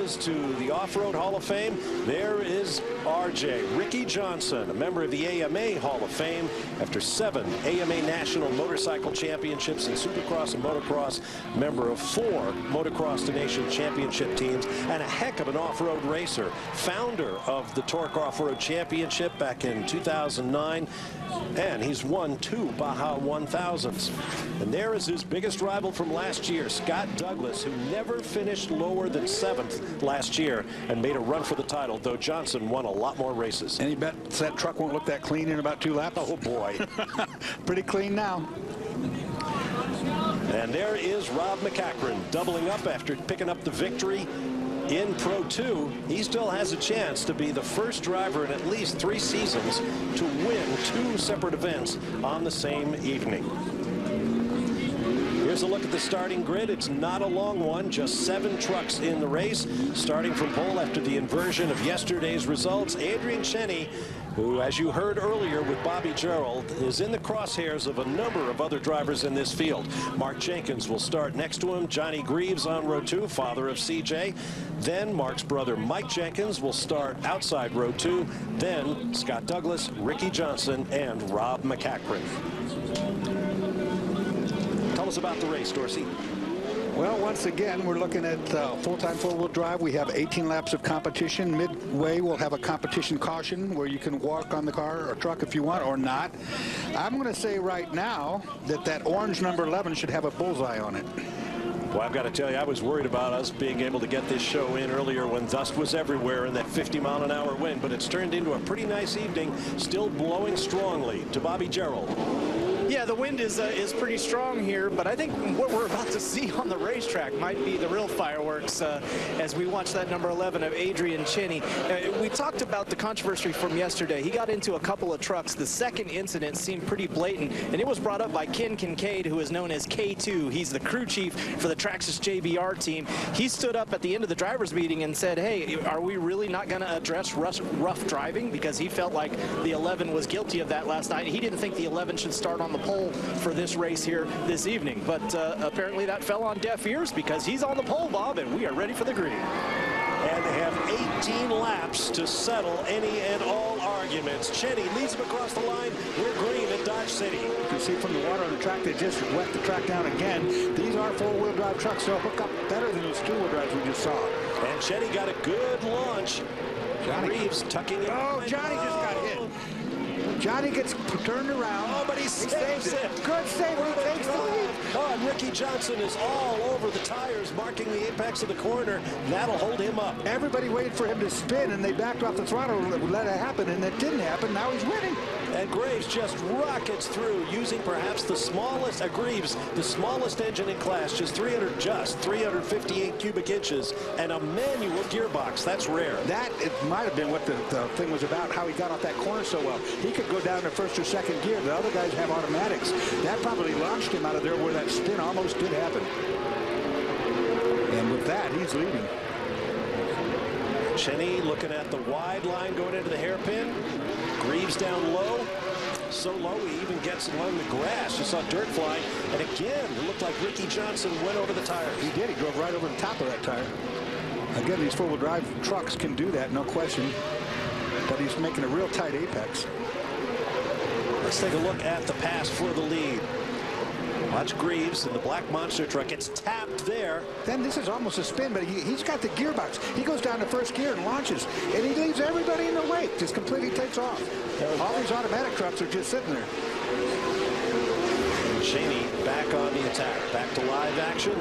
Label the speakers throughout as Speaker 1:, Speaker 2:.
Speaker 1: is to the Off-Road Hall of Fame. There is RJ, Ricky Johnson, a member of the AMA Hall of Fame after 7 AMA National Motorcycle Championships in Supercross and Motocross, member of 4 Motocross to Nation Championship teams, and a heck of an off-road racer, founder of the Torc Off-Road Championship back in 2009, and he's won 2 Baja 1000s. And there is his biggest rival from last year, Scott Douglas, who never finished lower than 7th last year and made a run for the title, though Johnson won a lot more races.
Speaker 2: Any bet that truck won't look that clean in about 2 laps?
Speaker 1: Oh boy.
Speaker 2: Pretty clean now.
Speaker 1: And there is Rob McCachran doubling up after picking up the victory in Pro 2. He still has a chance to be the first driver in at least 3 seasons to win 2 separate events on the same evening. Here's a look at the starting grid. It's not a long one, just 7 trucks in the race. Starting from pole after the inversion of yesterday's results, Adrian Cheney, who, as you heard earlier with Bobby Gerald, is in the crosshairs of a number of other drivers in this field. Mark Jenkins will start next to him. Johnny Greaves on row 2, father of CJ. Then Mark's brother Mike Jenkins will start outside row 2. Then Scott Douglas, Ricky Johnson, and Rob McCachran. Tell us about the race, Dorsey.
Speaker 2: Well, once again, we're looking at full-time four-wheel drive. We have 18 laps of competition. Midway, we'll have a competition caution where you can walk on the car or truck if you want or not. I'm going to say right now that that orange number 11 should have a bullseye on it.
Speaker 1: Well, I've got to tell you, I was worried about us being able to get this show in earlier when dust was everywhere in that 50-mile-an-hour wind, but it's turned into a pretty nice evening, still blowing strongly. To Bobby Gerald.
Speaker 3: Yeah, the wind is pretty strong here, but I think what we're about to see on the racetrack might be the real fireworks as we watch that number 11 of Adrian Cheney. We talked about the controversy from yesterday. He got into a couple of trucks. The second incident seemed pretty blatant, and it was brought up by Ken Kincaid, who is known as K2. He's the crew chief for the Traxxas JBR team. He stood up at the end of the drivers' meeting and said, hey, are we really not going to address rough driving? Because he felt like the 11 was guilty of that last night. He didn't think the 11 should start on the pole for this race here this evening, but apparently that fell on deaf ears because he's on the pole, Bob, and we are ready for the green.
Speaker 1: And they have 18 laps to settle any and all arguments. Cheney leads him across the line. We're green at Dodge City.
Speaker 2: You can see from the water on the track, they just wet the track down again. These are four-wheel drive trucks. They'll hook up better than those two-wheel drives we just saw.
Speaker 1: And Cheney got a good launch. Johnny Reeves tucking it.
Speaker 2: Oh, Johnny just got hit. Johnny gets turned around.
Speaker 1: Oh, but he saves it.
Speaker 2: Good save. He takes the lead.
Speaker 1: Oh, and Ricky Johnson is all over the tires, marking the apex of the corner. That'll hold him up.
Speaker 2: Everybody waited for him to spin, and they backed off the throttle and let it happen, and it didn't happen. Now he's winning.
Speaker 1: And Graves just rockets through using perhaps the smallest, Greaves, the smallest engine in class, just 358 cubic inches, and a manual gearbox. That's rare.
Speaker 2: That, it might have been what the thing was about, how he got off that corner so well. He could go down to first or second gear. The other guys have automatics. That probably launched him out of there where that spin almost did happen. And with that, he's leading.
Speaker 1: Cheney looking at the wide line going into the hairpin. Greaves down low. So low he even gets along the grass. You saw dirt flying. And again, it looked like Ricky Johnson went over the tires.
Speaker 2: He did. He drove right over the top of that tire. Again, these four-wheel drive trucks can do that, no question. But he's making a real tight apex.
Speaker 1: Let's take a look at the pass for the lead. Watch Greaves in the black monster truck. It's tapped there.
Speaker 2: Then this is almost a spin, but he's got the gearbox. He goes down to first gear and launches, and he leaves everybody in the wake. Just completely takes off. All these automatic trucks are just sitting there.
Speaker 1: And Cheney back on the attack. Back to live action.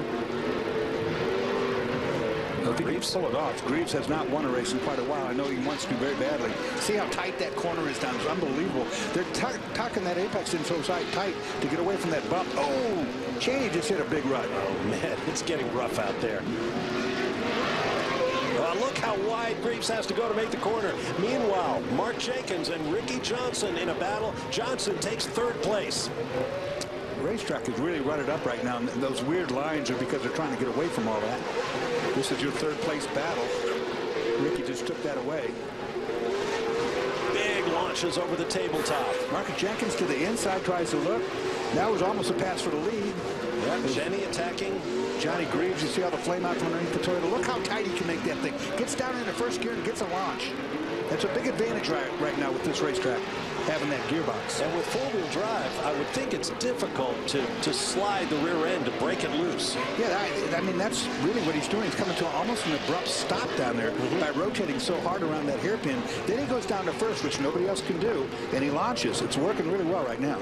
Speaker 2: If he Greaves pull it off. Greaves has not won a race in quite a while. I know he wants to very badly. See how tight that corner is down. It's unbelievable. They're tucking that apex in so tight to get away from that bump. Oh, Cheney just hit a big rut.
Speaker 1: Oh, man, it's getting rough out there. Well, look how wide Greaves has to go to make the corner. Meanwhile, Mark Jenkins and Ricky Johnson in a battle. Johnson takes 3rd place.
Speaker 2: The racetrack is really rutted up right now, and those weird lines are because they're trying to get away from all that. This is your 3rd place battle. Ricky just took that away.
Speaker 1: Big launches over the tabletop.
Speaker 2: Mark Jenkins to the inside tries to look. That was almost a pass for the lead.
Speaker 1: Yep, Cheney attacking
Speaker 2: Johnny Greaves, you see all the flame out from underneath the Toyota. Look how tight he can make that thing. Gets down in the first gear and gets a launch. That's a big advantage right now with this racetrack, having that gearbox.
Speaker 1: And with four-wheel drive, I would think it's difficult to slide the rear end to break it loose.
Speaker 2: Yeah, I mean, that's really what he's doing. He's coming to almost an abrupt stop down there by rotating so hard around that hairpin. Then he goes down to first, which nobody else can do, and he launches. It's working really well right now.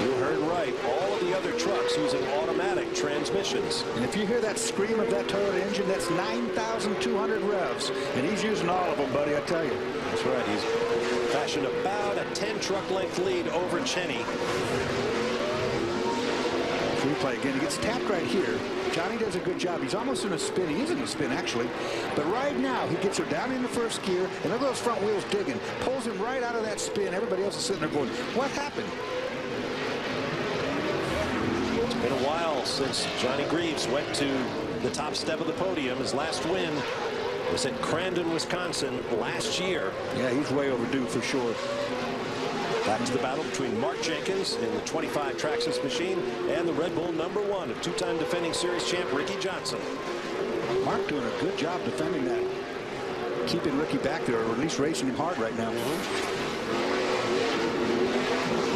Speaker 1: You heard right. All of the other trucks using automatic transmissions.
Speaker 2: And if you hear that scream of that Toyota engine, that's 9,200 revs. And he's using all of them, buddy, I tell you.
Speaker 1: That's right. He's fashioned about a 10-truck length lead over Cheney.
Speaker 2: Replay again. He gets tapped right here. Johnny does a good job. He's almost in a spin. He is in a spin, actually. But right now, he gets her down in the first gear, and look at those front wheels digging. Pulls him right out of that spin. Everybody else is sitting there going, what happened?
Speaker 1: It's been a while since Johnny Greaves went to the top step of the podium. His last win was at CRANDON, Wisconsin last year.
Speaker 2: Yeah, he's way overdue for sure.
Speaker 1: Back to the battle between Mark Jenkins in the 25 Traxxas machine and the Red Bull #1 of two-time defending series champ Ricky Johnson.
Speaker 2: Mark doing a good job defending that. Keeping Ricky back there, or at least racing him hard right now.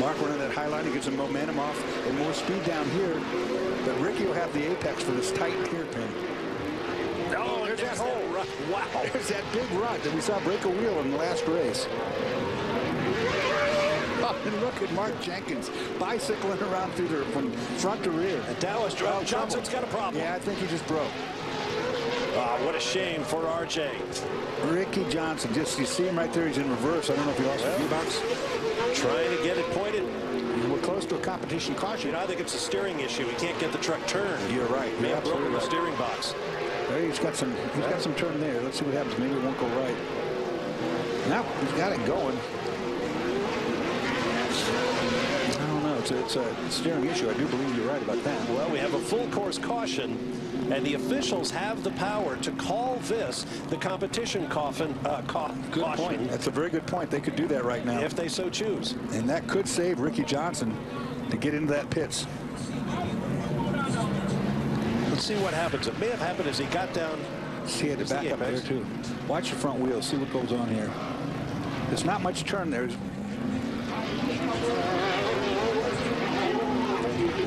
Speaker 2: Mark running that high line, he gets some momentum off and more speed down here. But Ricky will have the apex for this tight hairpin.
Speaker 1: Oh, there's that hole. Wow.
Speaker 2: There's that big rut that we saw break a wheel in the last race. Oh, and look at Mark Jenkins bicycling around through there from front to rear.
Speaker 1: And Dallas Johnson's got a problem.
Speaker 2: Yeah, I think he just broke.
Speaker 1: What a shame for RJ.
Speaker 2: Ricky Johnson, just you see him right there. He's in reverse. I don't know if he lost the gearbox.
Speaker 1: Trying to get it pointed.
Speaker 2: We're close to a competition caution.
Speaker 1: You know, I think it's a steering issue. He can't get the truck turned.
Speaker 2: You're right.
Speaker 1: May have broken the steering box.
Speaker 2: There, he's got some turn there. Let's see what happens. Maybe it won't go right. Now he's got it going. I don't know. It's a steering issue. I do believe you're right about that.
Speaker 1: Well, we have a full course caution, and the officials have the power to call this the competition caution.
Speaker 2: Good point. That's a very good point. They could do that right now
Speaker 1: if they so choose,
Speaker 2: and that could save Ricky Johnson to get into that pits.
Speaker 1: Let's see what happens. It may have happened as he got down.
Speaker 2: See, he had to back up there too. Watch the front wheels. See what goes on here. There's not much turn there.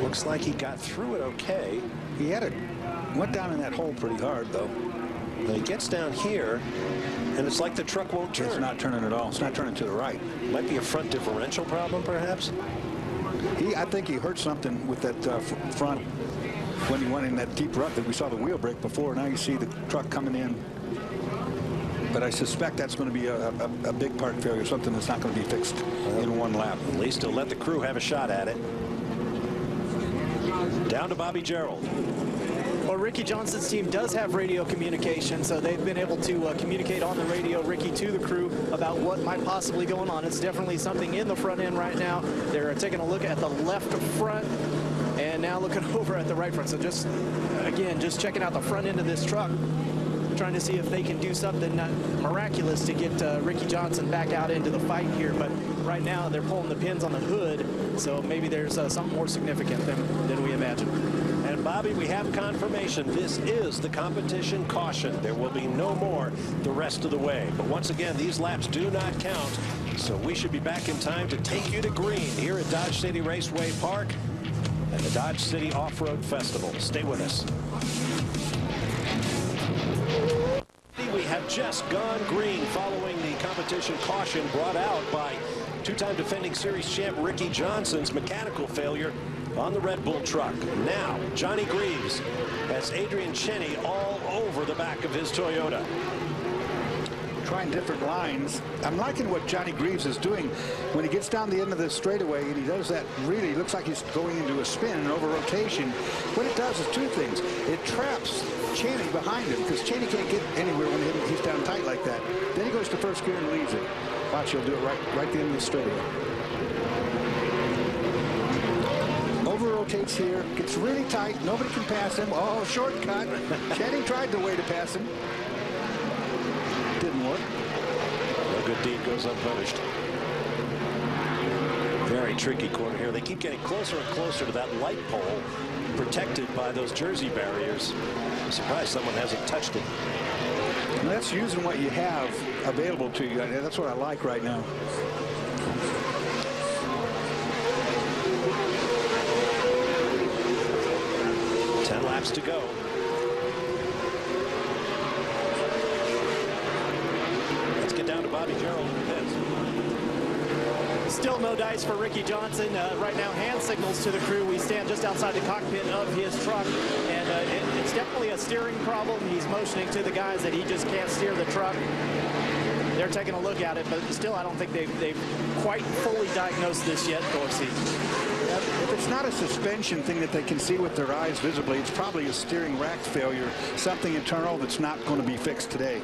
Speaker 1: Looks like he got through it okay.
Speaker 2: He had it. Went down in that hole pretty hard, though.
Speaker 1: But he gets down here, and it's like the truck won't turn.
Speaker 2: It's not turning at all. It's not turning to the right.
Speaker 1: Might be a front differential problem, perhaps.
Speaker 2: I think he hurt something with that front when he went in that deep rut that we saw the wheel break before. Now you see the truck coming in. But I suspect that's going to be a big part failure, something that's not going to be fixed in one lap.
Speaker 1: At least he'll let the crew have a shot at it. Down to Bobby Gerald.
Speaker 3: Well, Ricky Johnson's team does have radio communication, so they've been able to communicate on the radio, Ricky, to the crew about what might possibly going on. It's definitely something in the front end right now. They're taking a look at the left front and now looking over at the right front. So just, again, just checking out the front end of this truck, trying to see if they can do something miraculous to get Ricky Johnson back out into the fight here. But right now they're pulling the pins on the hood, so maybe there's something more significant than we imagine.
Speaker 1: And Bobby, we have confirmation. This is the competition caution. There will be no more the rest of the way. But once again, these laps do not count, so we should be back in time to take you to green here at Dodge City Raceway Park and the Dodge City Off-Road Festival. Stay with us. We have just gone green following the competition caution brought out by two-time defending series champ Ricky Johnson's mechanical failure on the Red Bull truck. Now, Johnny Greaves has Adrian Cheney all over the back of his Toyota.
Speaker 2: Trying different lines. I'm liking what Johnny Greaves is doing when he gets down the end of the straightaway, and he does that really looks like he's going into a spin and over rotation. What it does is two things. It traps Cheney behind him because Cheney can't get anywhere when he's down tight like that. Then he goes to first gear and leaves it. Watch, he'll do it right at the end of the straightaway. Over rotates here, gets really tight. Nobody can pass him. Oh, shortcut. Cheney tried the way to pass him. Didn't work.
Speaker 1: No good deed goes unpunished. Very tricky corner here. They keep getting closer and closer to that light pole, protected by those jersey barriers. I'm surprised someone hasn't touched it.
Speaker 2: And that's using what you have available to you. That's what I like right now.
Speaker 1: Laps to go. Let's get down to Bobby Gerald in the pits.
Speaker 3: Still no dice for Ricky Johnson. Right now, hand signals to the crew. We stand just outside the cockpit of his truck, and it's definitely a steering problem. He's motioning to the guys that he just can't steer the truck. They're taking a look at it, but still, I don't think they've quite fully diagnosed this yet, Dorsey.
Speaker 2: If it's not a suspension thing that they can see with their eyes visibly, it's probably a steering rack failure, something internal that's not going to be fixed today.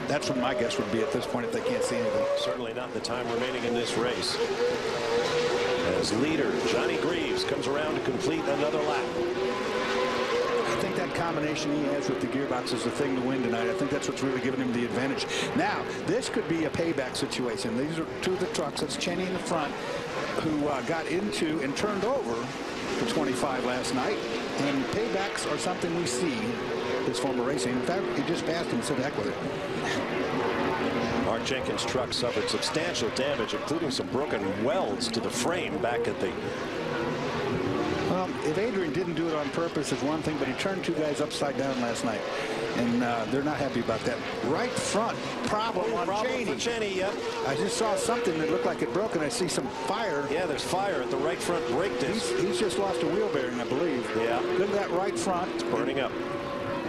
Speaker 2: That's what my guess would be at this point if they can't see anything.
Speaker 1: Certainly not the time remaining in this race. As leader, Johnny Greaves comes around to complete another lap.
Speaker 2: I think that combination he has with the gearbox is the thing to win tonight. I think that's what's really giving him the advantage. Now, this could be a payback situation. These are two of the trucks. That's Cheney in the front, who got into and turned over the 25 last night. And paybacks are something we see this form of racing. In fact, he just passed him and said, heck with it.
Speaker 1: Mark Jenkins' truck suffered substantial damage, including some broken welds to the frame back at the...
Speaker 2: Well, if Adrian didn't do it on purpose is one thing, but he turned two guys upside down last night. And they're not happy about that. Right front problem on Cheney.
Speaker 1: For Cheney, yep.
Speaker 2: I just saw something that looked like it broke, and I see some fire.
Speaker 1: Yeah, there's fire at the right front brake disc.
Speaker 2: He's just lost a wheel bearing, I believe.
Speaker 1: Yeah.
Speaker 2: Look at that right front.
Speaker 1: It's burning up.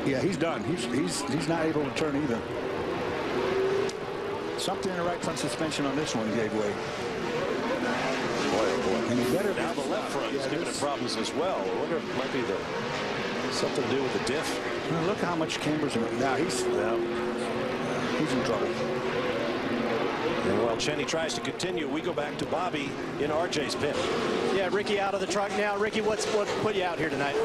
Speaker 2: Yeah, he's done. He's not able to turn either. Something in the right front suspension on this one gave way.
Speaker 1: Boy, oh boy.
Speaker 2: And he better
Speaker 1: now the left front is giving it problems as well. I wonder if it might be something to do with the diff.
Speaker 2: Well, look how much camber's in it. Now he's in trouble.
Speaker 1: And while Cheney tries to continue, we go back to Bobby in RJ's pit.
Speaker 3: Yeah, Ricky out of the truck now. Ricky, what put you out here tonight?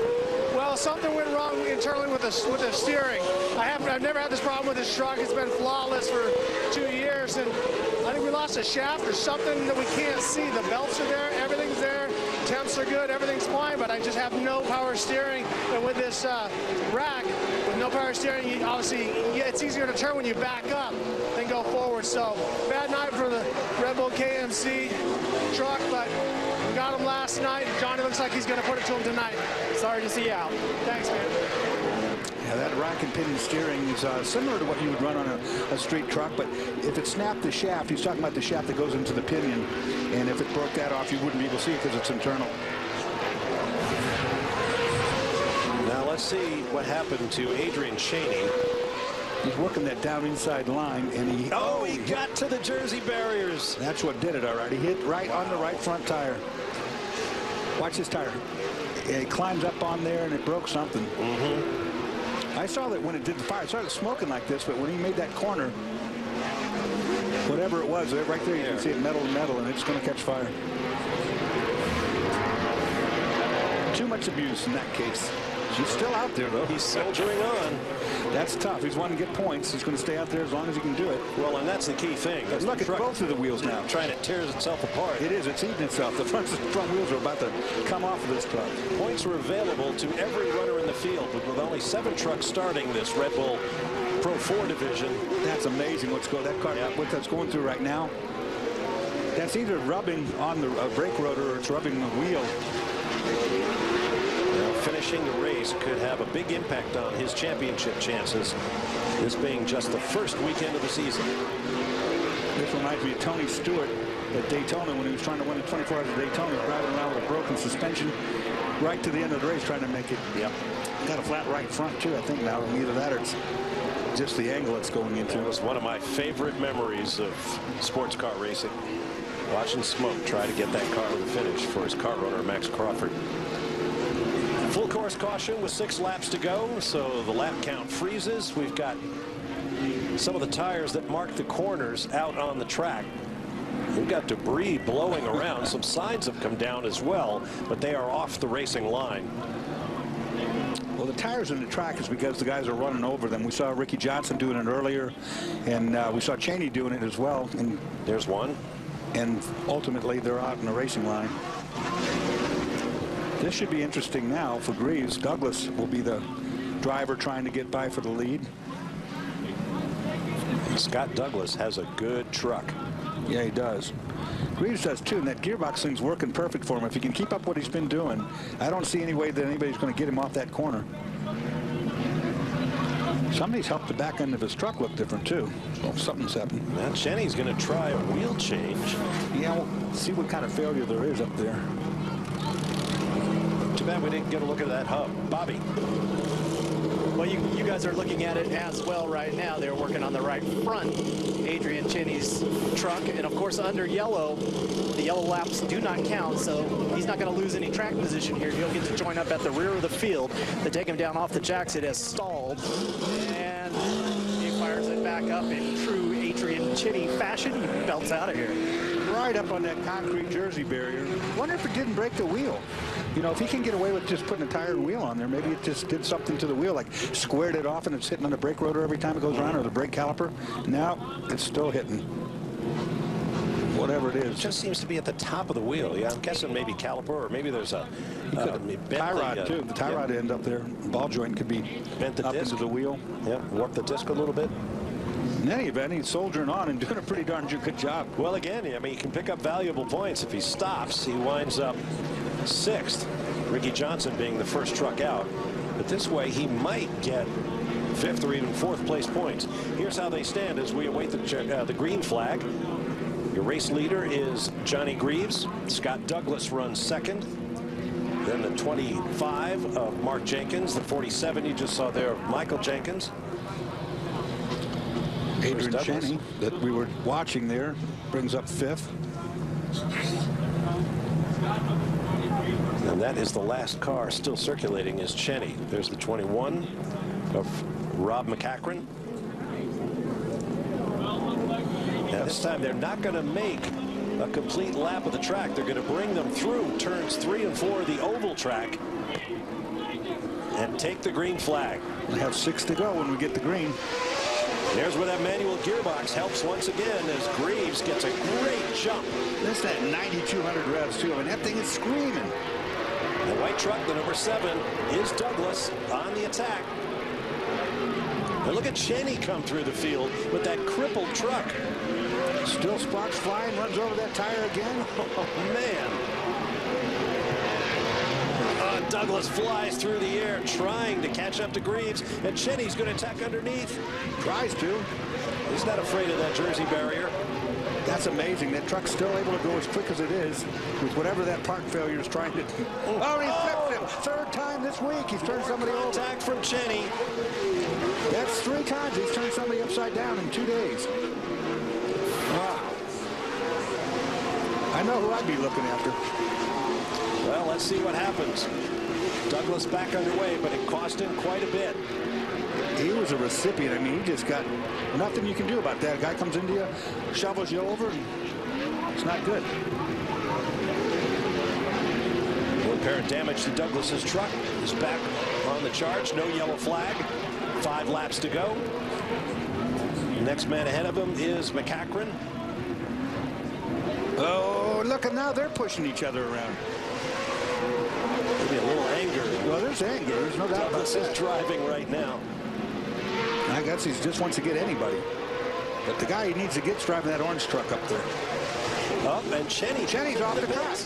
Speaker 4: Well, something went wrong internally with the steering. I've never had this problem with this truck. It's been flawless for 2 years, and I think we lost a shaft or something that we can't see. The belts are there, everything's there, temps are good, everything's fine, but I just have no power steering. And with this rack, with no power steering, obviously it's easier to turn when you back up than go forward. So bad night for the Red Bull KMC truck, but we got him last night. Johnny looks like he's going to put it to him tonight.
Speaker 3: Sorry to see you out.
Speaker 4: Thanks, man.
Speaker 2: Yeah, that rack and pinion steering is similar to what you would run on a street truck, but if it snapped the shaft, he's talking about the shaft that goes into the pinion, and if it broke that off, you wouldn't be able to see it because it's internal.
Speaker 1: Now let's see what happened to Adrian Cheney.
Speaker 2: He's working that down inside line, and he
Speaker 1: got to the jersey barriers.
Speaker 2: That's what did it, all right. He hit right on the right front tire. Watch this tire. It climbs up on there, and it broke something. I saw that when it did the fire. It started smoking like this, but when he made that corner, whatever it was, right there, you can see it metal to metal, and it's going to catch fire. Too much abuse in that case. He's still out there, though.
Speaker 1: He's soldiering on.
Speaker 2: That's tough. He's wanting to get points. He's going to stay out there as long as he can do it.
Speaker 1: Well, and that's the key thing.
Speaker 2: Look at both of the wheels now.
Speaker 1: Trying to tear itself apart.
Speaker 2: It is. It's eating itself. The front wheels are about to come off of this truck.
Speaker 1: Points were available to every runner in the field, but with only 7 trucks starting this Red Bull Pro 4 division.
Speaker 2: That's amazing what's going. That car, what that's going through right now. That's either rubbing on the brake rotor or it's rubbing the wheel.
Speaker 1: Finishing the race could have a big impact on his championship chances, this being just the first weekend of the season.
Speaker 2: This reminds me of Tony Stewart at Daytona when he was trying to win the 24 Hours of Daytona. He was driving around with a broken suspension right to the end of the race trying to make it.
Speaker 1: Yep.
Speaker 2: Got a flat right front, too, I think, now. Either that or it's just the angle it's going into.
Speaker 1: It was one of my favorite memories of sports car racing. Watching Smoke try to get that car to the finish for his car runner, Max Crawford. Full course caution with 6 laps to go, so the lap count freezes. We've got some of the tires that mark the corners out on the track. We've got debris blowing around. Some signs have come down as well, but they are off the racing line.
Speaker 2: Well, the tires in the track is because the guys are running over them. We saw Ricky Johnson doing it earlier, and we saw Cheney doing it as well. And
Speaker 1: there's one.
Speaker 2: and ultimately they're out in the racing line. This should be interesting now for Greaves. Douglas will be the driver trying to get by for the lead.
Speaker 1: Scott Douglas has a good truck.
Speaker 2: Yeah, he does. Greaves does too, and that gearbox thing's working perfect for him. If he can keep up what he's been doing, I don't see any way that anybody's going to get him off that corner. Somebody's helped the back end of his truck look different too. Well, something's happened.
Speaker 1: Now Cheney's going to try a wheel change.
Speaker 2: Yeah, we'll see what kind of failure there is up there.
Speaker 1: Too bad we didn't get a look at that hub. Bobby.
Speaker 3: Well, you guys are looking at it as well right now. They're working on the right front, Adrian Cheney's truck. And, of course, under yellow, the yellow laps do not count, so he's not going to lose any track position here. He'll get to join up at the rear of the field. They take him down off the jacks. It has stalled, and he fires it back up in true Adrian Cheney fashion. He belts out of here.
Speaker 2: Right up on that concrete Jersey barrier. Wonder if it didn't break the wheel. You know, if he can get away with just putting a tire wheel on there, maybe it just did something to the wheel, like squared it off and it's hitting on the brake rotor every time it goes around, or the brake caliper. Now it's still hitting. Whatever it is.
Speaker 1: It just seems to be at the top of the wheel. Yeah, I'm guessing maybe caliper, or maybe there's a
Speaker 2: tie rod too. The tie rod end up there. Ball joint could be
Speaker 1: bent the
Speaker 2: up
Speaker 1: disc
Speaker 2: into the wheel.
Speaker 1: Yeah, warp the disc a little bit.
Speaker 2: In any event, he's soldiering on and doing a pretty darn good job.
Speaker 1: Well, again, I mean, he can pick up valuable points. If he stops, he winds up 6th. Ricky Johnson being the first truck out. But this way, he might get 5th or even 4th place points. Here's how they stand as we await the green flag. Your race leader is Johnny Greaves. Scott Douglas runs 2nd. Then the 25 of Mark Jenkins. The 47 you just saw there of Michael Jenkins.
Speaker 2: Adrian Cheney, that we were watching there, brings up 5th.
Speaker 1: And that is the last car still circulating is Cheney. There's the 21 of Rob McCachran. Now this time they're not going to make a complete lap of the track. They're going to bring them through turns 3 and 4 of the oval track and take the green flag.
Speaker 2: We have 6 to go when we get the green.
Speaker 1: There's where that manual gearbox helps once again as Greaves gets a great jump.
Speaker 2: That's that 9,200 revs too. I mean, that thing is screaming.
Speaker 1: The white truck, the number 7, is Douglas on the attack. And look at Cheney come through the field with that crippled truck.
Speaker 2: Still sparks flying, runs over that tire again.
Speaker 1: Oh, man. Douglas flies through the air trying to catch up to Greaves, and Cheney's going to attack underneath.
Speaker 2: Tries to.
Speaker 1: He's not afraid of that Jersey barrier.
Speaker 2: That's amazing. That truck's still able to go as quick as it is with whatever that park failure is trying to do. Oh, he flipped it. 3rd time this week. He's turned somebody over.
Speaker 1: Attack from Cheney.
Speaker 2: That's 3 times he's turned somebody upside down in 2 days. Wow. I know who I'd be looking after.
Speaker 1: Well, let's see what happens. Douglas back underway, but it cost him quite a bit.
Speaker 2: He was a recipient. I mean, he just got nothing you can do about that. A guy comes into you, shovels you over, and it's not good.
Speaker 1: No apparent damage to Douglas's truck. Is back on the charge. No yellow flag. 5 laps to go. The next man ahead of him is McCachran.
Speaker 2: Oh, look, and now they're pushing each other around.
Speaker 1: Maybe a little anger.
Speaker 2: Well, there's anger. There's no doubt about
Speaker 1: Douglas
Speaker 2: that.
Speaker 1: is driving right now.
Speaker 2: I guess he just wants to get anybody. But the guy he needs to get's driving that orange truck up there.
Speaker 1: Up, and Cheney's
Speaker 2: off the track.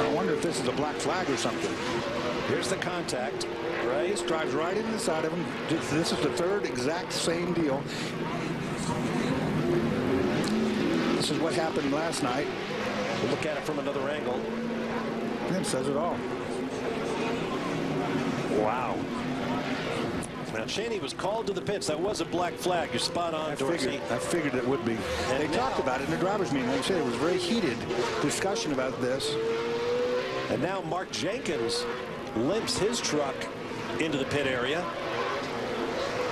Speaker 2: I wonder if this is a black flag or something.
Speaker 1: Here's the contact. Right.
Speaker 2: This drives right in the side of him. This is the 3rd exact same deal. This is what happened last night.
Speaker 1: We'll look at it from another angle.
Speaker 2: That says it all.
Speaker 1: Wow. Now Cheney was called to the pits. That was a black flag. You're spot on, Dorsey.
Speaker 2: I figured it would be. And they talked about it in the driver's meeting. Like I said, it was a very heated discussion about this.
Speaker 1: And now Mark Jenkins limps his truck into the pit area.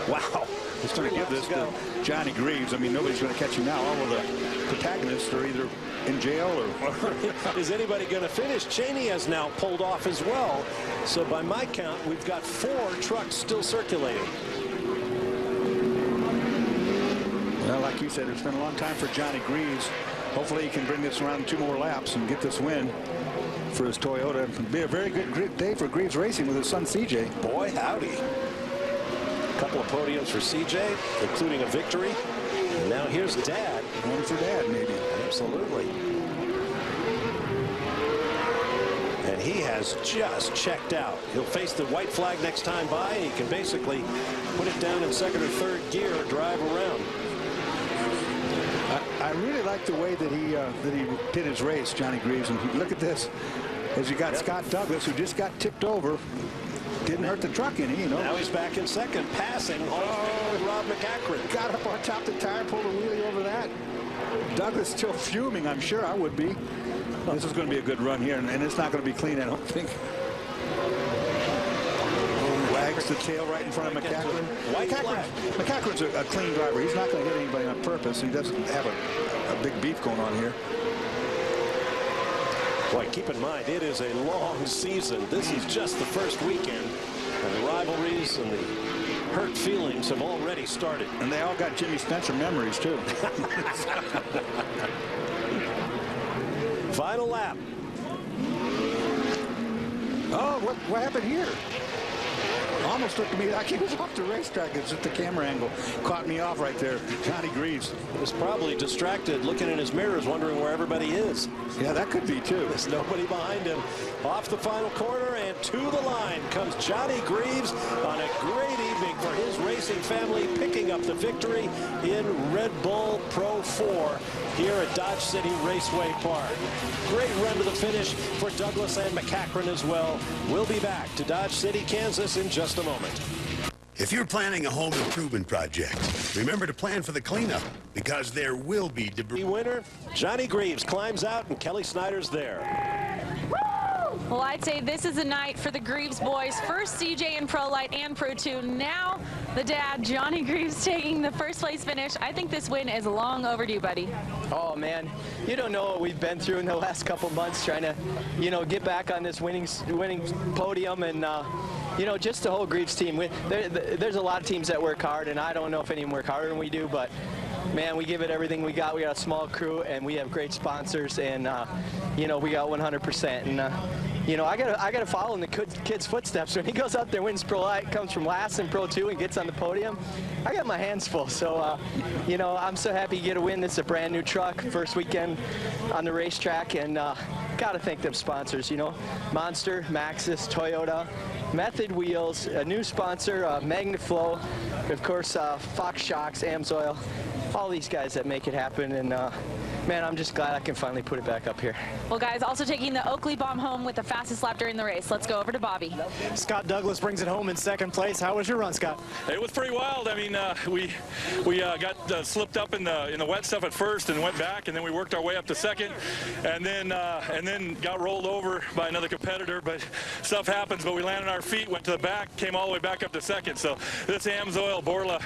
Speaker 1: Wow.
Speaker 2: He's going to give this to Johnny Greaves. I mean, nobody's going to catch him now. All of the protagonists are either in jail or...
Speaker 1: Is anybody going to finish? Cheney has now pulled off as well. So by my count, we've got 4 trucks still circulating.
Speaker 2: Well, like you said, it's been a long time for Johnny Greaves. Hopefully he can bring this around 2 more laps and get this win for his Toyota. It'll be a very good day for Greaves Racing with his son CJ.
Speaker 1: Boy, howdy. A couple of podiums for CJ, including a victory. And now here's Dad.
Speaker 2: One for Dad, maybe.
Speaker 1: Absolutely. And he has just checked out. He'll face the white flag next time by, and he can basically put it down in second or third gear, drive around.
Speaker 2: I really like the way that he did his race, Johnny Greaves. And look at this, as you got Scott Douglas, who just got tipped over. Didn't hurt the truck any, you know.
Speaker 1: Now he's back in second, passing Rob McCackron.
Speaker 2: Got up on top of the tire, pulled a wheelie over that. Douglas still fuming, I'm sure I would be. This is going to be a good run here, and it's not going to be clean, I don't think. Wags the tail right in front of McCackron. McCackron's a clean driver. He's not going to hit anybody on purpose. He doesn't have a big beef going on here.
Speaker 1: Boy, keep in mind, it is a long season. This is just the first weekend, and the rivalries and the hurt feelings have already started.
Speaker 2: And they all got Jimmy Spencer memories, too.
Speaker 1: Final lap.
Speaker 2: Oh, what happened here? Almost looked at me like he was off the racetrack. It's just the camera angle caught me off right there. Johnny Greaves
Speaker 1: was probably distracted, looking in his mirrors, wondering where everybody is.
Speaker 2: Yeah, that could be too.
Speaker 1: There's nobody behind him. Off the final corner and to the line comes Johnny Greaves on a great evening for his racing family, picking up the victory in Red Bull Pro 4 here at Dodge City Raceway Park. Great run to the finish for Douglas and McCackron as well. We'll be back to Dodge City, Kansas in just a moment.
Speaker 5: If you're planning a home improvement project, remember to plan for the cleanup, because there will be debris.
Speaker 1: Winner, Johnny Greaves climbs out, and Kelly Snyder's there.
Speaker 6: Well, I'd say this is a night for the Greaves boys. First CJ in Pro Light and Pro 2. Now the dad, Johnny Greaves, taking the first place finish. I think this win is long overdue, buddy.
Speaker 3: Oh, man. You don't know what we've been through in the last couple months trying to, you know, get back on this winning podium. And, you know, just the whole Greaves team. There's a lot of teams that work hard, and I don't know if any of them work harder than we do, but man, we give it everything we got. We got a small crew, and we have great sponsors, and you know, we got 100%. And you know, I gotta follow in the kid's footsteps. When he goes out there, wins Pro Light, comes from last in Pro 2, and gets on the podium, I got my hands full. So you know, I'm so happy to get a win. This is a brand new truck, first weekend on the racetrack, and gotta thank them sponsors. You know, Monster, Maxxis, Toyota, Method Wheels, a new sponsor, Magnaflow, of course, Fox Shocks, Amsoil. All these guys that make it happen, and man, I'm just glad I can finally put it back up here.
Speaker 6: Well, guys, also taking the Oakley bomb home with the fastest lap during the race. Let's go over to Bobby.
Speaker 3: Scott Douglas brings it home in second place. How was your run, Scott?
Speaker 7: It was pretty wild. I mean, we got slipped up in the wet stuff at first and went back, and then we worked our way up to second, and then got rolled over by another competitor. But stuff happens. But we landed on our feet, went to the back, came all the way back up to second. So this Amsoil Borla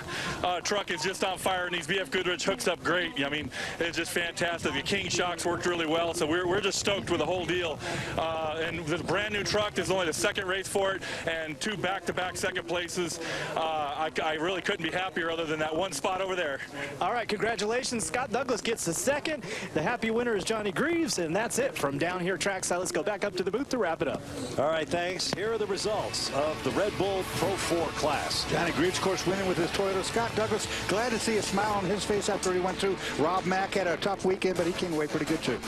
Speaker 7: truck is just on fire, and these BF Goodrich hooks up great. I mean, it's just fantastic. The King shocks worked really well, so we're just stoked with the whole deal. And this brand new truck, this is only the second race for it, and 2 back-to-back second places. I really couldn't be happier other than that one spot over there.
Speaker 3: All right, congratulations. Scott Douglas gets the second. The happy winner is Johnny Greaves, and that's it from down here trackside. Let's go back up to the booth to wrap it up.
Speaker 1: All right, thanks. Here are the results of the Red Bull Pro 4 class.
Speaker 2: Johnny Greaves, of course, winning with his Toyota. Scott Douglas, glad to see a smile on his face after he went through. Rob Mack had a tough weekend, but he came away pretty good, too.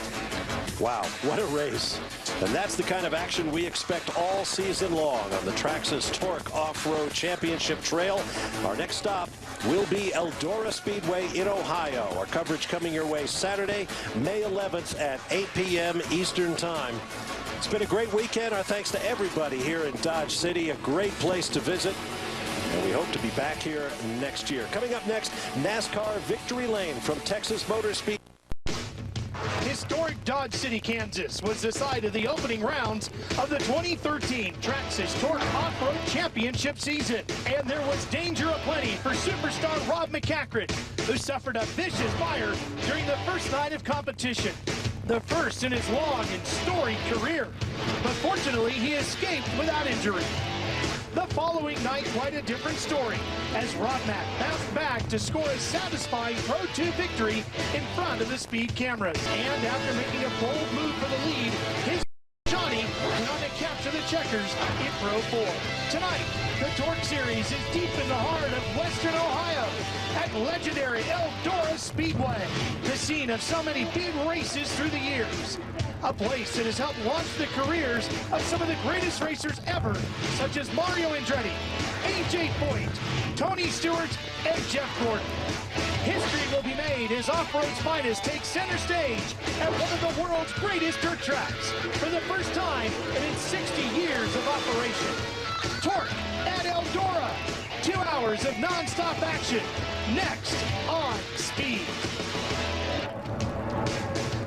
Speaker 1: Wow, what a race. And that's the kind of action we expect all season long on the Traxxas Torc Off-Road Championship Trail. Our next stop will be ELDORA Speedway in Ohio. Our coverage coming your way Saturday, May 11th at 8 p.m. Eastern Time. It's been a great weekend. Our thanks to everybody here in Dodge City. A great place to visit. And we hope to be back here next year. Coming up next, NASCAR Victory Lane from Texas Motor Speed.
Speaker 4: Historic Dodge City, Kansas was the site of the opening rounds of the 2013 Traxxas Torc Off-Road Championship season. And there was danger aplenty for superstar Rob McCackron, who suffered a vicious fire during the first night of competition. The first in his long and storied career. But fortunately, he escaped without injury. The following night, quite a different story, as Rodmack bounced back to score a satisfying Pro 2 victory in front of the speed cameras. And after making a bold move for the lead, his Johnny went on to capture the checkers in Pro 4. Tonight, the Torc Series is deep in the heart of Western Ohio at legendary ELDORA Speedway, the scene of so many big races through the years. A place that has helped launch the careers of some of the greatest racers ever, such as Mario Andretti, AJ Foyt, Tony Stewart, and Jeff Gordon. History will be made as off-road's finest take center stage at one of the world's greatest dirt tracks for the first time in its 60 years of operation. Torc at ELDORA. 2 hours of non-stop action. Next on Speed.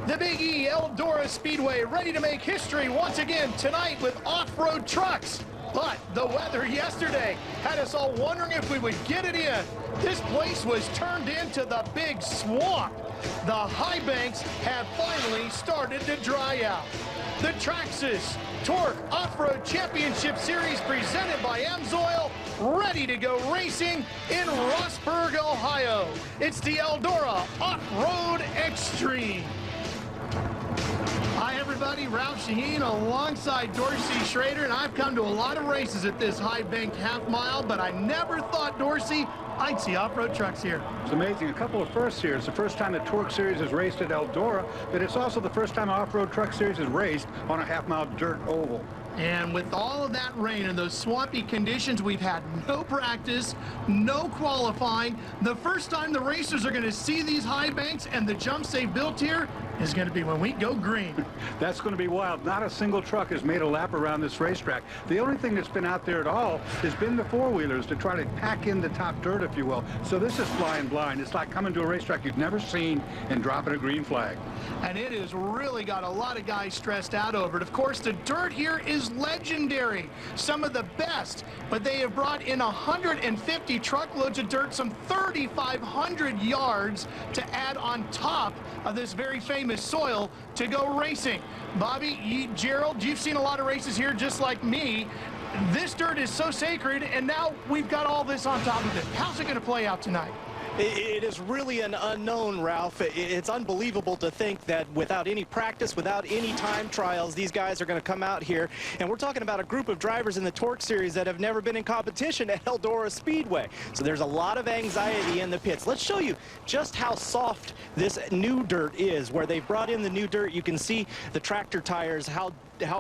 Speaker 4: The Big E ELDORA Speedway ready to make history once again tonight with off-road trucks. But the weather yesterday had us all wondering if we would get it in. This place was turned into the big swamp. The high banks have finally started to dry out. The Traxxas Torc Off-Road Championship Series presented by AMSOIL, ready to go racing in Rossburg, Ohio. It's the ELDORA Off-Road Extreme. Hi everybody, Ralph Shaheen alongside Dorsey Schrader, and I've come to a lot of races at this high banked half mile, but I never thought, Dorsey, I'd see off-road trucks here.
Speaker 2: It's amazing. A couple of firsts here. It's the first time the Torc Series has raced at ELDORA, but it's also the first time an off-road truck series has raced on a half-mile dirt oval.
Speaker 4: And with all of that rain and those swampy conditions, we've had no practice, no qualifying. The first time the racers are going to see these high banks and the jumps they built here is going to be when we go green.
Speaker 2: That's going to be wild. Not a single truck has made a lap around this racetrack. The only thing that's been out there at all has been the four-wheelers to try to pack in the top dirt, if you will. So this is flying blind. It's like coming to a racetrack you've never seen and dropping a green flag.
Speaker 4: And it has really got a lot of guys stressed out over it. Of course, the dirt here is legendary. Some of the best, but they have brought in 150 truckloads of dirt, some 3,500 yards to add on top of this very famous soil to go racing. Bobby, Gerald, you've seen a lot of races here just like me. This dirt is so sacred, and now we've got all this on top of it. How's it going to play out tonight?
Speaker 3: It is really an unknown, Ralph. It's unbelievable to think that without any practice, without any time trials, these guys are going to come out here. And we're talking about a group of drivers in the Torc Series that have never been in competition at ELDORA Speedway. So there's a lot of anxiety in the pits. Let's show you just how soft this new dirt is. Where they've brought in the new dirt, you can see the tractor tires, how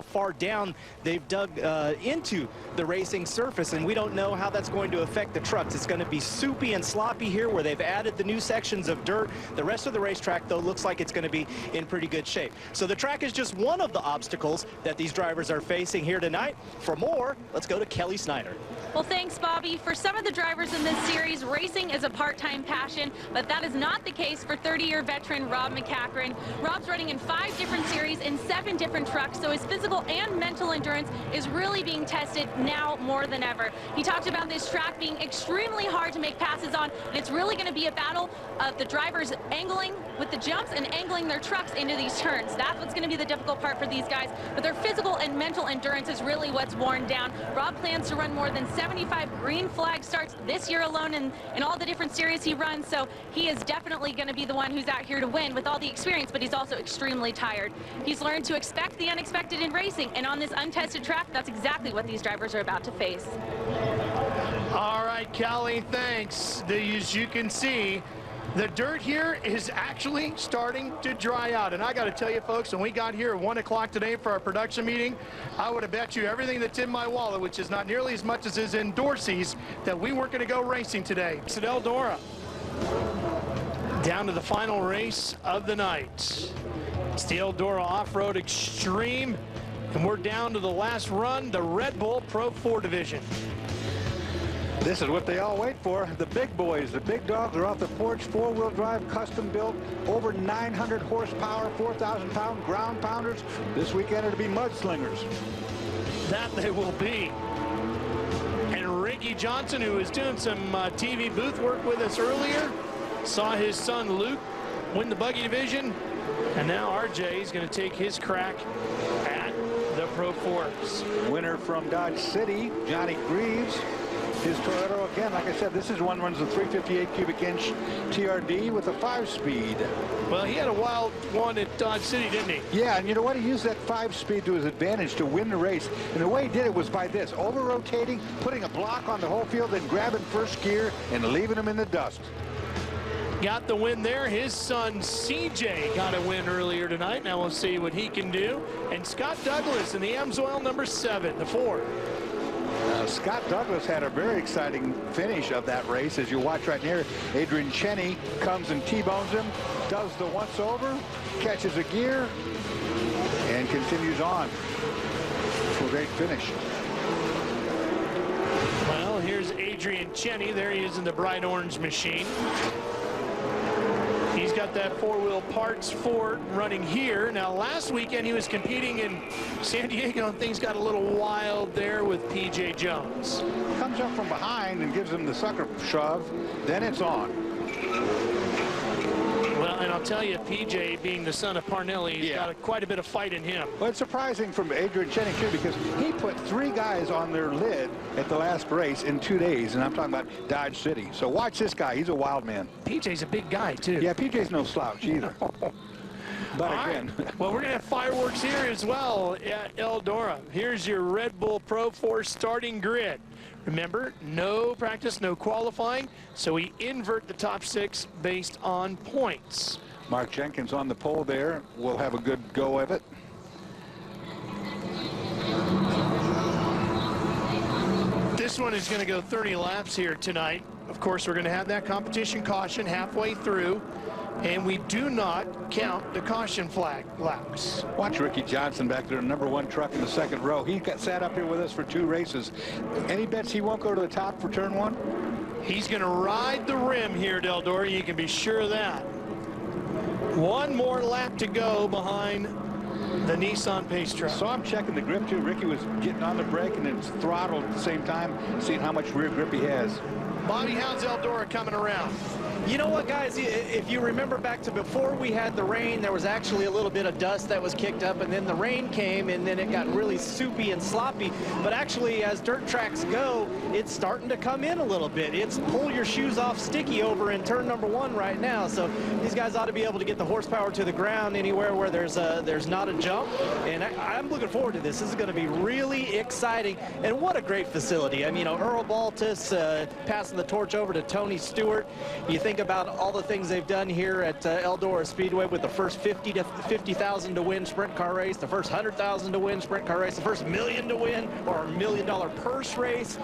Speaker 3: far down they've dug into the racing surface, and we don't know how that's going to affect the trucks. It's going to be soupy and sloppy here where they've added the new sections of dirt. The rest of the racetrack, though, looks like it's going to be in pretty good shape. So the track is just one of the obstacles that these drivers are facing here tonight. For more, let's go to Kelly Snyder.
Speaker 6: Well, thanks, Bobby. For some of the drivers in this series, racing is a part-time passion, but that is not the case for 30-year veteran Rob McCachran. Rob's running in 5 different series in 7 different trucks, so his physical and mental endurance is really being tested now more than ever. He talked about this track being extremely hard to make passes on, and it's really going to be a battle of the drivers angling with the jumps and angling their trucks into these turns. That's what's going to be the difficult part for these guys, but their physical and mental endurance is really what's worn down. Rob plans to run more than 75 green flag starts this year alone in all the different series he runs, so he is definitely going to be the one who's out here to win with all the experience, but he's also extremely tired. He's learned to expect the unexpected in racing, and on this untested track, that's exactly what these drivers are about to face.
Speaker 4: All right, Kelly, thanks. As you can see, the dirt here is actually starting to dry out. And I got to tell you, folks, when we got here at 1 o'clock today for our production meeting, I would have bet you everything that's in my wallet, which is not nearly as much as is in Dorsey's, that we weren't going to go racing today. It's at ELDORA. Down to the final race of the night. It's the ELDORA Off-Road Extreme, and we're down to the last run, the Red Bull Pro 4 division.
Speaker 2: This is what they all wait for. The big boys, the big dogs are off the porch, 4-wheel drive, custom built, over 900 horsepower, 4,000-pound ground pounders. This weekend it'll be mudslingers.
Speaker 4: That they will be. And Ricky Johnson, who was doing some TV booth work with us earlier, saw his son Luke win the buggy division, and now RJ is going to take his crack at the
Speaker 3: Pro Force.
Speaker 2: Winner from Dodge City, Johnny Greaves. His Toyota, again, like I said, this is one runs a 358 cubic inch TRD with a 5-speed.
Speaker 4: Well, he had a wild one at Dodge City, didn't he?
Speaker 2: Yeah, and you know what? He used that 5-speed to his advantage to win the race. And the way he did it was by this, over-rotating, putting a block on the whole field, then grabbing first gear and leaving him in the dust.
Speaker 4: Got the win there. His son CJ got a win earlier tonight. Now we'll see what he can do. And Scott Douglas in the Amsoil number 7, the Ford.
Speaker 2: Scott Douglas had a very exciting finish of that race. As you watch right here, Adrian Cheney comes and T-bones him, does the once over, catches a gear, and continues on for a great finish.
Speaker 4: Well, here's Adrian Cheney. There he is in the bright orange machine. He's got that 4-wheel parts Ford running here. Now, last weekend he was competing in San Diego, and things got a little wild there with P.J. Jones.
Speaker 2: Comes up from behind and gives him the sucker shove. Then it's on.
Speaker 4: Well, and I'll tell you, P.J. being the son of Parnelli, he's got quite a bit of fight in him.
Speaker 2: Well, it's surprising from Adrian Cheney, too, because he put 3 guys on their lid at the last race in 2 days, and I'm talking about Dodge City. So watch this guy. He's a wild man.
Speaker 4: P.J.'s a big guy, too.
Speaker 2: Yeah, P.J.'s no slouch either. But again.
Speaker 4: Right. Well, we're going to have fireworks here as well at Eldora. Here's your Red Bull Pro Force starting grid. Remember, no practice, no qualifying, so we invert the top 6 based on points.
Speaker 2: Mark Jenkins on the pole there. We'll have a good go of it.
Speaker 4: This one is going to go 30 laps here tonight. Of course, we're going to have that competition caution halfway through, and we do not count the caution flag laps.
Speaker 2: Watch Ricky Johnson back there, #1 truck in the 2nd row. He sat up here with us for 2 races. Any bets he won't go to the top for turn 1?
Speaker 4: He's going to ride the rim here at Eldora. You can be sure of that. 1 more lap to go behind the Nissan Pace truck.
Speaker 2: So I'm checking the grip too. Ricky was getting on the brake and then throttled at the same time, seeing how much rear grip he has.
Speaker 4: Bobby, how's Eldora coming around?
Speaker 3: You know what, guys, if you remember back to before we had the rain, there was actually a little bit of dust that was kicked up, and then the rain came, and then it got really soupy and sloppy. But actually, as dirt tracks go, it's starting to come in a little bit. It's pull your shoes off sticky over in turn #1 right now. So these guys ought to be able to get the horsepower to the ground anywhere where there's not a jump. And I'm looking forward to this. This is going to be really exciting. And what a great facility. I mean, Earl Baltus passing the torch over to Tony Stewart. You think about all the things they've done here at Eldora Speedway with the first 50,000 to win sprint car race, the first 100,000 to win sprint car race, the first $1 million to win or $1 million purse race.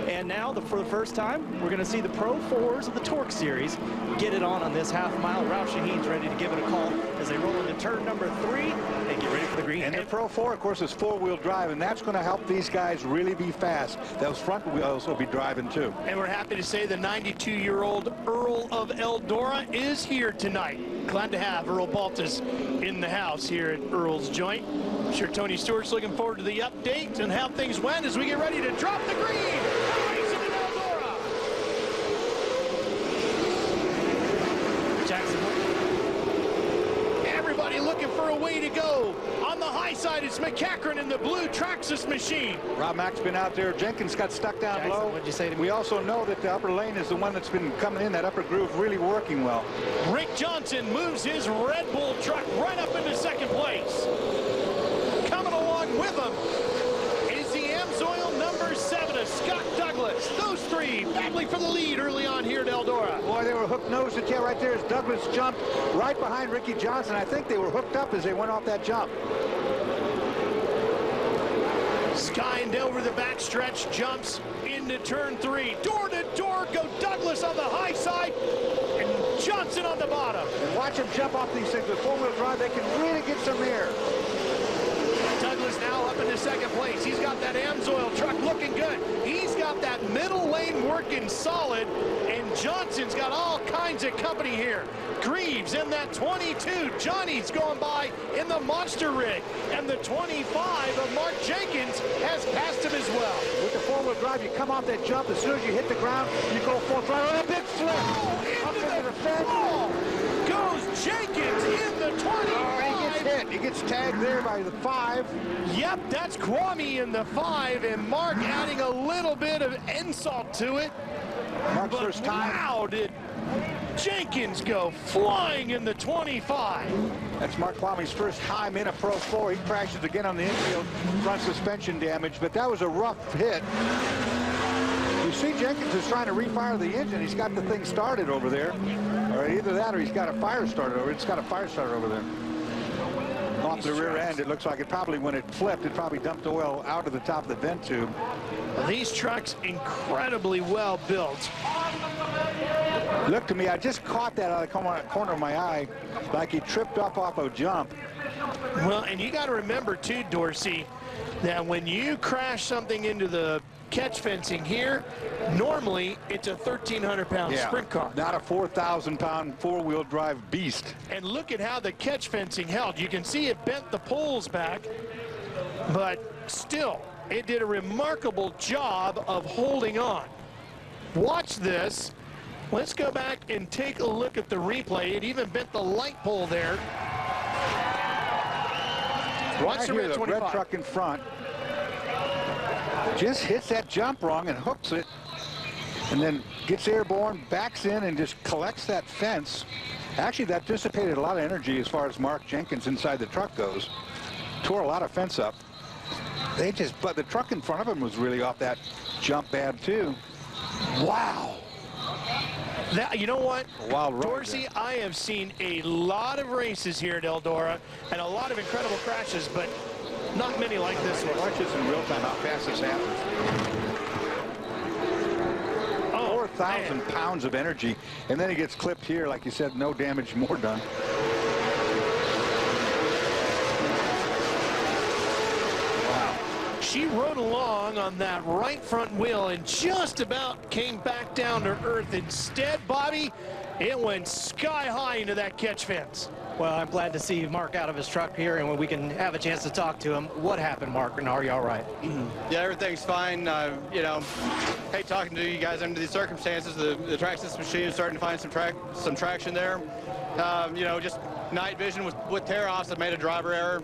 Speaker 3: And now, for the first time, we're going to see the Pro 4s of the Torc Series get it on this half mile. Ralph Shaheen's ready to give it a call as they roll into turn #3 and get ready for the green.
Speaker 2: And the Pro 4, of course, is 4-wheel drive, and that's going to help these guys really be fast. Those front wheels will be driving, too.
Speaker 4: And we're happy to say the 92-year-old Earl of Eldora is here tonight. Glad to have Earl Baltus in the house here at Earl's Joint. I'm sure Tony Stewart's looking forward to the update and how things went as we get ready to drop the green. Racing in Eldora. Jackson. Everybody looking for a way to go. On the high side, it's McEachran in the blue Traxxas machine.
Speaker 2: Rob Mack's been out there. Jenkins got stuck down
Speaker 3: Jackson,
Speaker 2: low.
Speaker 3: what'd you say to me?
Speaker 2: We also know that the upper lane is the one that's been coming in. That upper groove really working well.
Speaker 4: Rick Johnson moves his Red Bull truck right up into 2nd place. Coming along with him is the Amsoil number 7 of Scott Douglas. Those 3 battling for the lead early on here at Eldora.
Speaker 2: Boy, they were hook-nosed at right there as Douglas jumped right behind Ricky Johnson. I think they were hooked up as they went off that jump.
Speaker 4: Skying over the backstretch, jumps into turn 3. Door to door, go Douglas on the high side and Johnson on the bottom.
Speaker 2: And watch them jump off these things with 4-wheel drive. They can really get some air.
Speaker 4: Douglas now up into 2nd place. He's got that Amsoil truck looking good. He's got that middle lane working solid, and Johnson's got all kinds of company here. Greaves in that 22. Johnny's going by in the monster rig, and the 25 of Mark Jenkins has passed him as well.
Speaker 2: With the 4-wheel drive, you come off that jump. As soon as you hit the ground, you go full throttle. A big flip.
Speaker 4: Into the fence. Goes Jenkins in the 25.
Speaker 2: hit. He gets tagged there by the 5.
Speaker 4: Yep, that's Kwame in the 5, and Mark adding a little bit of insult to it.
Speaker 2: Mark's
Speaker 4: But
Speaker 2: first time.
Speaker 4: wow, did Jenkins go flying in the 25.
Speaker 2: That's Mark Kwame's first time in a Pro 4. He crashes again on the infield, front suspension damage, but that was a rough hit. You see Jenkins is trying to refire the engine. He's got the thing started over there. Or either that or he's got a fire starter over. It's got a fire starter over there. Off the rear end, it looks like it probably, when it flipped, it probably dumped oil out of the top of the vent tube.
Speaker 4: These trucks incredibly well built.
Speaker 2: Look to me, I just caught that out of the corner of my eye, like he tripped up off a jump.
Speaker 4: Well, and you got to remember too, Dorsey, that when you crash something into the catch fencing here, normally it's a 1,300-pound sprint car.
Speaker 2: Not a 4,000-pound four-wheel drive beast.
Speaker 4: And look at how the catch fencing held. You can see it bent the poles back, but still, it did a remarkable job of holding on. Watch this. Let's go back and take a look at the replay. It even bent the light pole there. Watch the red 25.
Speaker 2: Red truck in front. Just hits that jump wrong and hooks it, and then gets airborne, backs in, and just collects that fence. Actually, that dissipated a lot of energy as far as Mark Jenkins inside the truck goes. Tore a lot of fence up. But the truck in front of him was really off that jump bad too. Wow.
Speaker 4: That, you know what,
Speaker 2: Wild ride,
Speaker 4: Dorsey, I have seen a lot of races here at Eldora and a lot of incredible crashes, but not many like this one.
Speaker 2: Watch this in real time, how fast this happens. 4,000 pounds of energy, and then he gets clipped here, like you said, no damage, more done.
Speaker 4: She rode along on that right front wheel and just about came back down to earth. Instead, Bobby, it went sky high into that catch fence.
Speaker 3: Well, I'm glad to see Mark out of his truck here, and when we can have a chance to talk to him. What happened, Mark, and are you all right?
Speaker 8: Yeah, everything's fine. You know, hate talking to you guys under these circumstances. The track system machine is starting to find some traction there. You know, just night vision with tear-offs that made a driver error.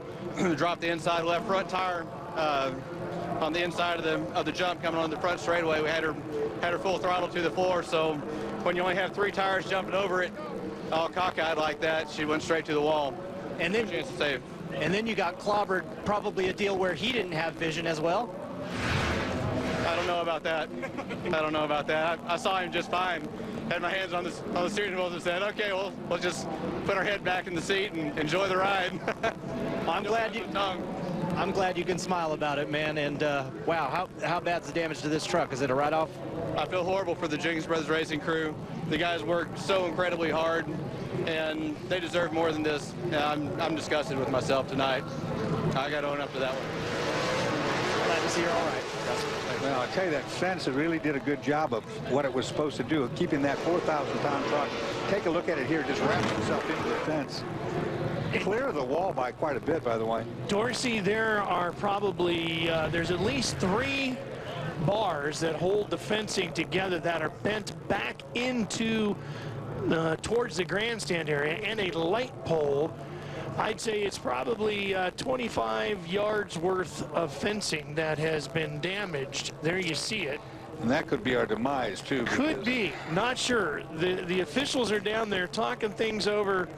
Speaker 8: Dropped the inside left front tire on the inside of the jump coming on the front straightaway. We had her full throttle to the floor, so when you only have 3 tires jumping over it, all cockeyed like that, she went straight to the wall.
Speaker 3: And then,
Speaker 8: no chance to save.
Speaker 3: And then you got clobbered, probably a deal where he didn't have vision as well.
Speaker 8: I don't know about that. I don't know about that. I saw him just fine. Had my hands on the steering wheel and said, okay, well, let's just put our head back in the seat and enjoy the ride.
Speaker 3: I'm glad you can smile about it, man. And wow, how bad's the damage to this truck? Is it a write-off?
Speaker 8: I feel horrible for the Jenkins Brothers Racing crew. The guys worked so incredibly hard, and they deserve more than this. I'm disgusted with myself tonight. I got to own up to that one.
Speaker 3: Glad to see you're all right.
Speaker 2: Well, I tell you, that fence, it really did a good job of what it was supposed to do, keeping that 4,000-pound truck. Take a look at it here, just wraps itself into the fence. Clear of the wall by quite a bit, by the way.
Speaker 4: Dorsey, there are probably, there's at least 3 bars that hold the fencing together that are bent back into towards the grandstand area, and a light pole. I'd say it's probably 25 yards worth of fencing that has been damaged. There you see it.
Speaker 2: And that could be our demise too.
Speaker 4: Could be, not sure. The officials are down there talking things over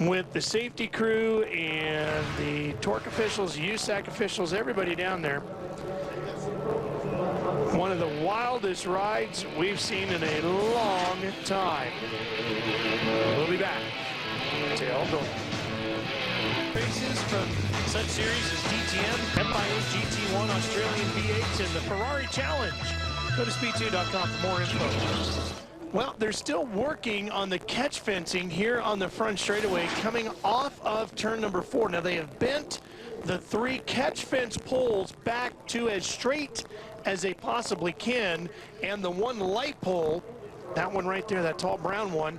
Speaker 4: with the safety crew and the Torc officials, USAC officials, everybody down there. One of the wildest rides we've seen in a long time. We'll be back to Eldora. Races from such series as DTM, FIA GT1, Australian V8s, and the Ferrari Challenge. Go to speed2.com for more info. Well, they're still working on the catch fencing here on the front straightaway coming off of turn number 4. Now, they have bent the 3 catch fence poles back to as straight as they possibly can, and the 1 light pole, that one right there, that tall brown one,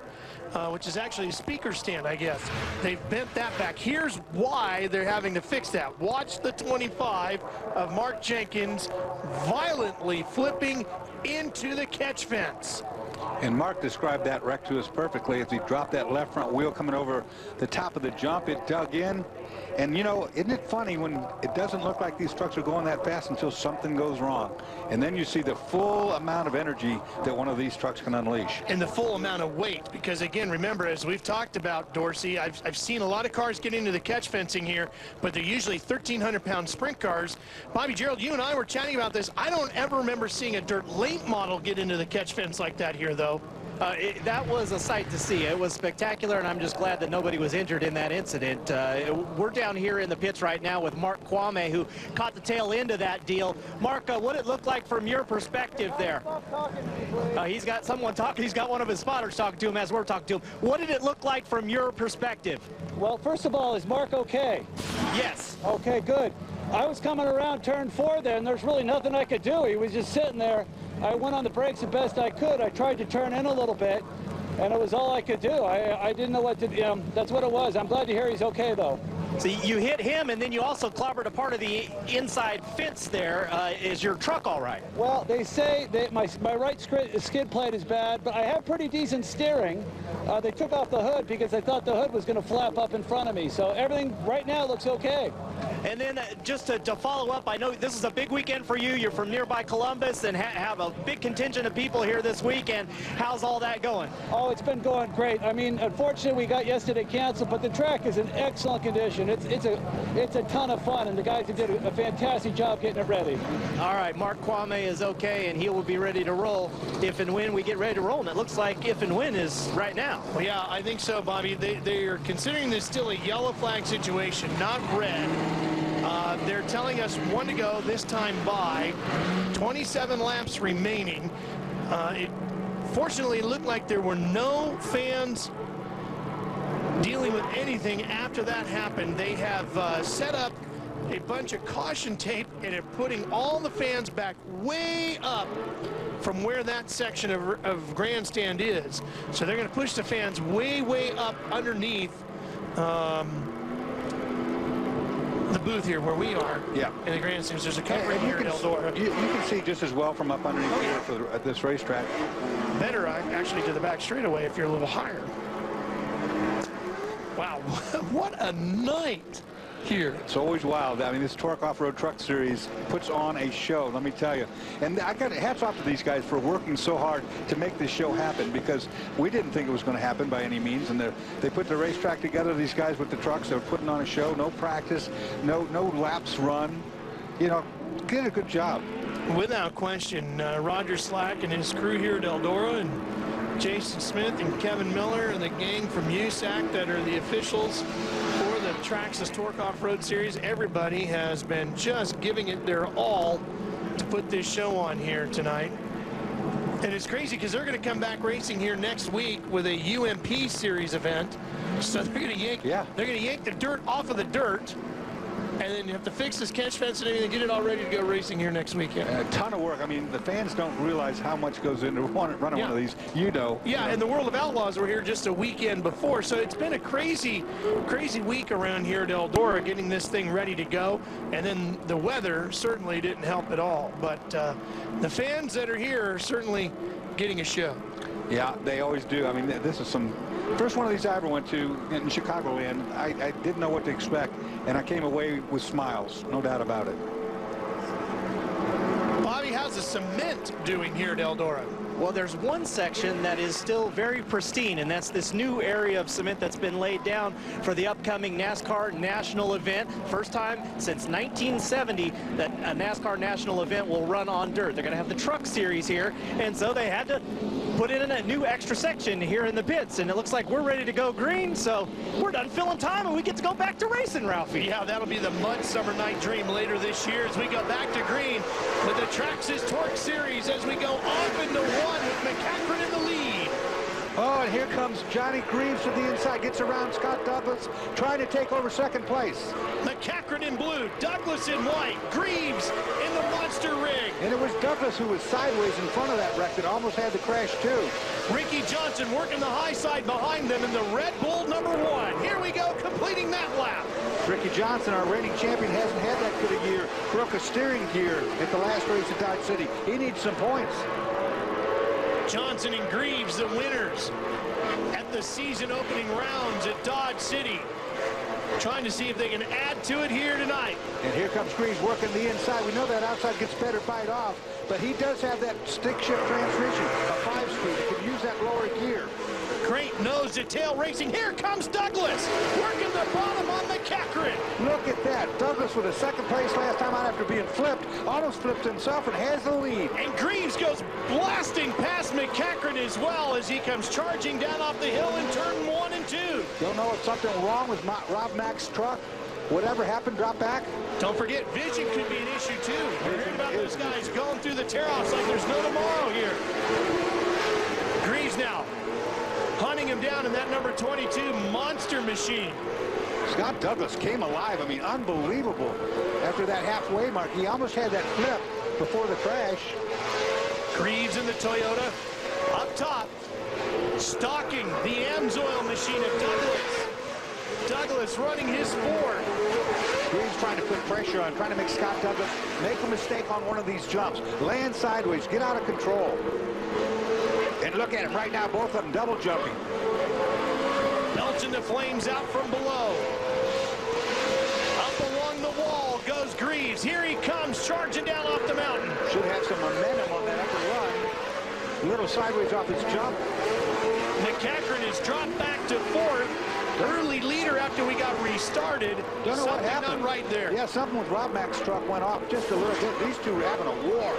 Speaker 4: which is actually a speaker stand, I guess. They've bent that back. Here's why they're having to fix that. Watch the 25 of Mark Jenkins violently flipping into the catch fence.
Speaker 2: And Mark described that wreck to us perfectly. As he dropped that left front wheel coming over the top of the jump, it dug in. And, you know, isn't it funny when it doesn't look like these trucks are going that fast until something goes wrong? And then you see the full amount of energy that one of these trucks can unleash.
Speaker 4: And the full amount of weight, because, again, remember, as we've talked about, Dorsey, I've seen a lot of cars get into the catch fencing here, but they're usually 1,300-pound sprint cars. Bobby, Gerald, you and I were chatting about this. I don't ever remember seeing a dirt late model get into the catch fence like that here, though.
Speaker 3: That was a sight to see. It was spectacular, and I'm just glad that nobody was injured in that incident. We're down here in the pits right now with Mark Kwame, who caught the tail end of that deal. Mark, what did it look like from your perspective there? He's got someone talking. He's got one of his spotters talking to him as we're talking to him. What did it look like from your perspective?
Speaker 9: Well, first of all, is Mark okay?
Speaker 3: Yes.
Speaker 9: Okay, good. I was coming around turn 4 there, and there's really nothing I could do. He was just sitting there. I went on the brakes the best I could. I tried to turn in a little bit, and it was all I could do. I didn't know what to do. That's what it was. I'm glad to hear he's okay, though.
Speaker 3: So you hit him, and then you also clobbered a part of the inside fence there. Is your truck all right?
Speaker 9: Well, they say that my right skid plate is bad, but I have pretty decent steering. They took off the hood because they thought the hood was going to flap up in front of me. So everything right now looks okay.
Speaker 3: And then just to follow up, I know this is a big weekend for you. You're from nearby Columbus and have a big contingent of people here this weekend. How's all that going?
Speaker 9: Oh, it's been going great. I mean, unfortunately, we got yesterday canceled, but the track is in excellent condition. It's a ton of fun, and the guys did a fantastic job getting it ready.
Speaker 3: All right, Mark Kwame is okay, and he will be ready to roll if and when we get ready to roll. And it looks like if and when is right now.
Speaker 4: Well, yeah, I think so, Bobby. They are considering this still a yellow flag situation, not red. They're telling us 1 to go this time by 27 laps remaining. Fortunately, it looked like there were no fans dealing with anything after that happened. They have set up a bunch of caution tape and are putting all the fans back way up from where that section of grandstand is. So they're going to push the fans way up underneath the booth here where we are.
Speaker 2: Yeah.
Speaker 4: In the grandstands. There's a covering here at ELDORA.
Speaker 2: You can see just as well from up underneath here at this racetrack.
Speaker 4: Better actually to the back straightaway if you're a little higher. Wow, what a night here.
Speaker 2: It's always wild. I mean, this Torc Off-Road Truck Series puts on a show, let me tell you. And I got hats off to these guys for working so hard to make this show happen, because we didn't think it was going to happen by any means. And they put the racetrack together, these guys with the trucks. They're putting on a show, no practice, no laps run. You know, did a good job.
Speaker 4: Without question, Roger Slack and his crew here at ELDORA, and Jason Smith and Kevin Miller and the gang from USAC that are the officials for the Traxxas Torc Off-Road Series. Everybody has been just giving it their all to put this show on here tonight. And it's crazy because they're going to come back racing here next week with a UMP Series event. So they're going to yank, they're going to yank the dirt off of the dirt, and then you have to fix this catch fence and everything, get it all ready to go racing here next weekend.
Speaker 2: A ton of work. I mean, the fans don't realize how much goes into running one of these, you know.
Speaker 4: Yeah, and the World of Outlaws were here just a weekend before, so it's been a crazy week around here at ELDORA getting this thing ready to go, and then the weather certainly didn't help at all. But the fans that are here are certainly getting a show.
Speaker 2: Yeah, they always do. I mean, this is some first one of these I ever went to in Chicagoland. I didn't know what to expect, and I came away with smiles, no doubt about it.
Speaker 4: Bobby, how's the cement doing here at ELDORA?
Speaker 3: Well, there's one section that is still very pristine, and that's this new area of cement that's been laid down for the upcoming NASCAR National event. First time since 1970 that a NASCAR National event will run on dirt. They're going to have the Truck Series here, and so they had to put in a new extra section here in the pits, and it looks like we're ready to go green, so we're done filling time, and we get to go back to racing, Ralphie.
Speaker 4: Yeah, that'll be the Mud Summer Night Dream later this year as we go back to green with the Traxxas Torc Series as we go off into one with McCachran in the lead.
Speaker 2: Oh, and here comes Johnny Greaves to the inside, gets around Scott Douglas, trying to take over second place.
Speaker 4: McCachran in blue, Douglas in white, Greaves in the monster rig.
Speaker 2: And it was Douglas who was sideways in front of that wreck that almost had the crash too.
Speaker 4: Ricky Johnson working the high side behind them in the Red Bull #1. Here we go, completing that lap.
Speaker 2: Ricky Johnson, our reigning champion, hasn't had that good a year. Broke a steering gear at the last race at Dodge City. He needs some points.
Speaker 10: Johnson and Greaves, the winners at the season opening rounds at Dodge City. Trying to see if they can add to it here tonight.
Speaker 2: And here comes Greaves working the inside. We know that outside gets better bite off, but he does have that stick shift transmission, a 5-speed. He can use that lower gear.
Speaker 10: Great nose to tail racing. Here comes Douglas, working the bottom on McEachran.
Speaker 2: Look at that. Douglas with a second place last time out after being flipped. Almost flipped himself and has the lead.
Speaker 10: And Greaves goes blasting past McEachran as well as he comes charging down off the hill in turn 1 and 2.
Speaker 2: Don't know if something wrong with Rob Mack's truck. Whatever happened, drop back.
Speaker 10: Don't forget, vision could be an issue too. We're hearing about those guys going through the tear-offs like there's no tomorrow here. Greaves now hunting him down in that number 22 monster machine.
Speaker 2: Scott Douglas came alive. I mean, unbelievable. After that halfway mark, he almost had that flip before the crash.
Speaker 10: Greaves in the Toyota up top, stalking the Amsoil machine of Douglas. Douglas running his Ford.
Speaker 2: Greaves trying to put pressure on, trying to make Scott Douglas make a mistake on one of these jumps. Land sideways, get out of control. And look at him right now, both of them double jumping.
Speaker 10: Belching the flames out from below. Up along the wall goes Greaves. Here he comes, charging down off the mountain.
Speaker 2: Should have some momentum on that upper run. A little sideways off his jump.
Speaker 10: McEachran is dropped back to 4th. Early leader after we got restarted.
Speaker 2: Don't know what
Speaker 10: Something
Speaker 2: happened.
Speaker 10: not right there.
Speaker 2: Yeah, something with Rob Mack's truck went off just a little bit. These two are having a war.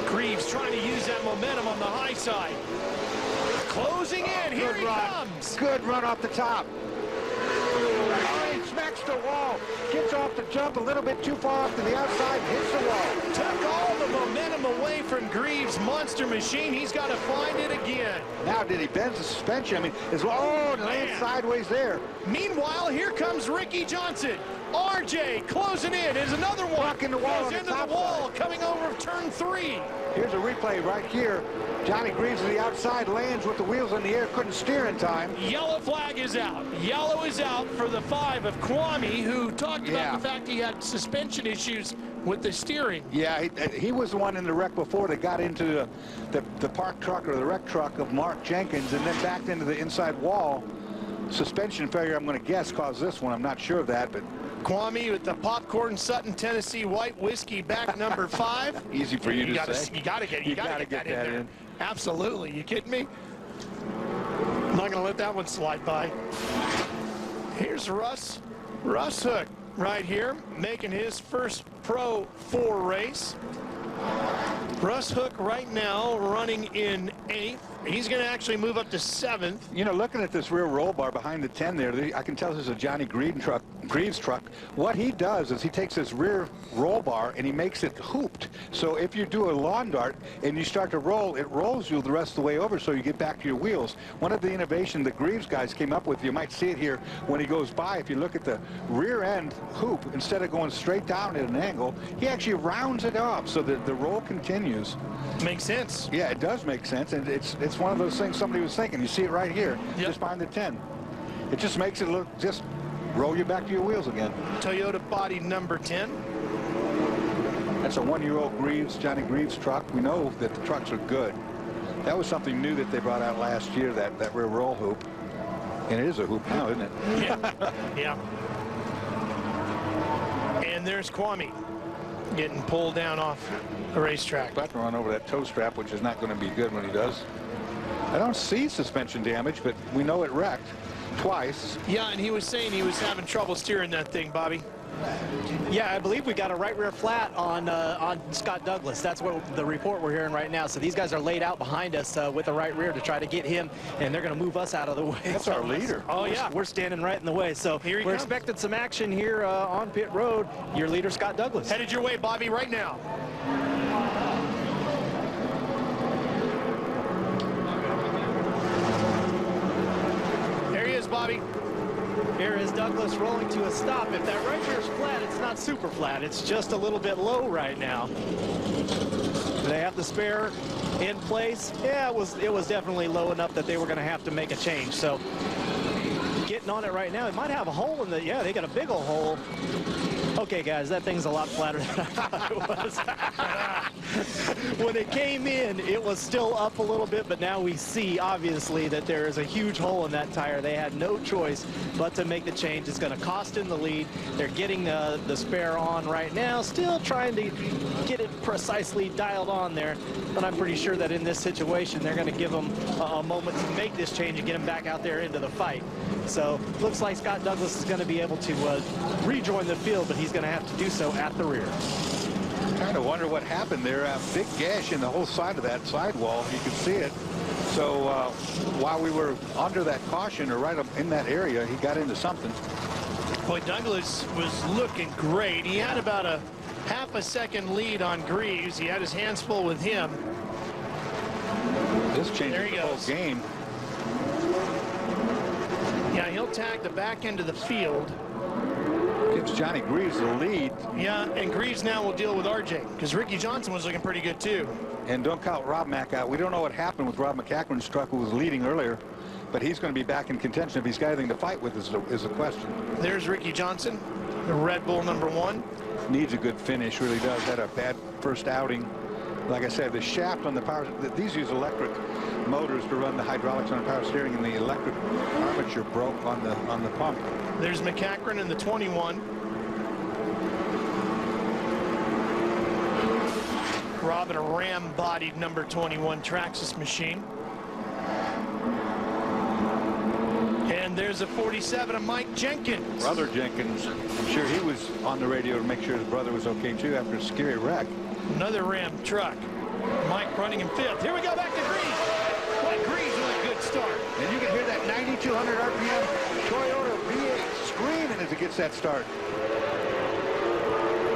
Speaker 10: Greaves trying to use that momentum on the high side. Closing in. Here he comes.
Speaker 2: Good run off the top. Oh, he smacks the wall. Gets off the jump a little bit too far off to the outside and hits the wall.
Speaker 10: Took all the momentum away from Greaves' monster machine. He's got to find it again.
Speaker 2: Now, did he bend the suspension? I mean, oh, lands sideways there.
Speaker 10: Meanwhile, here comes Ricky Johnson. RJ closing in is another one.
Speaker 2: Blocking the wall
Speaker 10: goes
Speaker 2: on the
Speaker 10: into
Speaker 2: top
Speaker 10: the wall,
Speaker 2: side.
Speaker 10: coming over turn 3.
Speaker 2: Here's a replay right here. Johnny Greaves to the outside, lands with the wheels in the air, couldn't steer in time.
Speaker 10: Yellow flag is out. Yellow is out for the 5 of Kwame, who talked about the fact he had suspension issues with the steering.
Speaker 2: Yeah, he was the one in the wreck before that got into the park truck or the wreck truck of Mark Jenkins and then backed into the inside wall. Suspension failure, I'm going to guess, caused this one. I'm not sure of that, but
Speaker 10: Kwame with the Popcorn Sutton Tennessee White Whiskey back number 5.
Speaker 2: Easy for you to say.
Speaker 10: You got to get that in there. Absolutely. You kidding me? I'm not going to let that one slide by. Here's Russ Hook right here, making his first Pro 4 race. Russ Hook right now running in 8th. He's going to actually move up to 7th.
Speaker 2: You know, looking at this rear roll bar behind the 10 there, I can tell this is a Johnny Greaves truck. What he does is he takes this rear roll bar and he makes it hooped. So if you do a lawn dart and you start to roll, it rolls you the rest of the way over so you get back to your wheels. One of the innovations the Greaves guys came up with, you might see it here when he goes by, if you look at the rear end hoop, instead of going straight down at an angle, he actually rounds it off so that the roll continues.
Speaker 10: Makes sense.
Speaker 2: Yeah, it does make sense, and it's one of those things somebody was thinking. You see it right here, just behind the 10. It just makes it look, just roll you back to your wheels again.
Speaker 10: Toyota body number 10.
Speaker 2: That's a 1-year-old Johnny Greaves truck. We know that the trucks are good. That was something new that they brought out last year, that rear roll hoop. And it is a hoop now, isn't it?
Speaker 10: Yeah. And there's Kwame getting pulled down off the racetrack.
Speaker 2: About to run over that toe strap, which is not going to be good when he does. I don't see suspension damage, but we know it wrecked twice.
Speaker 10: Yeah, and he was saying he was having trouble steering that thing, Bobby.
Speaker 3: Yeah, I believe we got a right rear flat on Scott Douglas. That's what the report we're hearing right now. So these guys are laid out behind us with the right rear to try to get him, and they're going to move us out of the way.
Speaker 2: That's our leader.
Speaker 3: Oh, yeah. We're standing right in the way. So we're expecting some action here on pit road. Your leader, Scott Douglas.
Speaker 10: Headed your way, Bobby, right now. There he is, Bobby.
Speaker 3: Here is Douglas rolling to a stop. If that right rear is flat, it's not super flat. It's just a little bit low right now. They have the spare in place. Yeah, it was definitely low enough that they were going to have to make a change. So getting on it right now. It might have a hole in the, yeah, they got a big old hole. Okay, guys, that thing's a lot flatter than I thought it was. when it came in, it was still up a little bit, but now we see, obviously, that there is a huge hole in that tire. They had no choice but to make the change. It's going to cost him the lead. They're getting the spare on right now, still trying to get it precisely dialed on there, but I'm pretty sure that in this situation, they're going to give him a moment to make this change and get him back out there into the fight. So looks like Scott Douglas is going to be able to rejoin the field, but he's going to have to do so at the rear.
Speaker 2: Kind of wonder what happened there. A big gash in the whole side of that sidewall. You can see it. So while we were under that caution or right up in that area, he got into something.
Speaker 10: Boy, Douglas was looking great. He had about a half a second lead on Greaves. He had his hands full with him.
Speaker 2: This changes the whole game.
Speaker 10: Yeah, he'll tag the back end of the field.
Speaker 2: Gives Johnny Greaves the lead.
Speaker 10: Yeah, and Greaves now will deal with RJ because Ricky Johnson was looking pretty good too.
Speaker 2: And don't count Rob Mack out. We don't know what happened with Rob McCachran's truck, who was leading earlier, but he's going to be back in contention. If he's got anything to fight with is a question.
Speaker 10: There's Ricky Johnson, the Red Bull #1.
Speaker 2: Needs a good finish, really does. Had a bad first outing. Like I said, the shaft on the power, these use electric motors to run the hydraulics on the power steering, and the electric armature broke on the pump.
Speaker 10: There's McCachran in the 21. Rob in a ram-bodied #21 Traxxas machine. And there's a 47 of Mike Jenkins.
Speaker 2: Brother Jenkins, I'm sure he was on the radio to make sure his brother was okay too after a scary wreck.
Speaker 10: Another Ram truck. Mike running in 5th. Here we go, back to Greaves. Boy, Greaves with a good start.
Speaker 2: And you can hear that 9,200 RPM Toyota V8 screaming as it gets that start.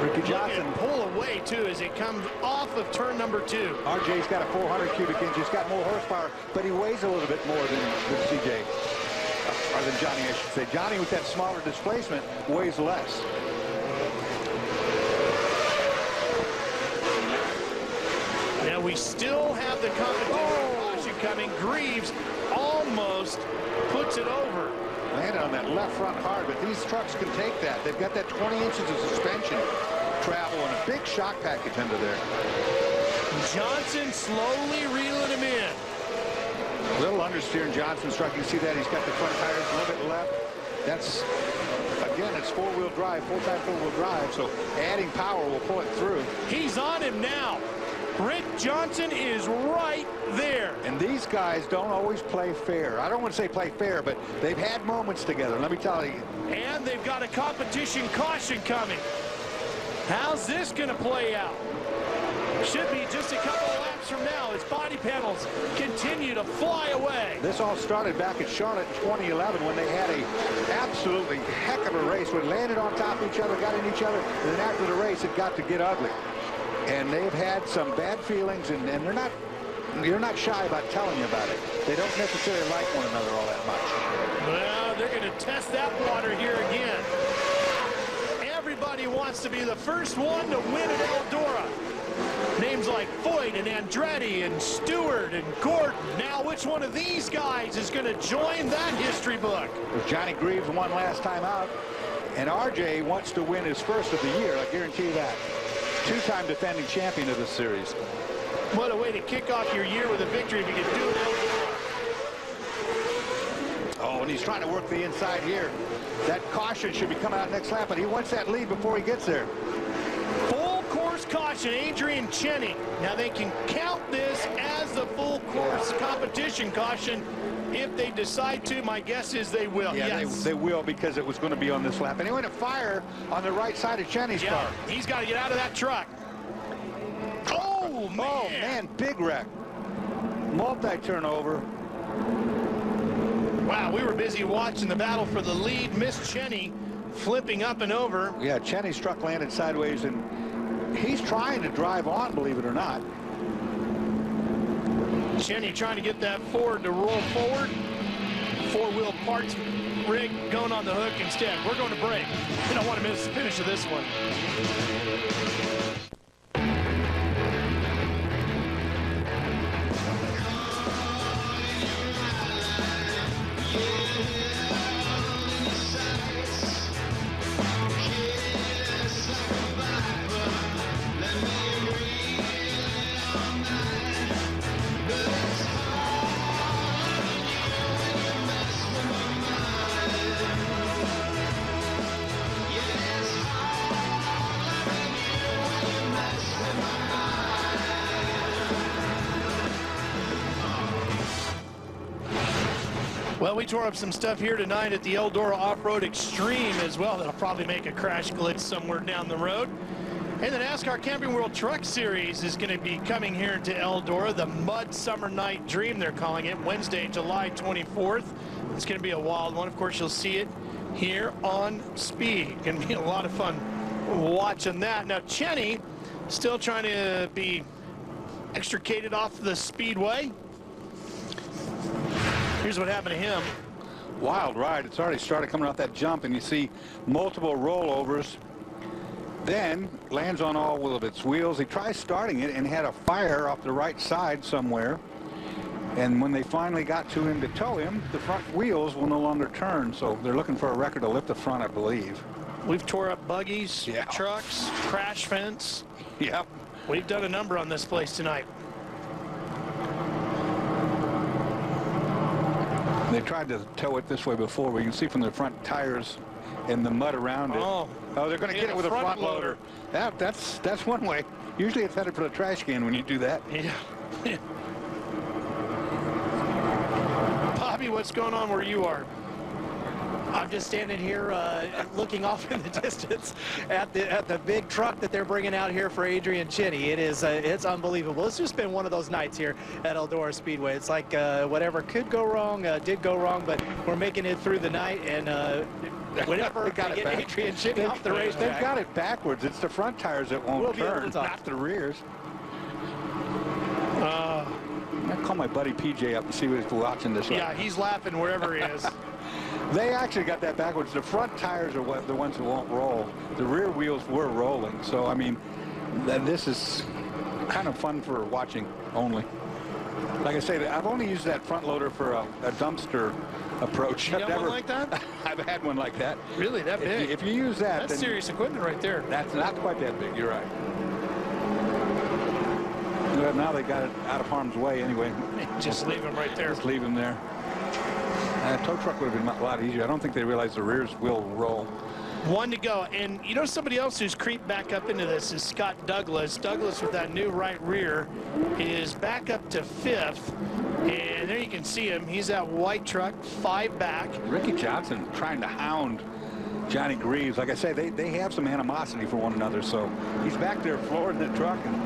Speaker 2: Ricky Johnson
Speaker 10: pull away too as it comes off of turn #2.
Speaker 2: RJ's got a 400 cubic inch. He's got more horsepower, but he weighs a little bit more than CJ. Or than Johnny, I should say. Johnny, with that smaller displacement, weighs less.
Speaker 10: Now we still have the competition coming. Greaves almost puts it over.
Speaker 2: Landed on that left front hard, but these trucks can take that. They've got that 20 inches of suspension travel and a big shock package under there.
Speaker 10: Johnson slowly reeling him in.
Speaker 2: A little understeer in Johnson's truck. You can see that he's got the front tires a little bit left. That's, again, it's four-wheel drive, full-time four-wheel drive, so adding power will pull it through.
Speaker 10: He's on him now. Rick Johnson is right there.
Speaker 2: And these guys don't always play fair. I don't want to say play fair, but they've had moments together, let me tell you.
Speaker 10: And they've got a competition caution coming. How's this going to play out? Should be just a couple of laps from now as body panels continue to fly away.
Speaker 2: This all started back at Charlotte in 2011 when they had a absolutely heck of a race. We landed on top of each other, got in each other, and then after the race, it got to get ugly. And they've had some bad feelings, and you're not shy about telling you about it. They don't necessarily like one another all that much.
Speaker 10: Well, they're going to test that water here again. Everybody wants to be the first one to win at Eldora. Names like Foyt and Andretti and Stewart and Gordon. Now, which one of these guys is going to join that history book?
Speaker 2: Johnny Greaves won last time out, and RJ wants to win his first of the year, I guarantee you that. Two-time defending champion of this series.
Speaker 10: What a way to kick off your year with a victory if you can do it.
Speaker 2: Oh, and he's trying to work the inside here. That caution should be coming out next lap, but he wants that lead before he gets there.
Speaker 10: Full course caution, Adrian Cheney. Now they can count this as the full course competition caution if they decide to. My guess is they will.
Speaker 2: Yeah,
Speaker 10: yes.
Speaker 2: they will, because it was going to be on this lap. And he went to fire on the right side of Cheney's car.
Speaker 10: He's got to get out of that truck. Oh, man.
Speaker 2: Oh, man, big wreck. Multi-turnover.
Speaker 10: Wow, we were busy watching the battle for the lead. Miss Cheney flipping up and over.
Speaker 2: Yeah, Cheney's truck landed sideways, and he's trying to drive on, believe it or not.
Speaker 10: Cheney trying to get that Ford to roll forward. Four-wheel parts rig going on the hook instead. We're going to break. We don't want to miss the finish of this one. Well, we tore up some stuff here tonight at the ELDORA Off-Road Extreme as well. That'll probably make a crash glitch somewhere down the road. And the NASCAR Camping World Truck Series is going to be coming here to ELDORA. The Mud Summer Night Dream, they're calling it, Wednesday, July 24th. It's going to be a wild one. Of course, you'll see it here on Speed. Going to be a lot of fun watching that. Now, Cheney still trying to be extricated off the Speedway. Here's what happened to him.
Speaker 2: Wild ride. It's already started coming off that jump, and you see multiple rollovers. Then lands on all of its wheels. He tries starting it and had a fire off the right side somewhere. And when they finally got to him to tow him, the front wheels will no longer turn. So they're looking for a record to lift the front, I believe.
Speaker 10: We've tore up buggies, trucks, crash fence.
Speaker 2: Yep.
Speaker 10: We've done a number on this place tonight.
Speaker 2: They tried to tow it this way before, but you can see from the front tires and the mud around it. Oh, they're going to get it with a front loader. That's one way. Usually it's headed for the trash can when you do that.
Speaker 10: Yeah. Bobby, what's going on where you are?
Speaker 3: I'm just standing here looking off in the distance at the big truck that they're bringing out here for Adrian Cheney. It is it's unbelievable. It's just been one of those nights here at ELDORA Speedway. It's like whatever could go wrong did go wrong, but we're making it through the night, and whenever they get Adrian Cheney off the racetrack.
Speaker 2: They've got it backwards. It's the front tires that won't turn, not the rears. I'll call my buddy PJ up and see what he's watching this.
Speaker 10: Yeah, he's laughing wherever he is.
Speaker 2: They actually got that backwards. The front tires are the ones that won't roll. The rear wheels were rolling. So, I mean, this is kind of fun for watching only. Like I say, I've only used that front loader for a dumpster approach.
Speaker 10: You got one like that?
Speaker 2: I've had one like that.
Speaker 10: Really, that big?
Speaker 2: If you use that,
Speaker 10: that's serious equipment right there.
Speaker 2: That's not quite that big. You're right. Well, now they got it out of harm's way anyway.
Speaker 10: Just leave them right there.
Speaker 2: Just leave them there. A tow truck would have been a lot easier. I don't think they realize the rears will roll.
Speaker 10: One to go. And you know, somebody else who's creeped back up into this is Scott Douglas. Douglas with that new right rear is back up to 5th. And there you can see him. He's that white truck, 5 back.
Speaker 2: Ricky Johnson trying to hound Johnny Greaves. Like I say, they have some animosity for one another. So he's back there flooring the truck and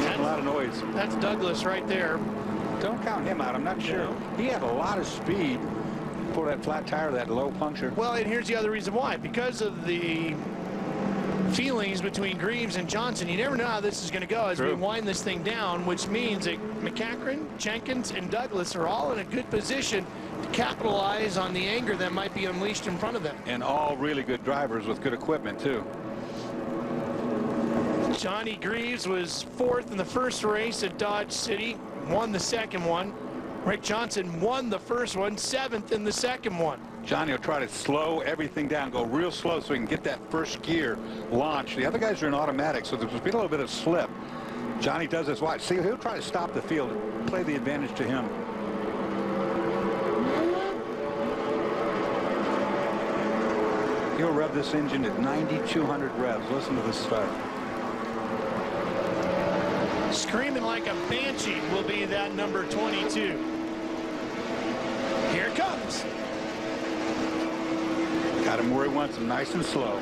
Speaker 2: making a lot of noise.
Speaker 10: That's Douglas right there.
Speaker 2: Don't count him out. I'm not sure. He had a lot of speed for that flat tire, that low puncture.
Speaker 10: Well, and here's the other reason why. Because of the feelings between Greaves and Johnson, you never know how this is going to go as we wind this thing down, which means that McCachran, Jenkins, and Douglas are all in a good position to capitalize on the anger that might be unleashed in front of them.
Speaker 2: And all really good drivers with good equipment, too.
Speaker 10: Johnny Greaves was 4th in the first race at Dodge City, won the second one. Rick Johnson won the first one, 7th in the second one.
Speaker 2: Johnny will try to slow everything down, go real slow so he can get that first gear launched. The other guys are in automatic, so there's a little bit of slip. Johnny does this. Watch. See, he'll try to stop the field, play the advantage to him. He'll rev this engine at 9,200 revs. Listen to this start.
Speaker 10: Screaming like a banshee will be that number 22. Here it comes.
Speaker 2: Got him where he wants him, nice and slow.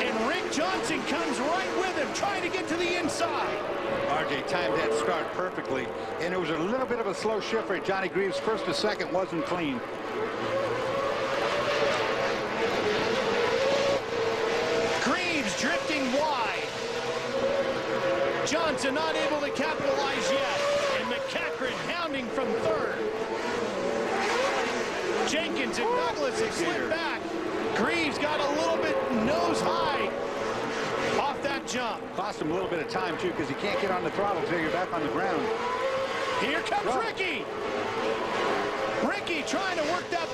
Speaker 10: And Rick Johnson comes right with him, trying to get to the inside.
Speaker 2: RJ timed that start perfectly, and it was a little bit of a slow shift rate. Johnny Greaves' first to second wasn't clean.
Speaker 10: Greaves drifting wide. Johnson not able to capitalize yet, and McCachran hounding from 3rd. Jenkins and Douglas have slipped back. Greaves got a little bit nose high off that jump.
Speaker 2: Cost him a little bit of time, too, because he can't get on the throttle until you're back on the ground.
Speaker 10: Here comes Ricky. Ricky trying to work that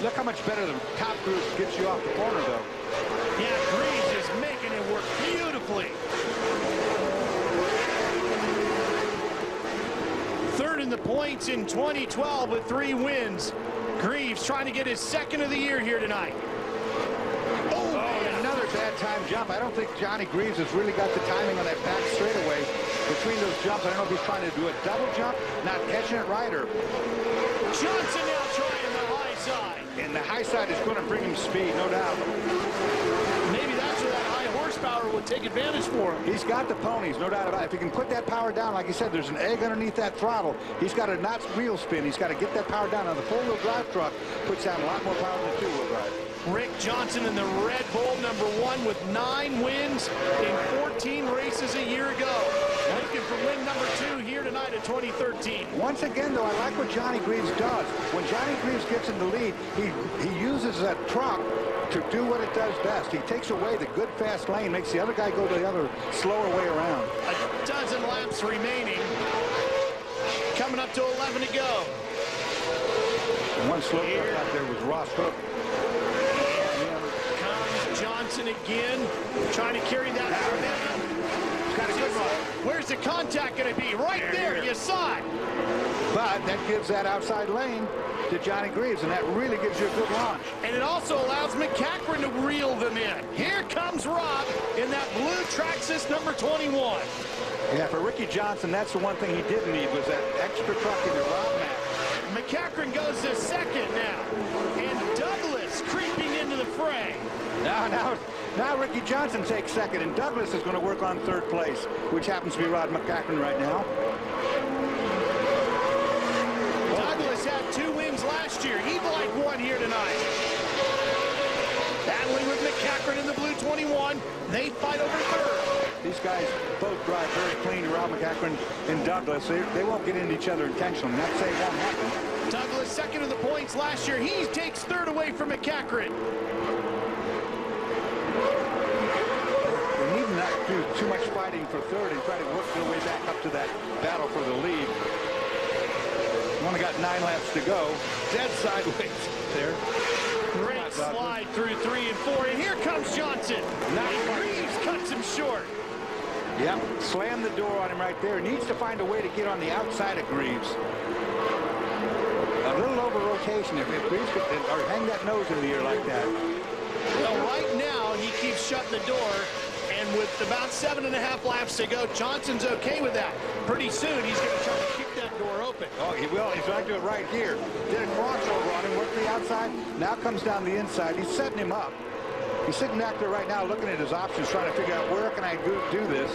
Speaker 2: Look how much better the top group gets you off the corner, though.
Speaker 10: Yeah, Greaves is making it work beautifully. Third in the points in 2012 with 3 wins. Greaves trying to get his second of the year here tonight.
Speaker 2: Oh, another bad time jump. I don't think Johnny Greaves has really got the timing on that back straightaway between those jumps. I don't know if he's trying to do a double jump, not catching it right, or...
Speaker 10: Johnson now trying the high side.
Speaker 2: And the high side is going to bring him speed, no doubt.
Speaker 10: Maybe that's where that high horsepower would take advantage for him.
Speaker 2: He's got the ponies, no doubt about it. If he can put that power down, like you said, there's an egg underneath that throttle. He's got to not wheel spin. He's got to get that power down. Now, the four-wheel drive truck puts down a lot more power than the two-wheel drive.
Speaker 10: Rick Johnson in the Red Bull #1 with 9 wins in 14 races a year ago. Looking for win #2 here tonight at 2013.
Speaker 2: Once again, though, I like what Johnny Greaves does. When Johnny Greaves gets in the lead, he uses that truck to do what it does best. He takes away the good fast lane, makes the other guy go the other slower way around.
Speaker 10: A dozen laps remaining. Coming up to 11 to go.
Speaker 2: And one slow truck out there was Ross Hook.
Speaker 10: Johnson again, trying to carry that momentum.
Speaker 2: Got a good run.
Speaker 10: Where's the contact going to be? Right there, you saw it.
Speaker 2: But that gives that outside lane to Johnny Greaves, and that really gives you a good launch.
Speaker 10: And it also allows McCachran to reel them in. Here comes Rob in that blue Traxxas #21.
Speaker 2: Yeah, for Ricky Johnson, that's the one thing he didn't need was that extra truck in the Rob match.
Speaker 10: McCachran goes to second now, and Douglas creeping into the fray.
Speaker 2: Now Ricky Johnson takes second, and Douglas is going to work on third place, which happens to be Rod McCachran right now.
Speaker 10: Douglas had 2 wins last year. He'd like one here tonight. Battling with McCachran in the blue 21. They fight over third.
Speaker 2: These guys both drive very clean, Rod McCachran and Douglas. They won't get into each other intentionally. Not saying it won't happen.
Speaker 10: Douglas second in the points last year. He takes third away from McCachran.
Speaker 2: They need not do too much fighting for third and try to work their way back up to that battle for the lead. Only got 9 laps to go. Dead sideways there.
Speaker 10: Great slide through 3 and 4, and here comes Johnson. Greaves cuts him short.
Speaker 2: Yep, slam the door on him right there. Needs to find a way to get on the outside of Greaves. A little over rotation if Greaves could or hang that nose in the air like that.
Speaker 10: Well, right now he keeps shutting the door, and with about 7.5 laps to go, Johnson's okay with that. Pretty soon he's going to try to kick that door open.
Speaker 2: Oh, he will. He's going to do it right here. Did a crossover on him, worked the outside, now comes down the inside. He's setting him up. He's sitting back there right now looking at his options, trying to figure out where can I do this.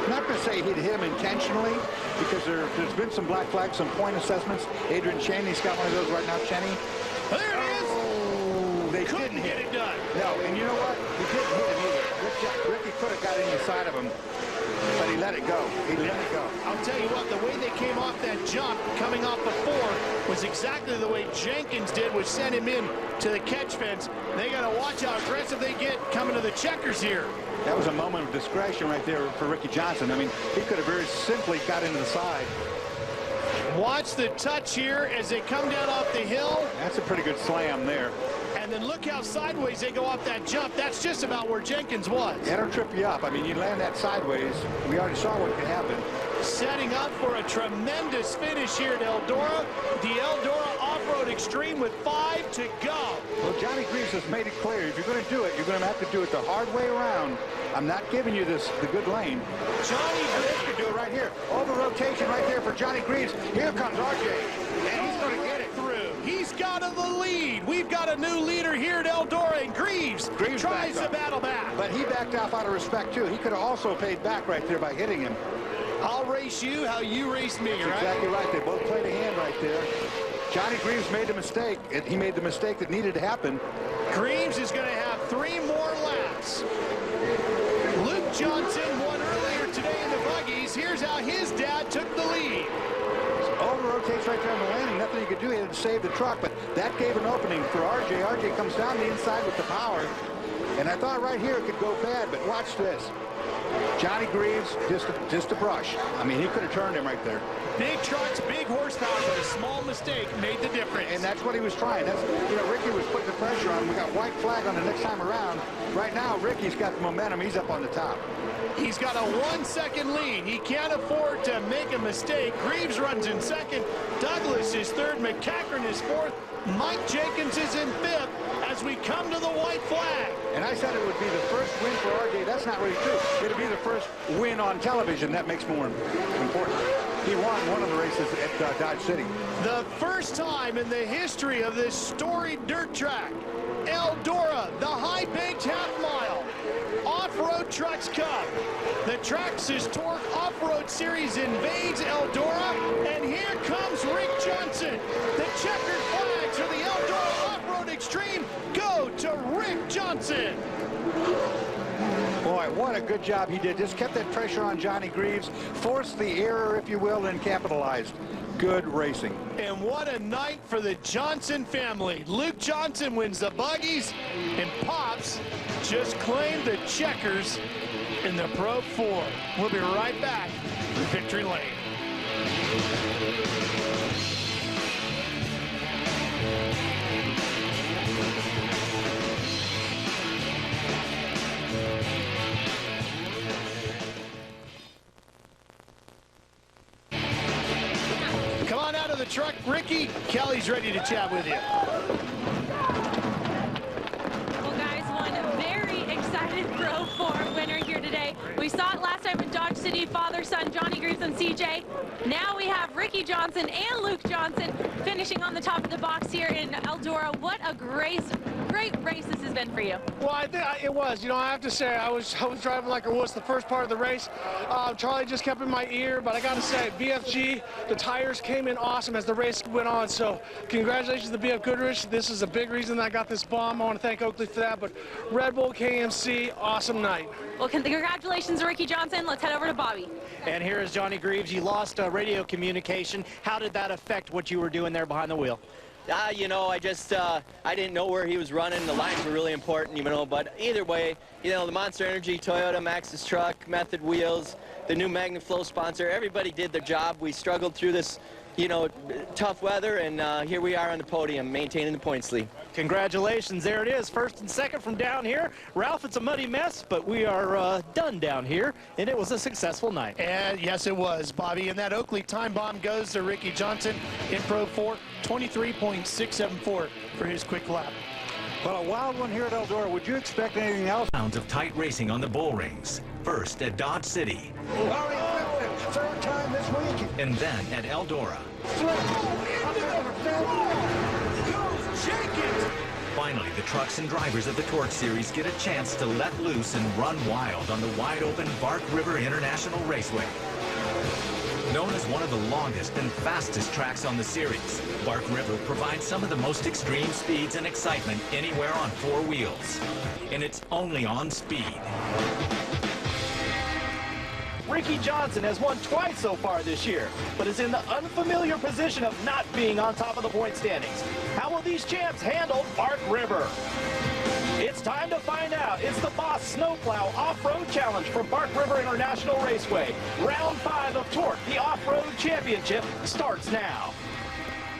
Speaker 2: I'm not going to say he'd hit him intentionally because there's been some black flags, some point assessments. Adrian Cheney's got one of those right now. Cheney.
Speaker 10: There it is.
Speaker 2: Oh, they
Speaker 10: Couldn't
Speaker 2: didn't
Speaker 10: get it done.
Speaker 2: No, and you know what? He didn't hit him either. Ricky could have got in the side of him, but he let it go. He let it go.
Speaker 10: I'll tell you what, the way they came off that jump, coming off the 4, was exactly the way Jenkins did, which sent him in to the catch fence. They got to watch how aggressive they get coming to the checkers here.
Speaker 2: That was a moment of discretion right there for Ricky Johnson. I mean, he could have very simply got into the side.
Speaker 10: Watch the touch here as they come down off the hill.
Speaker 2: That's a pretty good slam there.
Speaker 10: And then look how sideways they go off that jump. That's just about where Jenkins was.
Speaker 2: That'll trip you up. I mean, you land that sideways. We already saw what could happen.
Speaker 10: Setting up for a tremendous finish here at Eldora. The Eldora Off-Road Extreme with 5 to go.
Speaker 2: Well, Johnny Greaves has made it clear. If you're going to do it, you're going to have to do it the hard way around. I'm not giving you the good lane.
Speaker 10: Johnny Greaves
Speaker 2: could do it right here. Over rotation right there for Johnny Greaves. Here comes RJ. And he's going to get it
Speaker 10: through. He's got the lead. We've got a new leader here at Eldora, and Greaves tries to battle back.
Speaker 2: But he backed off out of respect, too. He could have also paid back right there by hitting him.
Speaker 10: I'll race you how you race me, right?
Speaker 2: Exactly right. They both played a hand right there. Johnny Greaves made a mistake. He made the mistake that needed to happen.
Speaker 10: Greaves is going to have 3 more laps. Luke Johnson won earlier today in the buggies. Here's how his dad took the lead.
Speaker 2: Over rotates right there on the landing. Nothing he could do. He had to save the truck, but that gave an opening for RJ. RJ comes down the inside with the power. And I thought right here it could go bad, but watch this. Johnny Greaves, just a brush. I mean, he could have turned him right there.
Speaker 10: Big trucks, big horsepower, but a small mistake made the difference.
Speaker 2: And that's what he was trying. That's, you know, Ricky was putting the pressure on. We got white flag on the next time around. Right now, Ricky's got the momentum. He's up on the top.
Speaker 10: He's got a 1-second lead. He can't afford to make a mistake. Greaves runs in second. Douglas is third. McCachran is fourth. Mike Jenkins is in fifth as we come to the white flag.
Speaker 2: And I said it would be the first win for RJ. That's not really true. It'll be the first win on television. That makes more important. He won one of the races at Dodge City.
Speaker 10: The first time in the history of this storied dirt track, Eldora, the high-banked half-mile off-road trucks cup. The Traxxas Torc Off-Road Series invades Eldora, and here comes Rick Johnson. The checkered flags for the Eldora Off-Road Extreme go to Rick Johnson.
Speaker 2: Boy, what a good job he did. Just kept that pressure on Johnny Greaves, forced the error, if you will, and capitalized. Good racing.
Speaker 10: And what a night for the Johnson family. Luke Johnson wins the buggies, and Pops just claimed the checkers in the Pro 4. We'll be right back with Victory Lane. Come on out of the truck, Ricky. Kelly's ready to chat with you.
Speaker 6: Well, guys, one very excited Pro 4 winner here today. We saw it last time in Dodge City, father-son Johnny Greaves and CJ. Now we have Ricky Johnson and Luke Johnson finishing on the top of the box here in Eldora. What a great race this has been for you.
Speaker 4: Well, I think it was. You know, I have to say, I was driving like it was the first part of the race. Charlie just kept in my ear, but I got to say, BFG, the tires came in awesome as the race went on. So congratulations to BF Goodrich. This is a big reason that I got this bomb. I want to thank Oakley for that. But Red Bull, KMC, awesome night.
Speaker 6: Well, congratulations, Ricky Johnson. Let's head over to Bobby.
Speaker 3: And here is Johnny Greaves. You lost radio communication. How did that affect what you were doing there behind the wheel?
Speaker 11: You know, I didn't know where he was running. The lines were really important, you know, but either way, you know, the Monster Energy, Toyota, Maxxis truck, Method wheels, the new MagnaFlow sponsor, everybody did their job. We struggled through this, you know, tough weather, and here we are on the podium, maintaining the points lead.
Speaker 3: Congratulations, there it is, first and second from down here. Ralph, it's a muddy mess, but we are done down here, and it was a successful night.
Speaker 10: And yes, it was, Bobby. And that Oakley time bomb goes to Ricky Johnson in Pro 4, 23.674 for his quick lap.
Speaker 2: Well, a wild one here at Eldora. Would you expect anything else?
Speaker 12: Rounds of tight racing on the bull rings. First at Dodge City.
Speaker 2: Third time this week.
Speaker 12: And then at Eldora. Finally, the trucks and drivers of the Torc Series get a chance to let loose and run wild on the wide-open Bark River International Raceway. Known as one of the longest and fastest tracks on the series, Bark River provides some of the most extreme speeds and excitement anywhere on four wheels. And it's only on speed.
Speaker 3: Ricky Johnson has won twice so far this year, but is in the unfamiliar position of not being on top of the point standings. How will these champs handle Bark River? It's time to find out. It's the Boss Snowplow Off-Road Challenge from Bark River International Raceway. Round 5 of Torc, the Off-Road Championship, starts now.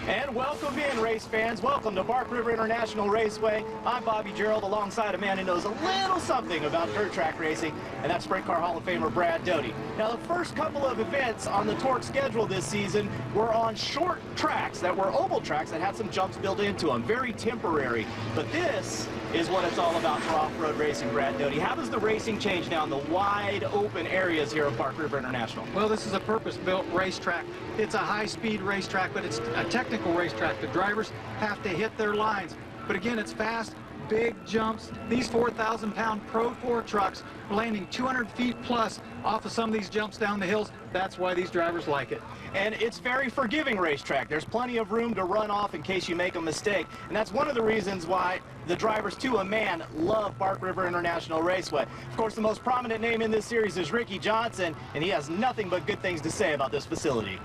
Speaker 3: And welcome in, race fans. Welcome to Bark River International Raceway. I'm Bobby Gerald, alongside a man who knows a little something about dirt track racing, and that's Sprint Car Hall of Famer Brad Doty. Now, the first couple of events on the Torc schedule this season were on short tracks that were oval tracks that had some jumps built into them, very temporary. But this is what it's all about for off-road racing, Brad Doty. How does the racing change now in the wide open areas here of Bark River International?
Speaker 13: Well, this is a purpose-built racetrack. It's a high-speed racetrack, but it's a technical racetrack. The drivers have to hit their lines. But again, it's fast, big jumps. These 4,000-pound Pro 4 trucks are landing 200 feet plus off of some of these jumps down the hills. That's why these drivers like it.
Speaker 3: And it's very forgiving racetrack. There's plenty of room to run off in case you make a mistake. And that's one of the reasons why the drivers to a man love Bark River International Raceway. Of course, the most prominent name in this series is Ricky Johnson, and he has nothing but good things to say about this facility.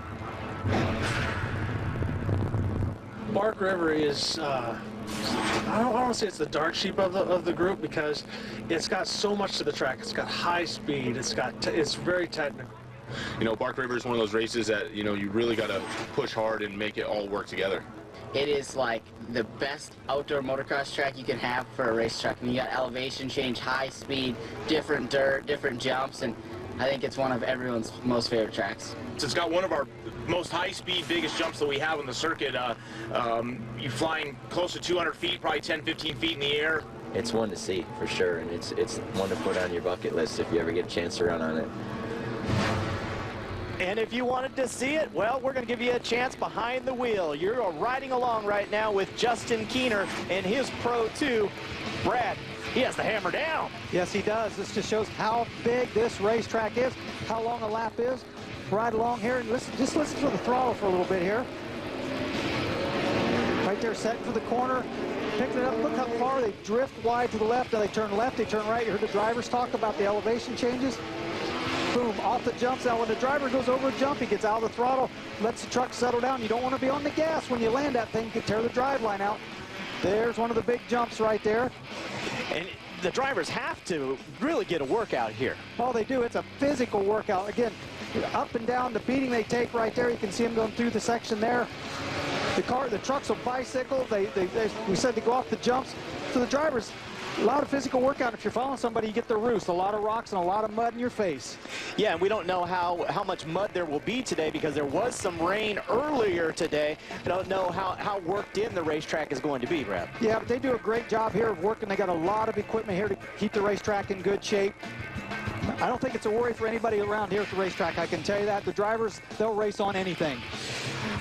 Speaker 4: Bark River is I don't want to say it's the dark sheep of the group because it's got so much to the track. It's got high speed. It's very technical.
Speaker 14: You know, Bark River is one of those races that, you know, you really got to push hard and make it all work together.
Speaker 15: It is like the best outdoor motocross track you can have for a racetrack. I mean, you got elevation change, high speed, different dirt, different jumps, and I think it's one of everyone's most favorite tracks.
Speaker 16: It's got one of our most high-speed, biggest jumps that we have on the circuit. You're flying close to 200 feet, probably 10, 15 feet in the air.
Speaker 17: It's one to see, for sure, and it's one to put on your bucket list if you ever get a chance to run on it.
Speaker 3: And if you wanted to see it, well, we're going to give you a chance behind the wheel. You're riding along right now with Justin Keener and his Pro 2. Brad, he has the hammer down.
Speaker 13: Yes, he does. This just shows how big this racetrack is, how long a lap is. Ride along here and just listen to the throttle for a little bit here. Right there, setting for the corner. Picking it up, look how far they drift wide to the left. Now they turn left, they turn right. You heard the drivers talk about the elevation changes. Boom, off the jumps. Now when the driver goes over a jump, he gets out of the throttle, lets the truck settle down. You don't want to be on the gas when you land that thing. You could tear the driveline out. There's one of the big jumps right there.
Speaker 3: And the drivers have to really get a workout here.
Speaker 13: Oh, they do. It's a physical workout. Again, up and down, the beating they take right there. You can see them going through the section there. The trucks will bicycle. We said they go off the jumps. So the drivers, a lot of physical workout. If you're following somebody, you get the roost. A lot of rocks and a lot of mud in your face.
Speaker 3: Yeah, and we don't know how much mud there will be today because there was some rain earlier today. I don't know how worked in the racetrack is going to be, Brad.
Speaker 13: Yeah, but they do a great job here of working. They got a lot of equipment here to keep the racetrack in good shape. I don't think it's a worry for anybody around here at the racetrack. I can tell you that. The drivers, they'll race on anything.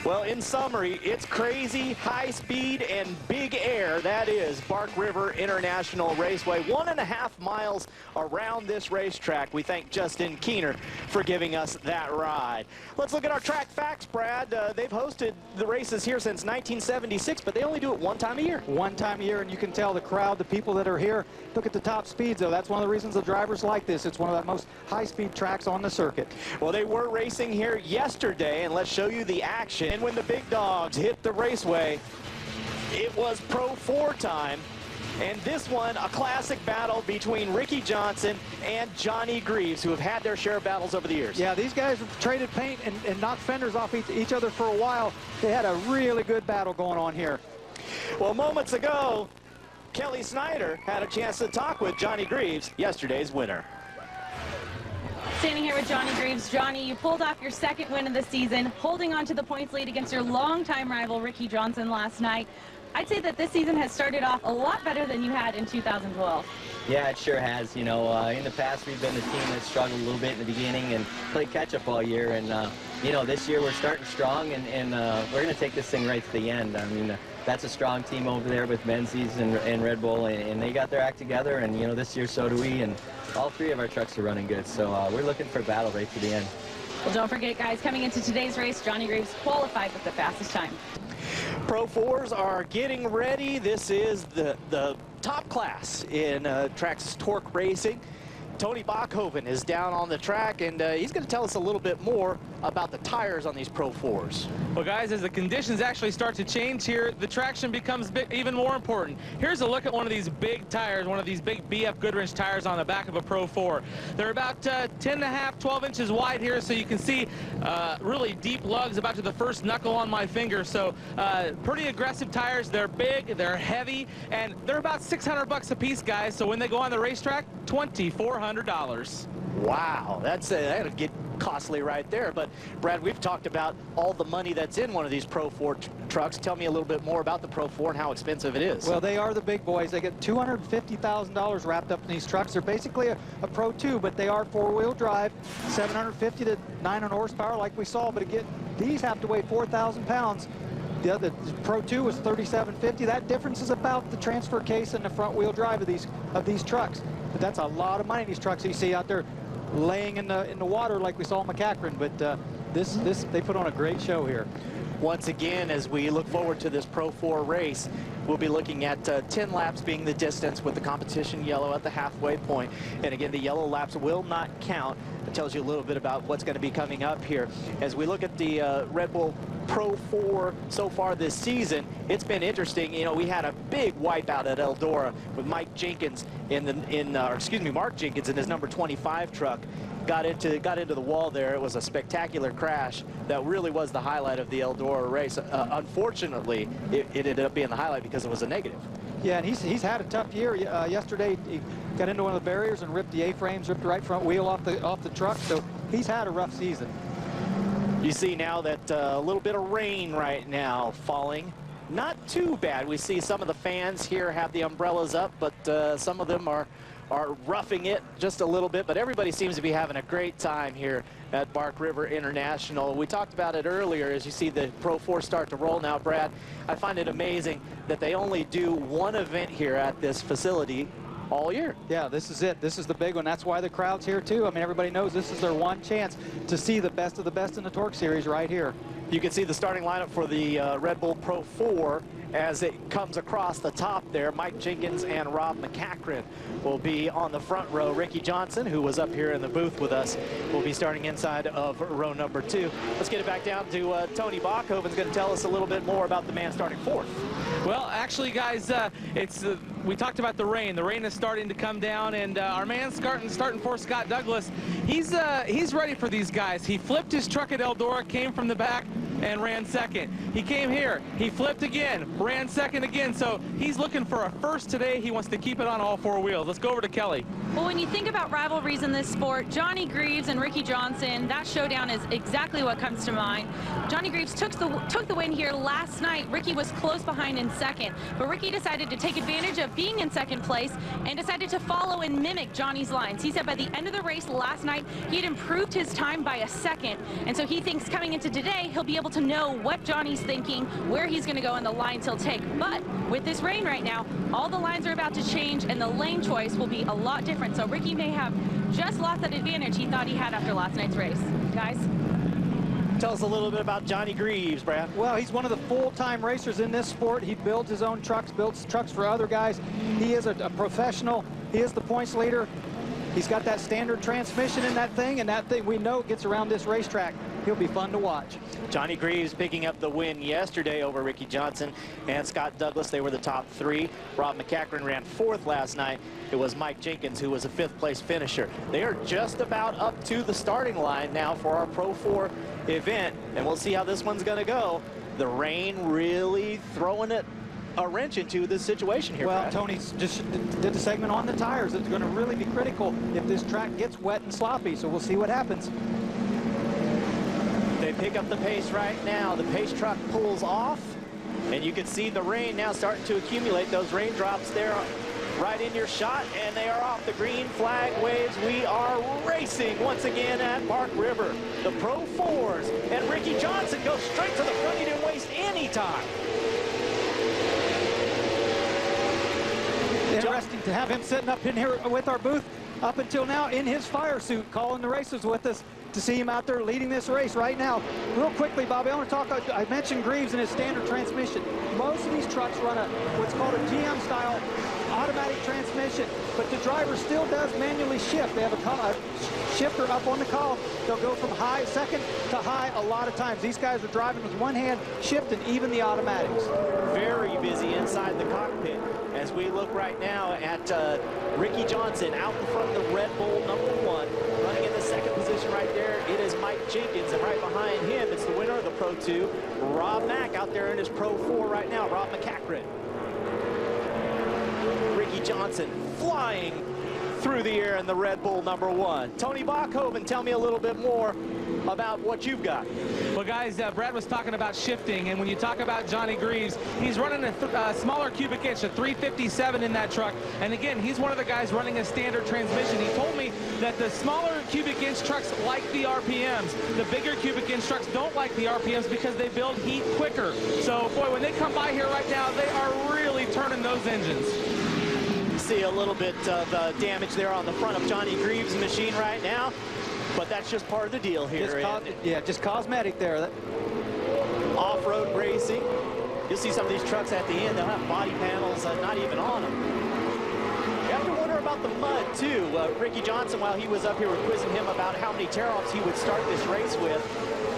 Speaker 3: Well, in summary, it's crazy, high speed, and big air. That is Bark River International Raceway. 1.5 miles around this racetrack. We thank Justin Keener for giving us that ride. Let's look at our track facts, Brad. They've hosted the races here since 1976, but they only do it one time a year.
Speaker 13: One time a year, and you can tell the crowd, the people that are here. Look at the top speeds, though. That's one of the reasons the drivers like this. It's one of the most high-speed tracks on the circuit.
Speaker 3: Well, they were racing here yesterday, and let's show you the action. And when the big dogs hit the raceway, it was Pro 4 time. And this one, a classic battle between Ricky Johnson and Johnny Greaves, who have had their share of battles over the years.
Speaker 13: Yeah, these guys have traded paint and knocked fenders off each other for a while. They had a really good battle going on here.
Speaker 3: Well, moments ago, Kelly Snyder had a chance to talk with Johnny Greaves, yesterday's winner.
Speaker 6: Standing here with Johnny Greaves. Johnny, you pulled off your second win of the season, holding on to the points lead against your longtime rival, Ricky Johnson, last night. I'd say that this season has started off a lot better than you had in 2012.
Speaker 17: Yeah, it sure has. You know, in the past, we've been the team that struggled a little bit in the beginning and played catch-up all year. And, you know, this year we're starting strong, and we're going to take this thing right to the end. I mean, that's a strong team over there with Menzies and Red Bull, and they got their act together. And, you know, this year so do we. And all three of our trucks are running good. So we're looking for a battle right to the end.
Speaker 6: Well, don't forget, guys, coming into today's race, Johnny Greaves qualified with the fastest time.
Speaker 3: Pro 4s are getting ready. This is the top class in Track's Torc racing. Tony Bachhoven is down on the track, and he's going to tell us a little bit more about the tires on these Pro 4s.
Speaker 18: Well, guys, as the conditions actually start to change here, the traction becomes even more important. Here's a look at one of these big tires, one of these big BF Goodwrench tires on the back of a Pro 4. They're about 10.5, 12 inches wide here, so you can see really deep lugs about to the first knuckle on my finger. So pretty aggressive tires. They're big, they're heavy, and they're about $600 a piece, guys. So when they go on the racetrack, $2,400.
Speaker 3: Wow, that'll get costly right there. But Brad, we've talked about all the money that's in one of these Pro 4 trucks. Tell me a little bit more about the Pro 4 and how expensive it is.
Speaker 13: Well, they are the big boys. They get $250,000 wrapped up in these trucks. They're basically a Pro 2, but they are four-wheel drive, 750 to 900 horsepower like we saw. But again, these have to weigh 4,000 pounds. The other Pro 2 was 3,750. That difference is about the transfer case and the front wheel drive of these trucks. But that's a lot of money in these trucks that you see out there laying in the water like we saw in McCachran. But they put on a great show here.
Speaker 3: Once again, as we look forward to this Pro 4 race, we'll be looking at 10 laps being the distance with the competition yellow at the halfway point. And again, the yellow laps will not count. It tells you a little bit about what's going to be coming up here. As we look at the Red Bull Pro 4 so far this season, it's been interesting. You know, we had a big wipeout at Eldora with Mark Jenkins in his number 25 truck. Got into the wall there. It was a spectacular crash that really was the highlight of the Eldora race. Unfortunately, it ended up being the highlight because it was a negative.
Speaker 13: Yeah, and he's had a tough year. Yesterday, he got into one of the barriers and ripped the A-frames, ripped the right front wheel off the truck. So he's had a rough season.
Speaker 3: You see now that a little bit of rain right now falling. Not too bad. We see some of the fans here have the umbrellas up, but some of them are roughing it just a little bit. But everybody seems to be having a great time here at Bark River International. We talked about it earlier as you see the Pro 4 start to roll now, Brad. I find it amazing that they only do one event here at this facility all year.
Speaker 13: Yeah, this is it. This is the big one. That's why the crowd's here too. I mean, everybody knows this is their one chance to see the best of the best in the Torc Series right here.
Speaker 3: You can see the starting lineup for the Red Bull Pro 4 as it comes across the top there. Mike Jenkins and Rob McCachran will be on the front row. Ricky Johnson, who was up here in the booth with us, will be starting inside of row number 2. Let's get it back down to Tony Bachhoven's going to tell us a little bit more about the man starting 4th.
Speaker 18: Well, actually, guys, we talked about the rain. The rain is starting to come down, and our man starting for Scott Douglas, he's ready for these guys. He flipped his truck at Eldora, came from the back, and ran second. He came here, he flipped again, ran second again, so he's looking for a first today. He wants to keep it on all 4 wheels. Let's go over to Kelly.
Speaker 6: Well, when you think about rivalries in this sport, Johnny Greaves and Ricky Johnson, that showdown is exactly what comes to mind. Johnny Greaves took the win here last night. Ricky was close behind in second, but Ricky decided to take advantage of being in second place and decided to follow and mimic Johnny's lines. He said by the end of the race last night, he had improved his time by a second, and so he thinks coming into today, he'll be able to know what Johnny's thinking, where he's going to go, and the lines he'll take. But with this rain right now, all the lines are about to change, and the lane choice will be a lot different. So Ricky may have just lost that advantage he thought he had after last night's race. Guys?
Speaker 3: Tell us a little bit about Johnny Greaves, Brad.
Speaker 13: Well, he's one of the full-time racers in this sport. He builds his own trucks, builds trucks for other guys. He is a professional. He is the points leader. He's got that standard transmission in that thing, and that thing we know gets around this racetrack. He'll be fun to watch.
Speaker 3: Johnny Greaves picking up the win yesterday over Ricky Johnson and Scott Douglas. They were the top 3. Rob McCachran ran 4th last night. It was Mike Jenkins who was a 5th place finisher. They are just about up to the starting line now for our Pro 4 event, and we'll see how this one's going to go. The rain really throwing a wrench into this situation here,
Speaker 13: Well,
Speaker 3: Brad.
Speaker 13: Tony just did the segment on the tires. It's going to really be critical if this track gets wet and sloppy, so we'll see what happens.
Speaker 3: They pick up the pace right now. The pace truck pulls off, and you can see the rain now starting to accumulate. Those raindrops there right in your shot, and they are off. The green flag waves. We are racing once again at Bark River. The Pro 4s, and Ricky Johnson goes straight to the front. He didn't waste any time.
Speaker 13: Interesting to have him sitting up in here with our booth up until now in his fire suit, calling the races with us, to see him out there leading this race right now. Real quickly, Bobby, I want to talk, I mentioned Greaves and his standard transmission. Most of these trucks run what's called a GM-style automatic transmission, but the driver still does manually shift. They have a shifter up on the column. They'll go from high, second to high a lot of times. These guys are driving with one hand, shifting even the automatics.
Speaker 3: Very busy inside the cockpit as we look right now at Ricky Johnson out in front of the Red Bull #1, running in the second position right there. It is Mike Jenkins, and right behind him, it's the winner of the Pro 2, Rob Mack, out there in his Pro 4 right now, Rob McCachran. Ricky Johnson flying through the air in the Red Bull #1. Tony Bachhoven, tell me a little bit more about what you've got.
Speaker 18: Well, guys, Brad was talking about shifting, and when you talk about Johnny Greaves, he's running a smaller cubic inch, a 357 in that truck, and again, he's one of the guys running a standard transmission. He told me that the smaller cubic inch trucks like the RPMs. The bigger cubic inch trucks don't like the RPMs because they build heat quicker. So, boy, when they come by here right now, they are really turning those engines.
Speaker 3: See a little bit of damage there on the front of Johnny Greaves' machine right now, but that's just part of the deal here.
Speaker 13: Just cosmetic there.
Speaker 3: Off-road racing. You'll see some of these trucks at the end, they'll have body panels not even on them. You have to wonder about the mud, too. Ricky Johnson, while he was up here, we're quizzing him about how many tear-offs he would start this race with.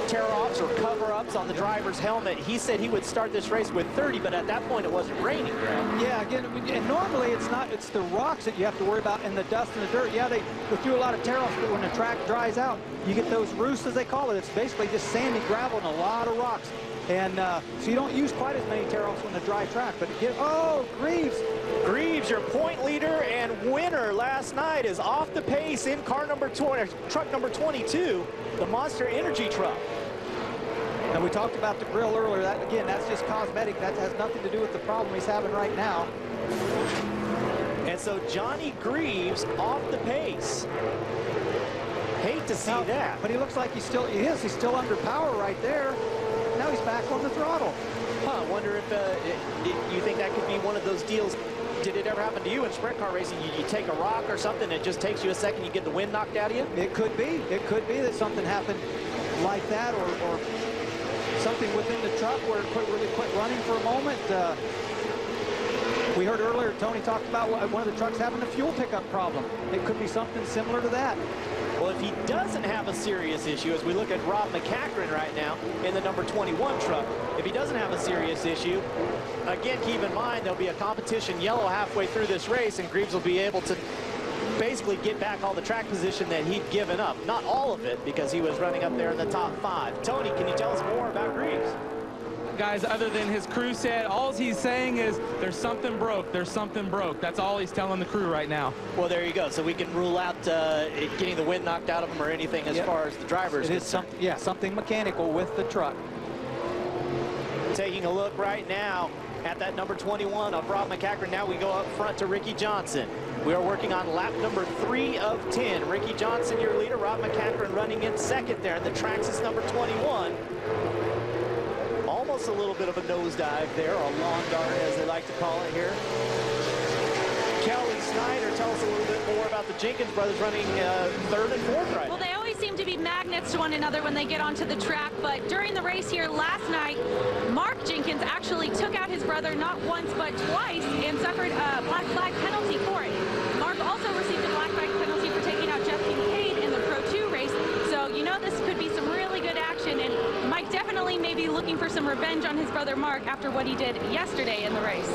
Speaker 3: tear-offs or cover-ups on the driver's helmet. He said he would start this race with 30, but at that point it wasn't raining, Greg.
Speaker 13: Yeah, again, and normally it's not, it's the rocks that you have to worry about and the dust and the dirt. Yeah, they go through a lot of tear-offs, but when the track dries out, you get those roosts, as they call it. It's basically just sandy gravel and a lot of rocks. And so you don't use quite as many tear-offs on the dry track. But oh, Greaves.
Speaker 3: Greaves, your point leader and winner last night, is off the pace in car number 20, truck number 22, the Monster Energy truck.
Speaker 13: And we talked about the grill earlier. That, again, that's just cosmetic. That has nothing to do with the problem he's having right now.
Speaker 3: And so Johnny Greaves off the pace. Hate to see that.
Speaker 13: But he looks like he's still under power right there. Now he's back on the throttle.
Speaker 3: Huh, I wonder if you think that could be one of those deals. Did it ever happen to you in sprint car racing? You take a rock or something, it just takes you a second, you get the wind knocked out of you?
Speaker 13: It could be. It could be that something happened like that, or something within the truck where it really quit running for a moment. We heard earlier Tony talked about one of the trucks having a fuel pickup problem. It could be something similar to that.
Speaker 3: Well, if he doesn't have a serious issue, as we look at Rob McCachran right now in the number 21 truck, if he doesn't have a serious issue, again, keep in mind there'll be a competition yellow halfway through this race, and Greaves will be able to basically get back all the track position that he'd given up. Not all of it, because he was running up there in the top 5. Tony, can you tell us more about Greaves?
Speaker 18: Guys, other than his crew said, all he's saying is there's something broke, there's something broke. That's all he's telling the crew right now.
Speaker 3: Well, there you go. So we can rule out getting the wind knocked out of him or anything as far as the driver's concerned.
Speaker 13: Something mechanical with the truck.
Speaker 3: Taking a look right now at that number 21 of Rob McCachran. Now we go up front to Ricky Johnson. We are working on lap number 3 of 10. Ricky Johnson, your leader. Rob McCachran running in second there. And the Traxxas number 21. Almost a little bit of a nosedive there, or a lawn dart as they like to call it here. Kelly Snyder, tell us a little bit more about the Jenkins brothers running 3rd and 4th right now.
Speaker 6: Well, they always seem to be magnets to one another when they get onto the track, but during the race here last night, Mark Jenkins actually took out his brother not once but twice and suffered a black flag penalty for it. Mark also received a black flag penalty for taking out Jeff Kincaid in the Pro 2 race, so you know this could be some really good action, and Mike definitely may be looking for some revenge on his brother Mark after what he did yesterday in the race.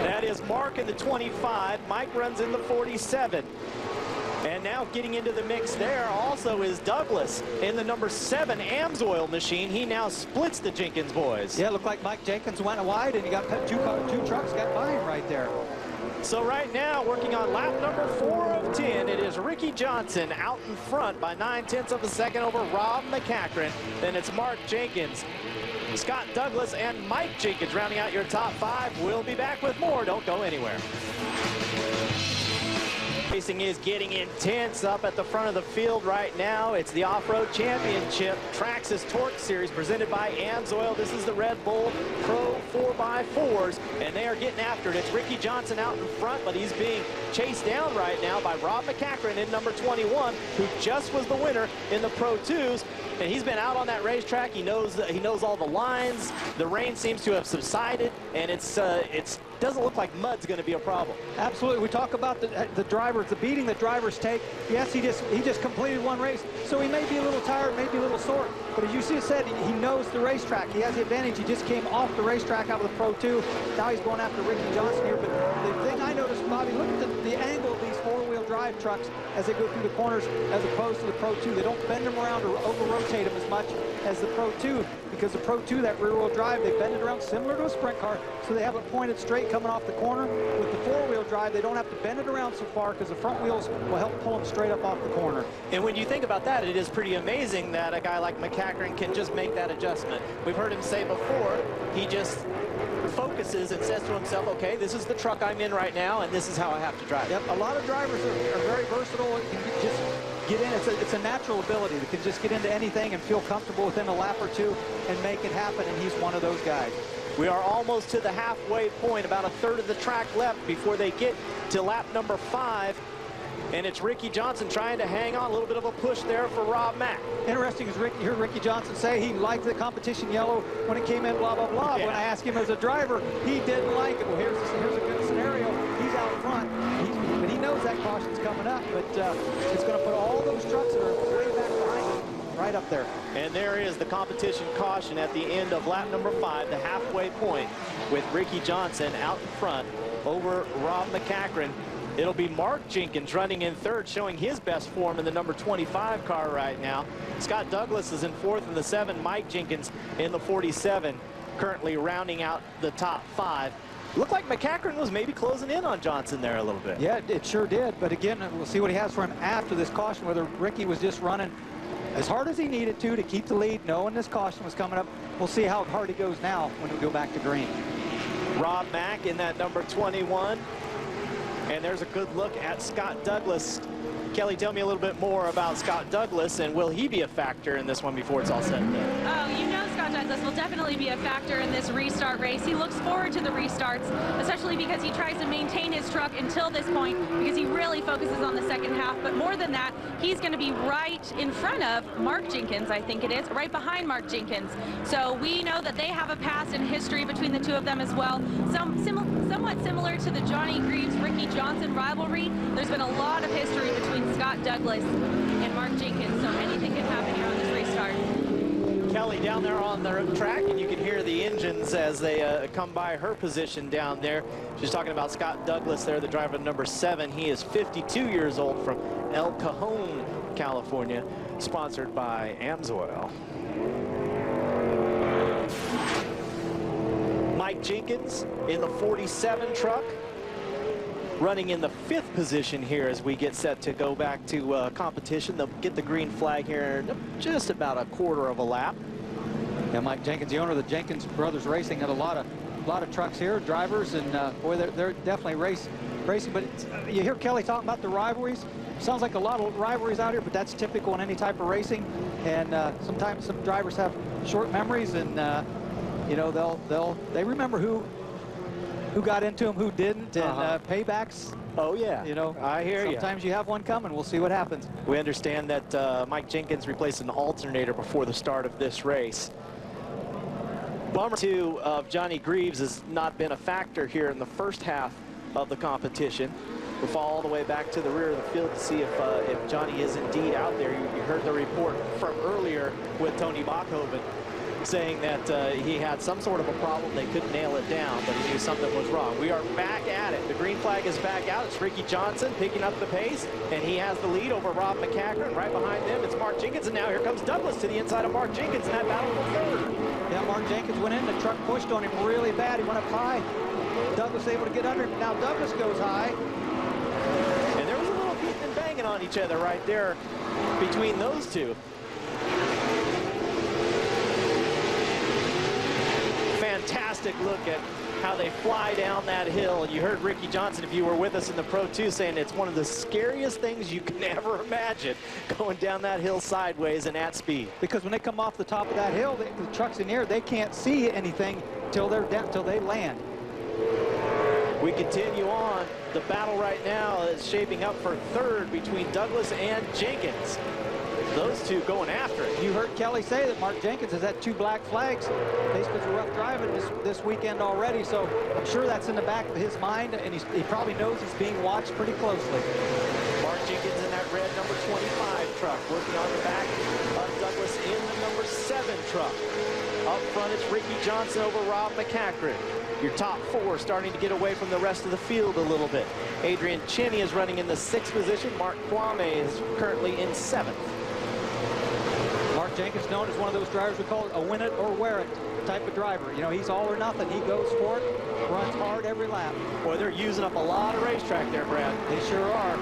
Speaker 3: That is Mark in the 25. Mike runs in the 47. And now getting into the mix there also is Douglas in the number 7 Amsoil machine. He now splits the Jenkins boys.
Speaker 13: Yeah, it looked like Mike Jenkins went wide, and he got two trucks got by him right there.
Speaker 3: So right now, working on lap number 4 of 10, it is Ricky Johnson out in front by 9/10 of a second over Rob McCachran. Then it's Mark Jenkins, Scott Douglas, and Mike Jenkins rounding out your top 5. We'll be back with more. Don't go anywhere. Racing is getting intense up at the front of the field right now. It's the Off-Road Championship Traxxas Torc Series presented by Amsoil. This is the Red Bull Pro 4x4s, and they are getting after it. It's Ricky Johnson out in front, but he's being chased down right now by Rob McCachran in number 21, who just was the winner in the Pro 2s. And he's been out on that racetrack. He knows all the lines. The rain seems to have subsided, and it doesn't look like mud's going to be a problem.
Speaker 13: Absolutely. We talk about the drivers, the beating that drivers take. Yes, he just completed one race, so he may be a little tired, maybe a little sore. But as you said, he knows the racetrack. He has the advantage. He just came off the racetrack out of the Pro 2. Now he's going after Ricky Johnson here. But the thing I noticed, Bobby, look at the angle of these four-wheel drive trucks as they go through the corners as opposed to the Pro 2. They don't bend them around or over-rotate them as much as the Pro 2, because the Pro 2, that rear-wheel drive, they bend it around similar to a sprint car, so they have it pointed straight coming off the corner. With the four-wheel drive, they don't have to bend it around so far because the front wheels will help pull them straight up off the corner.
Speaker 3: And when you think about that, it is pretty amazing that a guy like McCachran can just make that adjustment. We've heard him say before, he just focuses and says to himself, okay, this is the truck I'm in right now, and this is how I have to drive.
Speaker 13: Yep, a lot of drivers are very versatile and can just get in. It's a natural ability. They can just get into anything and feel comfortable within a lap or two and make it happen, and he's one of those guys.
Speaker 3: We are almost to the halfway point, about a third of the track left before they get to lap number 5. And it's Ricky Johnson trying to hang on. A little bit of a push there for Rob Mack.
Speaker 13: Interesting is you heard Ricky Johnson say he liked the competition yellow when it came in, blah, blah, blah. Yeah. When I asked him as a driver, he didn't like it. Well, here's a good scenario. He's out front, but he knows that caution's coming up. But it's going to put all those trucks that are way back behind him
Speaker 3: right up there. And there is the competition caution at the end of lap number 5, the halfway point, with Ricky Johnson out in front over Rob McCachran. It'll be Mark Jenkins running in third, showing his best form in the number 25 car right now. Scott Douglas is in fourth in the 7. Mike Jenkins in the 47, currently rounding out the top 5. Looked like McCachran was maybe closing in on Johnson there a little bit.
Speaker 13: Yeah, it sure did. But again, we'll see what he has for him after this caution, whether Ricky was just running as hard as he needed to keep the lead, knowing this caution was coming up. We'll see how hard he goes now when we go back to green.
Speaker 3: Rob Mack in that number 21. And there's a good look at Scott Douglas. Kelly, tell me a little bit more about Scott Douglas, and will he be a factor in this one before it's all said and done?
Speaker 6: Oh, you know Scott Douglas will definitely be a factor in this restart race. He looks forward to the restarts, especially because he tries to maintain his truck until this point, because he really focuses on the second half. But more than that, he's going to be right in front of Mark Jenkins, I think it is, right behind Mark Jenkins. So we know that they have a past and history between the two of them as well. Somewhat similar to the Johnny Greaves-Ricky Johnson rivalry. There's been a lot of history between Scott Douglas and Mark Jenkins, so anything can happen here on this restart.
Speaker 3: Kelly down there on the track, and you can hear the engines as they come by her position down there. She's talking about Scott Douglas there, the driver number 7. He is 52 years old from El Cajon, California, sponsored by Amsoil. Mike Jenkins in the 47 truck, running in the 5th position here as we get set to go back to competition. They'll get the green flag here in just about a quarter of a lap.
Speaker 13: Yeah, Mike Jenkins, the owner of the Jenkins Brothers Racing, had a lot of trucks here, drivers, and boy, they're definitely racing. But you hear Kelly talking about the rivalries. Sounds like a lot of rivalries out here, but that's typical in any type of racing. And sometimes some drivers have short memories, and you know, they remember who got into them, who didn't, and paybacks.
Speaker 3: Oh yeah,
Speaker 13: you know,
Speaker 3: I hear you.
Speaker 13: Sometimes you have one coming. We'll see what happens.
Speaker 3: We understand that Mike Jenkins replaced an alternator before the start of this race. Bummer 2 of Johnny Greaves has not been a factor here in the first half of the competition. We'll fall all the way back to the rear of the field to see if Johnny is indeed out there. You heard the report from earlier with Tony Bachhoven saying that he had some sort of a problem. They couldn't nail it down, but he knew something was wrong. We are back at it. The green flag is back out. It's Ricky Johnson picking up the pace, and he has the lead over Rob McCachran. Right behind them, it's Mark Jenkins, and now here comes Douglas to the inside of Mark Jenkins in that battle for third.
Speaker 13: Yeah, Mark Jenkins went in. The truck pushed on him really bad. He went up high. Douglas able to get under him. Now Douglas goes high.
Speaker 3: And there was a little beating and banging on each other right there between those two. Fantastic look at how they fly down that hill. And you heard Ricky Johnson, if you were with us in the Pro 2, saying it's one of the scariest things you can ever imagine, going down that hill sideways and at speed.
Speaker 13: Because when they come off the top of that hill, the trucks in the air, they can't see anything till they're down, till they land.
Speaker 3: We continue on. The battle right now is shaping up for third between Douglas and Jenkins. Those two going after it.
Speaker 13: You heard Kelly say that Mark Jenkins has had 2 black flags. Basically for rough driving this weekend already, so I'm sure that's in the back of his mind, and he probably knows he's being watched pretty closely.
Speaker 3: Mark Jenkins in that red number 25 truck, working on the back of Douglas in the number 7 truck. Up front, it's Ricky Johnson over Rob McCachran. Your top 4 starting to get away from the rest of the field a little bit. Adrian Cheney is running in the 6th position. Mark Kwame is currently in 7th.
Speaker 13: Mark Jenkins, known as one of those drivers we call a win it or wear it type of driver. You know, he's all or nothing. He goes for it, runs hard every lap.
Speaker 3: Boy, they're using up a lot of racetrack there, Brad.
Speaker 13: They sure are.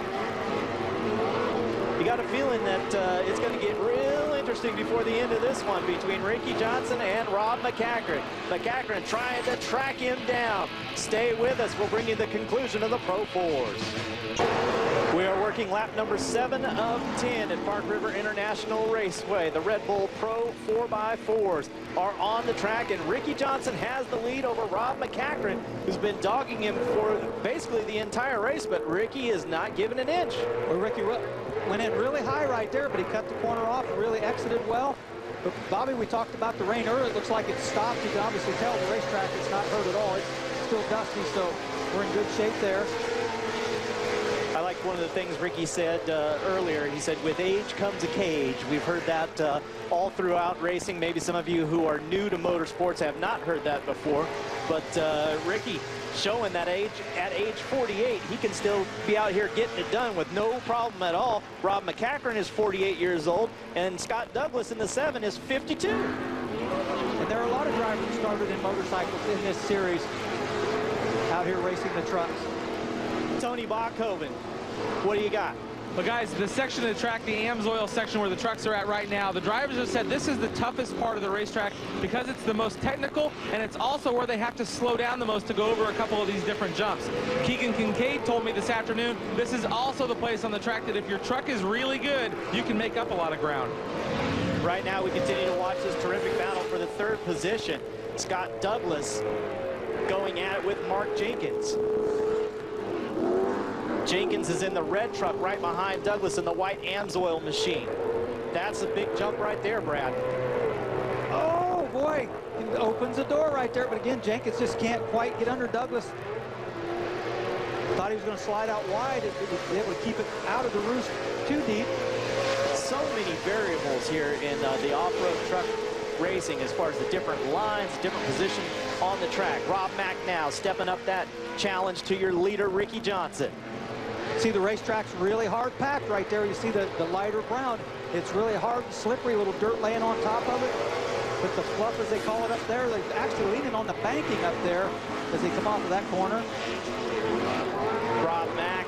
Speaker 3: You got a feeling that it's going to get real interesting before the end of this one between Ricky Johnson and Rob McCachran. McCachran trying to track him down. Stay with us. We'll bring you the conclusion of the Pro 4s. We are working lap number 7 of 10 at Park River International Raceway. The Red Bull Pro 4x4s are on the track, and Ricky Johnson has the lead over Rob McCachran, who's been dogging him for basically the entire race, but Ricky is not giving an inch.
Speaker 13: Well, Ricky went in really high right there, but he cut the corner off and really exited well. But Bobby, we talked about the rain earlier. It looks like it stopped. You can obviously tell the racetrack is not hurt at all. It's still dusty, so we're in good shape there.
Speaker 3: I like one of the things Ricky said earlier. He said, with age comes a cage. We've heard that all throughout racing. Maybe some of you who are new to motorsports have not heard that before. But Ricky showing that age, at age 48, he can still be out here getting it done with no problem at all. Rob McCachran is 48 years old, and Scott Douglas in the 7 is 52.
Speaker 13: And there are a lot of drivers who started in motorcycles in this series out here racing the trucks.
Speaker 3: Tony Bachhoven, what do you got?
Speaker 18: But guys, the section of the track, the Amsoil section where the trucks are at right now, the drivers have said this is the toughest part of the racetrack because it's the most technical, and it's also where they have to slow down the most to go over a couple of these different jumps. Keegan Kincaid told me this afternoon, this is also the place on the track that if your truck is really good, you can make up a lot of ground.
Speaker 3: Right now, we continue to watch this terrific battle for the 3rd position. Scott Douglas going at it with Mark Jenkins. Jenkins is in the red truck right behind Douglas in the white Amsoil machine. That's a big jump right there, Brad.
Speaker 13: Oh, boy. It opens the door right there, but again, Jenkins just can't quite get under Douglas. Thought he was going to slide out wide. It would be able to keep it out of the roost too deep.
Speaker 3: So many variables here in the off-road truck racing as far as the different lines, different positions on the track. Rob Mack now stepping up that challenge to your leader, Ricky Johnson.
Speaker 13: See, the racetrack's really hard packed right there. You see the lighter brown. It's really hard and slippery, little dirt laying on top of it. But the fluff, as they call it up there, they're actually leaning on the banking up there as they come off of that corner.
Speaker 3: Rob Mack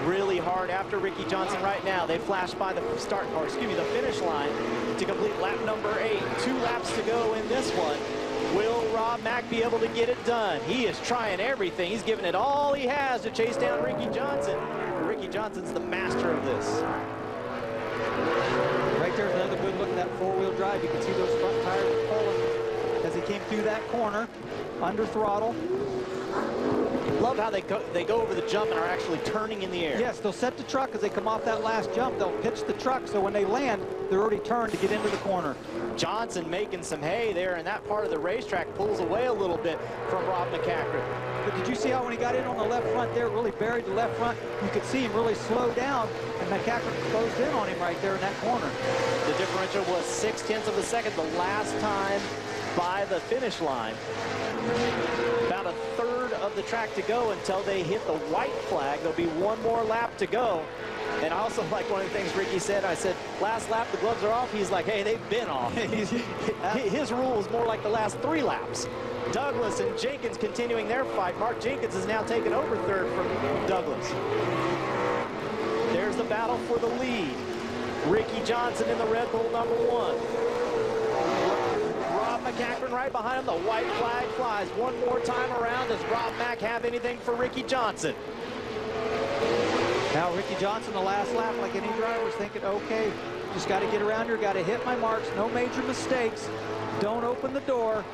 Speaker 3: really hard after Ricky Johnson right now. They flash by the the finish line to complete lap number 8. 2 laps to go in this one. Will Rob Mack be able to get it done? He is trying everything. He's giving it all he has to chase down Ricky Johnson. Ricky Johnson's the master of this.
Speaker 13: Right there's another good look at that 4-wheel drive. You can see those front tires pulling as he came through that corner under throttle.
Speaker 3: Love how they go over the jump and are actually turning in the air.
Speaker 13: Yes, they'll set the truck as they come off that last jump. They'll pitch the truck so when they land, they're already turned to get into the corner.
Speaker 3: Johnson making some hay there, and that part of the racetrack pulls away a little bit from Rob McCachran.
Speaker 13: But did you see how when he got in on the left front there, really buried the left front, you could see him really slow down, and McCachran closed in on him right there in that corner.
Speaker 3: The differential was 0.6 of a second the last time by the finish line. About a third of the track to go until they hit the white flag. There'll be 1 more lap to go. And I also like one of the things Ricky said. I said, last lap, the gloves are off. He's like, hey, they've been off. His rule is more like the last 3 laps. Douglas and Jenkins continuing their fight. Mark Jenkins is now taking over 3rd from Douglas. There's the battle for the lead. Ricky Johnson in the Red Bull number 1. Rob McCachran right behind him. The white flag flies 1 more time around. Does Rob Mack have anything for Ricky Johnson?
Speaker 13: Now Ricky Johnson, the last lap, like any driver, is thinking, okay, just got to get around here, got to hit my marks, no major mistakes, don't open the door.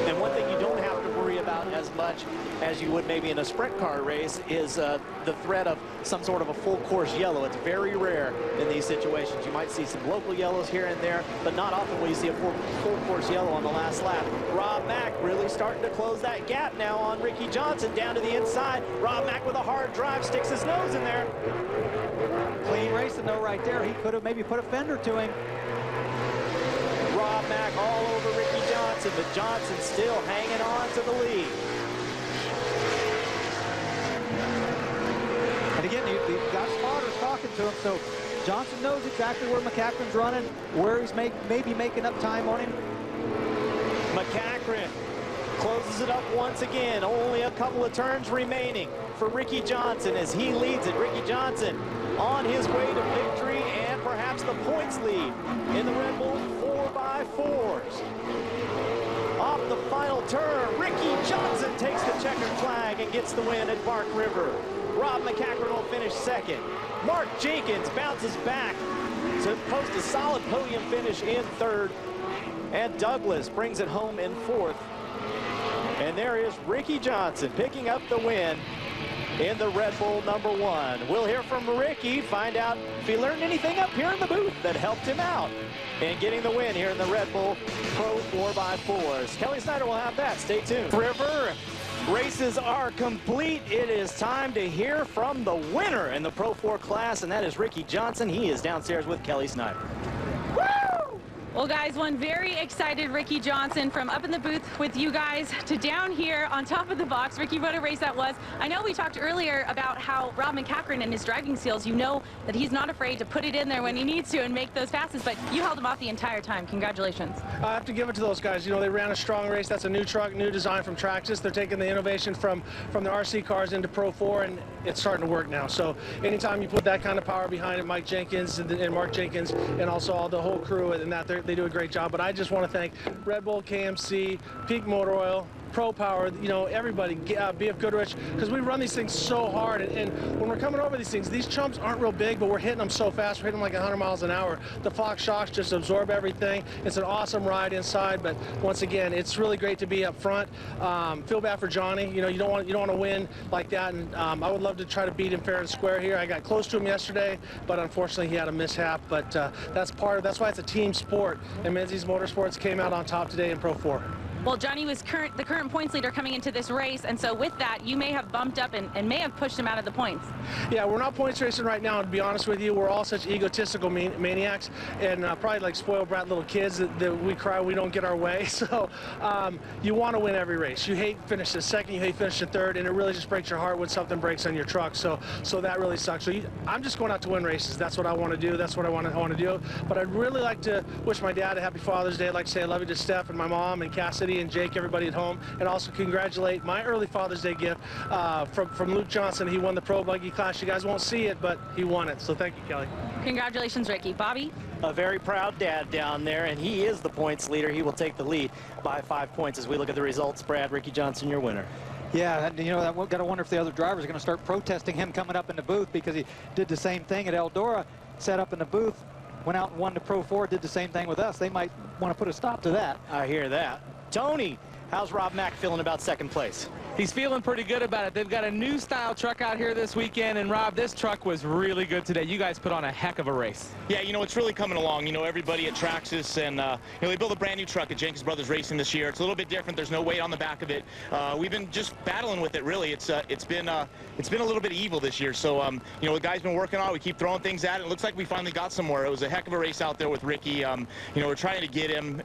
Speaker 3: And one thing you don't have to worry about as much as you would maybe in a sprint car race is the threat of some sort of a full course yellow. It's very rare in these situations. You might see some local yellows here and there, but not often will you see a full course yellow on the last lap. Rob Mack really starting to close that gap now on Ricky Johnson down to the inside. Rob Mack with a hard drive sticks his nose in there.
Speaker 13: Clean racing though right there. He could have maybe put a fender to him.
Speaker 3: Rob Mack all over Ricky Johnson, but Johnson still hanging on to the lead.
Speaker 13: And again, you've got spotters talking to him, so Johnson knows exactly where McCachran's running, where he's maybe making up time on him.
Speaker 3: McCachran closes it up once again. Only a couple of turns remaining for Ricky Johnson as he leads it. Ricky Johnson on his way to victory and perhaps the points lead in the Red Bull 4x4s. Off the final turn, Ricky Johnson takes the checkered flag and gets the win at Bark River. Rob McCachran will finish 2nd. Mark Jenkins bounces back to post a solid podium finish in 3rd. And Douglas brings it home in 4th. And there is Ricky Johnson picking up the win in the Red Bull number 1. We'll hear from Ricky, find out if he learned anything up here in the booth that helped him out in getting the win here in the Red Bull Pro 4x4s. Kelly Snyder will have that. Stay tuned. River racing. races are complete. It is time to hear from the winner in the Pro 4 class, and that is Ricky Johnson. He is downstairs with Kelly Snyder.
Speaker 6: Well, guys, one very excited Ricky Johnson from up in the booth with you guys to down here on top of the box. Ricky, what a race that was. I know we talked earlier about how Rob McCachran and his driving skills, you know that he's not afraid to put it in there when he needs to and make those passes, but you held him off the entire time. Congratulations.
Speaker 4: I have to give it to those guys. You know, they ran a strong race. That's a new truck, new design from Traxxas. They're taking the innovation from the RC cars into Pro 4, and it's starting to work now. So anytime you put that kind of power behind it, Mike Jenkins and Mark Jenkins and also all the whole crew and that, they do a great job. But I just want to thank Red Bull, KMC, Peak Motor Oil, Pro Power, you know, everybody, BF Goodrich, because we run these things so hard, and when we're coming over these things, these chumps aren't real big, but we're hitting them so fast. We're hitting them like 100 miles an hour. The Fox shocks just absorb everything. It's an awesome ride inside, but once again, it's really great to be up front. Feel bad for Johnny. You know, you don't want to win like that, and I would love to try to beat him fair and square here. I got close to him yesterday, but unfortunately he had a mishap. But that's why it's a team sport, and Menzies Motorsports came out on top today in Pro 4.
Speaker 6: Well, Johnny was the current points leader coming into this race, and so with that, you may have bumped up and may have pushed him out of the points.
Speaker 4: Yeah, we're not points racing right now, to be honest with you. We're all such egotistical maniacs and probably like spoiled brat little kids that we cry we don't get our way. So you want to win every race. You hate finishing second, you hate finishing third, and it really just breaks your heart when something breaks on your truck. So that really sucks. So I'm just going out to win races. That's what I want to do. That's what I want to do. But I'd really like to wish my dad a happy Father's Day. I'd like to say I love you to Steph and my mom and Cassidy and Jake, everybody at home, and also congratulate my early Father's Day gift from Luke Johnson. He won the Pro Buggy class. You guys won't see it, but he won it. So thank you, Kelly.
Speaker 6: Congratulations, Ricky. Bobby?
Speaker 3: A very proud dad down there, and he is the points leader. He will take the lead by 5 points as we look at the results. Brad, Ricky Johnson, your winner.
Speaker 13: Yeah, you know, I've got to wonder if the other drivers are going to start protesting him coming up in the booth, because he did the same thing at Eldora, sat up in the booth, went out and won the Pro 4, did the same thing with us. They might want to put a stop to that.
Speaker 3: I hear that. Tony, how's Rob Mack feeling about second place?
Speaker 18: He's feeling pretty good about it. They've got a new style truck out here this weekend, and Rob, this truck was really good today. You guys put on a heck of a race.
Speaker 16: Yeah, you know, it's really coming along. You know, everybody at Traxxas, and you know, they built a brand new truck at Jenkins Brothers Racing this year. It's a little bit different. There's no weight on the back of it. We've been just battling with it, really. It's been a little bit evil this year. So you know, the guy's been working on it. We keep throwing things at it. It looks like we finally got somewhere. It was a heck of a race out there with Ricky. You know, we're trying to get him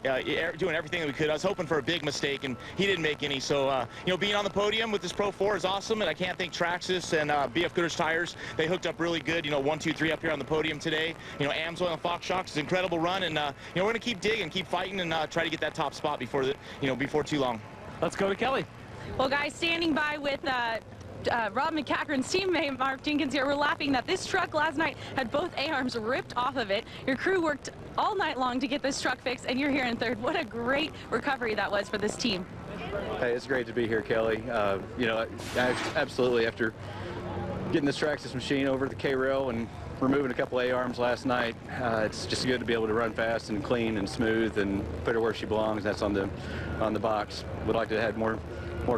Speaker 16: doing everything that we could. I was hoping for a big mistake, and he didn't make any. So you know, being on the podium with this Pro 4 is awesome, and I can't thank Traxxas and BF Goodrich Tires. They hooked up really good. You know, 1, 2, 3 up here on the podium today. You know, Amsoil and Fox Shocks is an incredible run, and you know, we're going to keep digging, keep fighting, and try to get that top spot before too long.
Speaker 18: Let's go to Kelly.
Speaker 6: Well, guys, standing by with Rob McCachran's teammate Mark Jenkins here, we're laughing that this truck last night had both A-arms ripped off of it. Your crew worked all night long to get this truck fixed, and you're here in third. What a great recovery that was for this team.
Speaker 19: Hey, it's great to be here, Kelly. You know, absolutely, after getting this Traxxas machine over the K-rail and removing a couple A-arms last night, it's just good to be able to run fast and clean and smooth and put her where she belongs. That's on the box. Would like to have more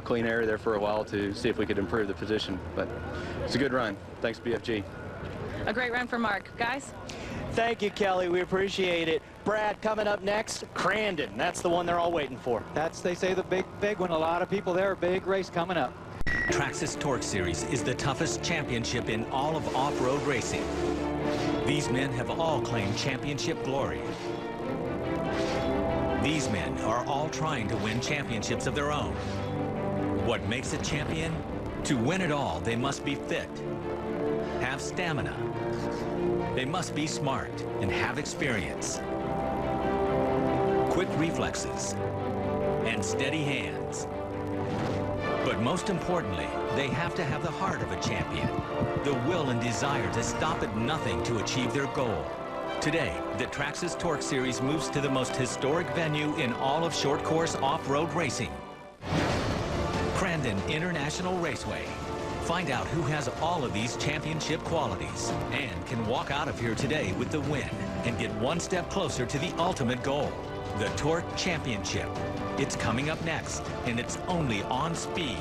Speaker 19: clean air there for a while to see if we could improve the position, but it's a good run. Thanks, BFG.
Speaker 6: A great run for Mark. Guys?
Speaker 3: Thank you, Kelly. We appreciate it. Brad, coming up next, Crandon. That's the one they're all waiting for.
Speaker 13: That's, they say, the big one. A lot of people there. Big race coming up.
Speaker 12: Traxxas Torc Series is the toughest championship in all of off-road racing. These men have all claimed championship glory. These men are all trying to win championships of their own. What makes a champion? To win it all, they must be fit, have stamina. They must be smart and have experience, quick reflexes, and steady hands. But most importantly, they have to have the heart of a champion, the will and desire to stop at nothing to achieve their goal. Today, the Traxxas Torc Series moves to the most historic venue in all of short course off-road racing, CRANDON International Raceway. Find out who has all of these championship qualities and can walk out of here today with the win and get one step closer to the ultimate goal, the Torc Championship. It's coming up next, and it's only on Speed.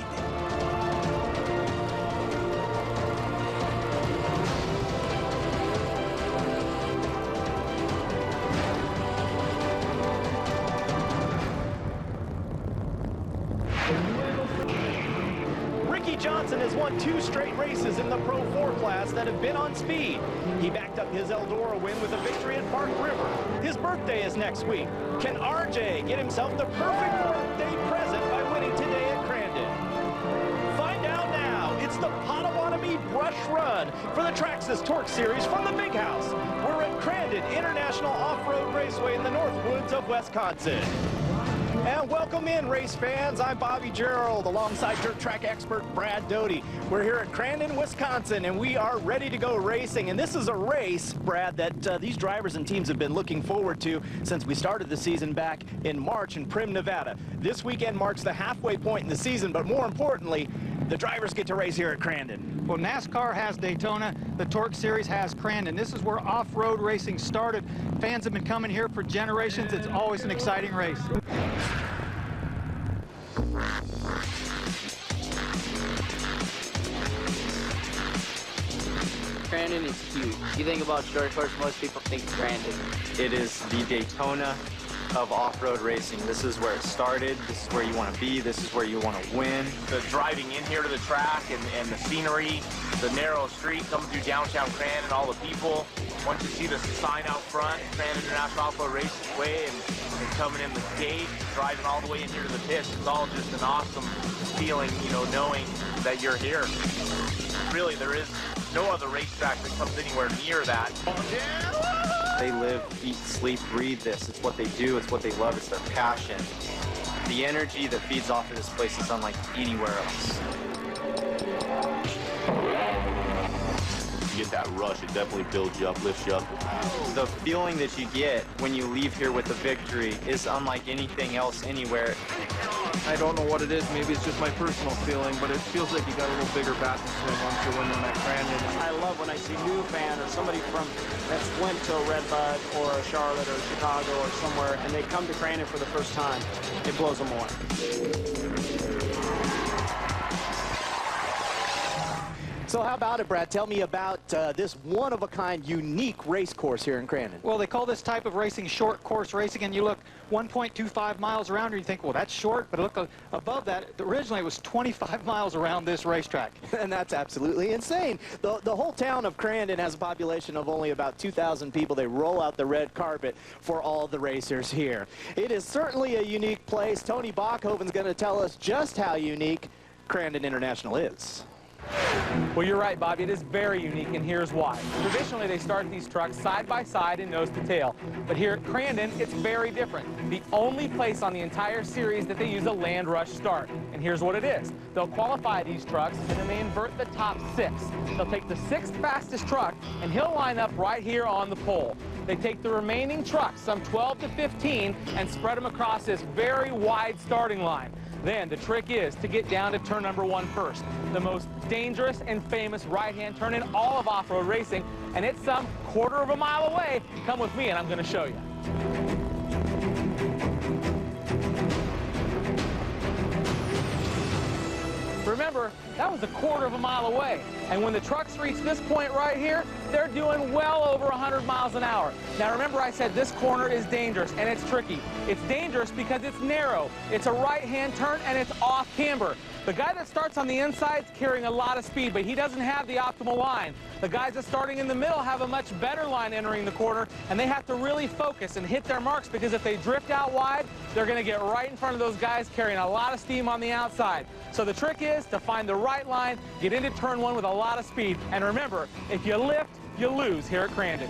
Speaker 3: Ricky Johnson has won 2 straight races in the Pro 4 class that have been on speed. He backed up his Eldora win with a victory at Bark River. His birthday is next week. Can RJ get himself the perfect birthday present by winning today at Crandon? Find out now. It's the Potawatomi Brush Run for the Traxxas Torc Series from the Big House. We're at Crandon International Off-Road Raceway in the North Woods of Wisconsin. And welcome in, race fans. I'm Bobby Gerald alongside dirt track expert Brad Doty. We're here at Crandon, Wisconsin, and we are ready to go racing. And this is a race, Brad, that these drivers and teams have been looking forward to since we started the season back in March in Primm, Nevada. This weekend marks the halfway point in the season, but more importantly, the drivers get to race here at Crandon.
Speaker 13: Well, NASCAR has Daytona, the Torc Series has Crandon. This is where off-road racing started. Fans have been coming here for generations. It's always an exciting race.
Speaker 15: Crandon is huge. You think about short course, most people think Crandon.
Speaker 20: It is the Daytona of off-road racing. This is where it started. This is where you want to be. This is where you want to win.
Speaker 16: The driving in here to the track and the scenery, the narrow street coming through downtown Crandon, all the people. Once you see the sign out front, Crandon International Off-Road Raceway, and coming in the gate, driving all the way in here to the pits, it's all just an awesome feeling, you know, knowing that you're here. Really, there is no other racetrack that comes anywhere near that.
Speaker 20: They live, eat, sleep, breathe this. It's what they do. It's what they love. It's their passion. The energy that feeds off of this place is unlike anywhere else.
Speaker 16: You get that rush, it definitely builds you up, lifts you up.
Speaker 20: The feeling that you get when you leave here with a victory is unlike anything else anywhere.
Speaker 18: I don't know what it is. Maybe it's just my personal feeling, but it feels like you got a little bigger bat to swing once you win one at Crandon.
Speaker 3: I love when I see new fan or somebody that's went to REDBUD or Charlotte or Chicago or somewhere, and they come to Crandon for the first time. It blows them away. So how about it, Brad? Tell me about this one-of-a-kind, unique race course here in Crandon.
Speaker 13: Well, they call this type of racing short course racing, and you look 1.25 miles around here, you think, well, that's short, but look above that, originally it was 25 miles around this racetrack.
Speaker 3: And that's absolutely insane. The whole town of Crandon has a population of only about 2,000 people. They roll out the red carpet for all the racers here. It is certainly a unique place. Tony Bachhoven's going to tell us just how unique Crandon International is.
Speaker 18: Well, you're right, Bobby. It is very unique, and here's why. Traditionally, they start these trucks side by side and nose to tail. But here at Crandon, it's very different. The only place on the entire series that they use a land rush start. And here's what it is. They'll qualify these trucks, and then they invert the top 6. They'll take the 6th fastest truck, and he'll line up right here on the pole. They take the remaining trucks, some 12 to 15, and spread them across this very wide starting line. Then the trick is to get down to turn number 1 first, the most dangerous and famous right-hand turn in all of off-road racing, and it's some quarter of a mile away. Come with me and I'm going to show you. Remember, that was a quarter of a mile away. And when the trucks reach this point right here, they're doing well over 100 miles an hour. Now remember I said this corner is dangerous and it's tricky. It's dangerous because it's narrow. It's a right-hand turn and it's off camber. The guy that starts on the inside is carrying a lot of speed, but he doesn't have the optimal line. The guys that starting in the middle have a much better line entering the corner, and they have to really focus and hit their marks, because if they drift out wide, they're going to get right in front of those guys carrying a lot of steam on the outside. So the trick is to find the right line, get into turn 1 with a lot of speed, and remember, if you lift, you lose here at Crandon.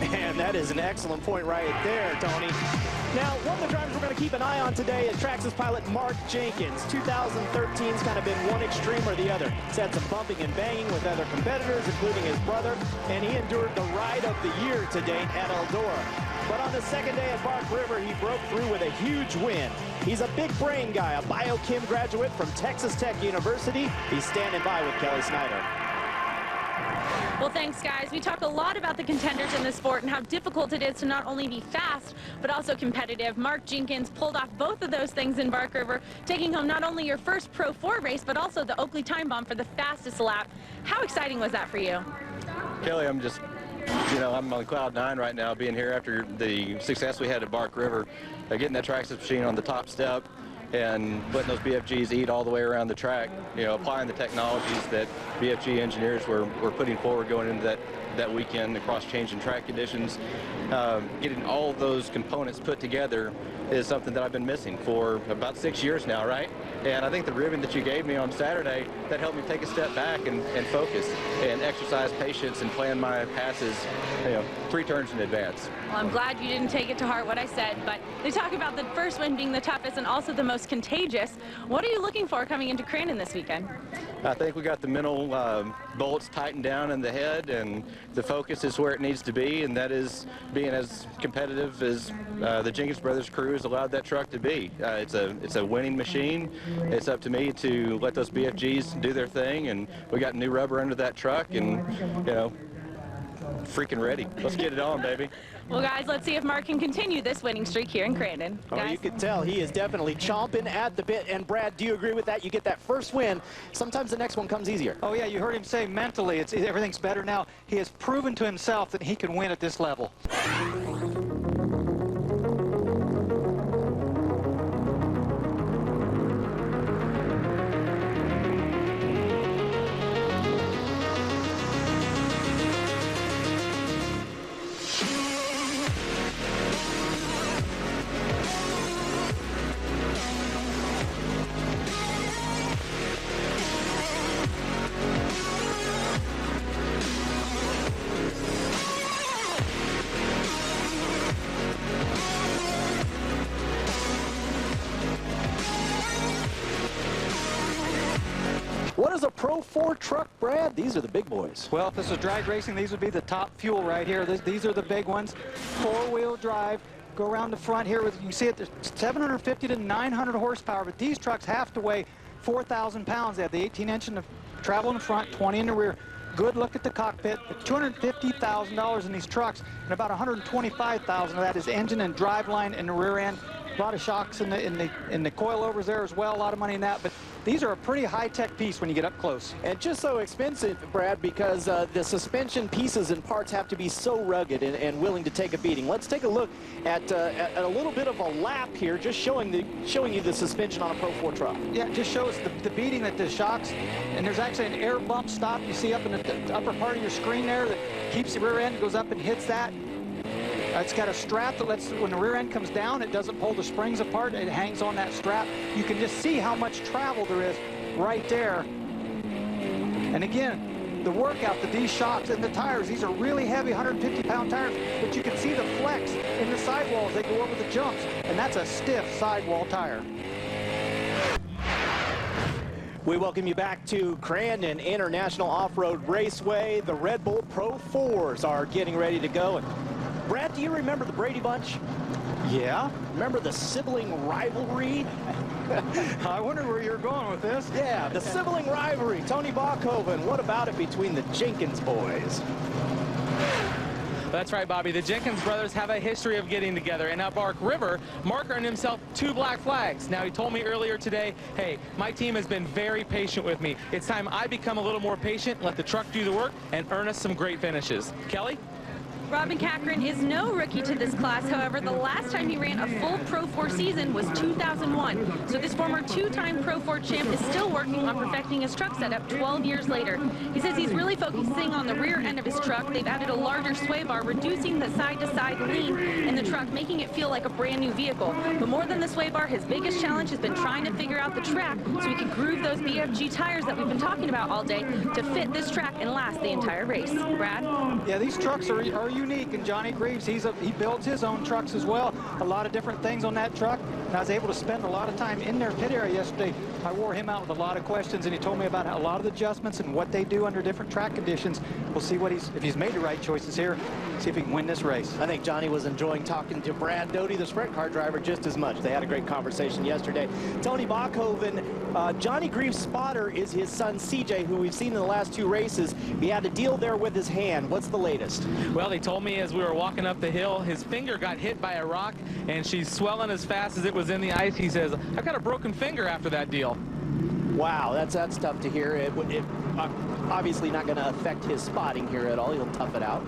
Speaker 3: And that is an excellent point right there, Tony. Now, one of the drivers we're going to keep an eye on today is Traxxas pilot Mark Jenkins. 2013's kind of been one extreme or the other. He's had some bumping and banging with other competitors, including his brother, and he endured the ride of the year to date at ELDORA. But on the second day at Bark River, he broke through with a huge win. He's a big brain guy, a biochem graduate from Texas Tech University. He's standing by with Kelly Snyder.
Speaker 6: Well, thanks, guys. We talk a lot about the contenders in this sport and how difficult it is to not only be fast, but also competitive. Mark Jenkins pulled off both of those things in Bark River, taking home not only your first Pro 4 race, but also the Oakley Time Bomb for the fastest lap. How exciting was that for you?
Speaker 19: Kelly, I'm just, I'm on cloud 9 right now, being here after the success we had at Bark River, getting that Traxxas machine on the top step. and letting those BFGs eat all the way around the track, you know, applying the technologies that BFG engineers were putting forward going into that weekend across changing track conditions. Getting all of those components put together is something that I've been missing for about 6 years now, right? And I think the ribbon that you gave me on Saturday, that helped me take a step back and focus and exercise patience and plan my passes, you know, 3 turns in advance.
Speaker 6: Well, I'm glad you didn't take it to heart what I said, but they talk about the first win being the toughest and also the most contagious. What are you looking for coming into Crandon this weekend?
Speaker 19: I think we got the mental bolts tightened down in the head, and the focus is where it needs to be, and that is being as competitive as the Jenkins Brothers crew has allowed that truck to be. It's a winning machine. It's up to me to let those BFGs do their thing, and we got new rubber under that truck, and you know, freaking ready. Let's get it on, baby.
Speaker 6: Well, guys, let's see if Mark can continue this winning streak here in Crandon.
Speaker 3: Oh, you could tell he is definitely chomping at the bit. And Brad, do you agree with that? You get that first win. Sometimes the next one comes easier.
Speaker 13: Oh, yeah, you heard him say mentally, everything's better now. He has proven to himself that he can win at this level.
Speaker 3: What is a Pro 4 truck, Brad? These are the big boys.
Speaker 13: Well, if this was drag racing, these would be the top fuel right here. These are the big ones. 4-wheel drive. Go around the front here. You can see it. There's 750 to 900 horsepower, but these trucks have to weigh 4,000 pounds. They have the 18-inch in the travel in the front, 20 in the rear. Good look at the cockpit. $250,000 in these trucks, and about $125,000 of that is engine and driveline in the rear end. A lot of shocks in the coilovers there as well. A lot of money in that, but these are a pretty high-tech piece when you get up close.
Speaker 3: And just so expensive, Brad, because the suspension pieces and parts have to be so rugged and willing to take a beating. Let's take a look at a little bit of a lap here, just showing you the suspension on a Pro 4 truck.
Speaker 13: Yeah, it just shows the beating that the shocks, and there's actually an air bump stop you see up in the upper part of your screen there that keeps the rear end, goes up and hits that. It's got a strap that lets, when the rear end comes down, it doesn't pull the springs apart. It hangs on that strap. You can just see how much travel there is right there. And again, the workout that these shocks and the tires, these are really heavy 150-pound tires, but you can see the flex in the sidewalls. They go over the jumps, and that's a stiff sidewall tire.
Speaker 3: We welcome you back to Crandon International Off-Road Raceway. The Red Bull Pro 4s are getting ready to go. And Brad, do you remember the Brady Bunch?
Speaker 13: Yeah.
Speaker 3: Remember the sibling rivalry?
Speaker 13: I wonder where you're going with this.
Speaker 3: Yeah, the sibling rivalry. Tony Bachhoven, what about it between the Jenkins boys?
Speaker 18: That's right, Bobby. The Jenkins brothers have a history of getting together, and at Bark River, Mark earned himself 2 black flags. Now, he told me earlier today, hey, my team has been very patient with me. It's time I become a little more patient, let the truck do the work, and earn us some great finishes. Kelly?
Speaker 6: Robin Cochran is no rookie to this class. However, the last time he ran a full Pro 4 season was 2001. So this former 2-time Pro 4 champ is still working on perfecting his truck setup 12 years later. He says he's really focusing on the rear end of his truck. They've added a larger sway bar, reducing the side-to-side lean in the truck, making it feel like a brand new vehicle. But more than the sway bar, his biggest challenge has been trying to figure out the track so he can groove those BFG tires that we've been talking about all day to fit this track and last the entire race. Brad?
Speaker 13: Yeah, these trucks are unique, and Johnny Greaves, he builds his own trucks as well. A lot of different things on that truck, and I was able to spend a lot of time in their pit area yesterday. I wore him out with a lot of questions, and he told me about a lot of the adjustments and what they do under different track conditions. We'll see if he's made the right choices here, see if he can win this race.
Speaker 3: I think Johnny was enjoying talking to Brad Doty, the sprint car driver, just as much. They had a great conversation yesterday. Tony Bachhoven, Johnny Greaves' spotter is his son CJ, who we've seen in the last 2 races. He had a deal there with his hand. What's the latest?
Speaker 18: Well, they told me as we were walking up the hill, his finger got hit by a rock, and she's swelling as fast as it was in the ice. He says, I've got a broken finger after that deal.
Speaker 3: Wow, that's tough to hear. It obviously not going to affect his spotting here at all. He'll tough it out.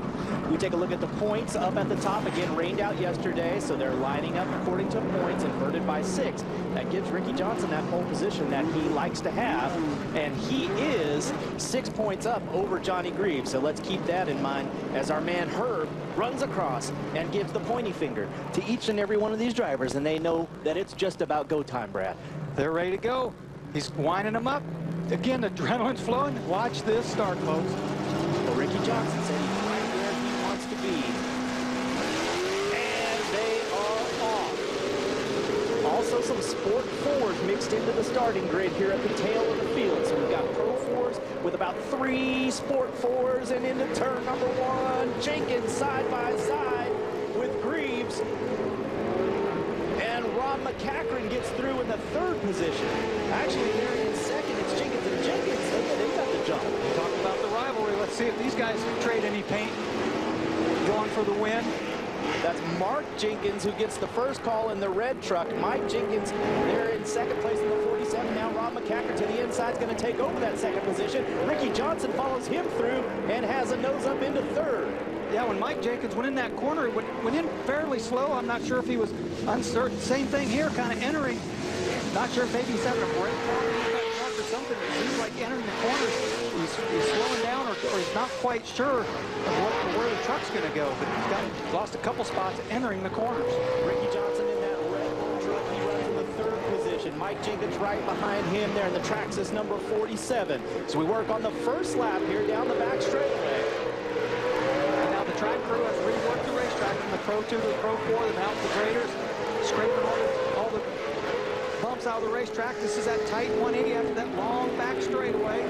Speaker 3: We take a look at the points up at the top. Again, rained out yesterday, so they're lining up according to points, inverted by 6. That gives Ricky Johnson that pole position that he likes to have, and he is 6 points up over Johnny Greaves. So let's keep that in mind as our man Herb runs across and gives the pointy finger to each and every one of these drivers, and they know that it's just about go time, Brad.
Speaker 13: They're ready to go. He's winding them up. Again, the adrenaline's flowing. Watch this start, folks.
Speaker 3: Well, Ricky Johnson said he's right where he wants to be. And they are off. Also some Sport 4s mixed into the starting grid here at the tail of the field. So we've got Pro 4s with about 3 Sport 4s, and into turn number 1. Jenkins side by side with Greaves. And Rob McCachran gets through in the 3rd position. Actually, they're in 2nd. It's Jenkins and Jenkins. They got the jump.
Speaker 13: Talk about the rivalry. Let's see if these guys trade any paint. Going for the win.
Speaker 3: That's Mark Jenkins who gets the first call in the red truck. Mike Jenkins, they're in 2nd place in the 47. Now Rob McCachran to the inside is going to take over that 2nd position. Ricky Johnson follows him through and has a nose up into 3rd.
Speaker 13: Yeah, when Mike Jenkins went in that corner, went in fairly slow. I'm not sure if he was uncertain. Same thing here, kind of entering. Not sure if maybe he's having a brake problem or something. It seems like entering the corners, he's slowing down, or he's not quite sure of where the truck's going to go. But he's lost a couple spots entering the corners.
Speaker 3: Ricky Johnson in that Red Bull truck. He runs in the 3rd position. Mike Jenkins right behind him there in the Traxxas number 47. So we work on the first lap here down the back straightaway.
Speaker 13: Track crew has reworked the racetrack from the Pro 2 to the Pro 4. They've out the graders, scraping all the bumps out of the racetrack. This is that tight 180 after that long back straightaway.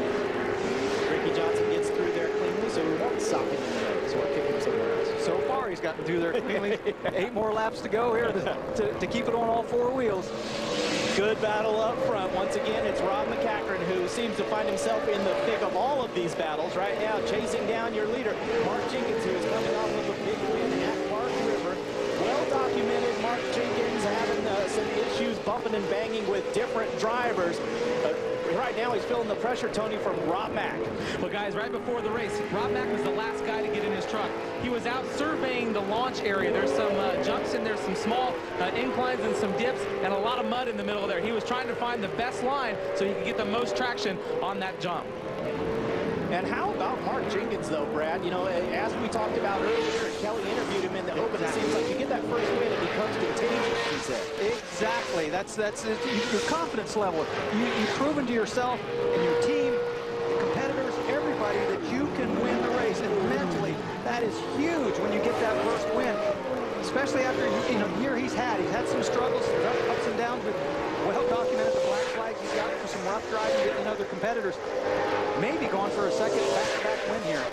Speaker 3: Ricky Johnson gets through there cleanly, so we won't sock it in the nose. We'll kick him somewhere else.
Speaker 13: So far, he's gotten through there cleanly. 8 more laps to go here to keep it on all 4 wheels.
Speaker 3: Good battle up front. Once again, it's Rob McCachran who seems to find himself in the thick of all of these battles right now, chasing down your leader, Mark Jenkins, who is coming off of a big win at Park River. Well documented, Mark Jenkins having some issues bumping and banging with different drivers. Right now, he's feeling the pressure, Tony, from Rob Mack.
Speaker 18: Well, guys, right before the race, Rob Mack was the last guy to get in his truck. He was out surveying the launch area. There's some jumps in there, some small inclines and some dips, and a lot of mud in the middle there. He was trying to find the best line so he could get the most traction on that jump.
Speaker 3: And how about Mark Jenkins, though, Brad? You know, as we talked about earlier, Kelly interviewed him in the open. It seems like you get that first win, it becomes contagious, he said.
Speaker 13: Exactly. That's your confidence level. You've proven to yourself and your team, the competitors, everybody, that you can win the race. And mentally, that is huge when you get that first win. Especially after the year he's had. He's had some struggles, ups and downs, but well documented the black flags he's got for some rough driving, getting other competitors. Maybe going for a second back-to-back win here.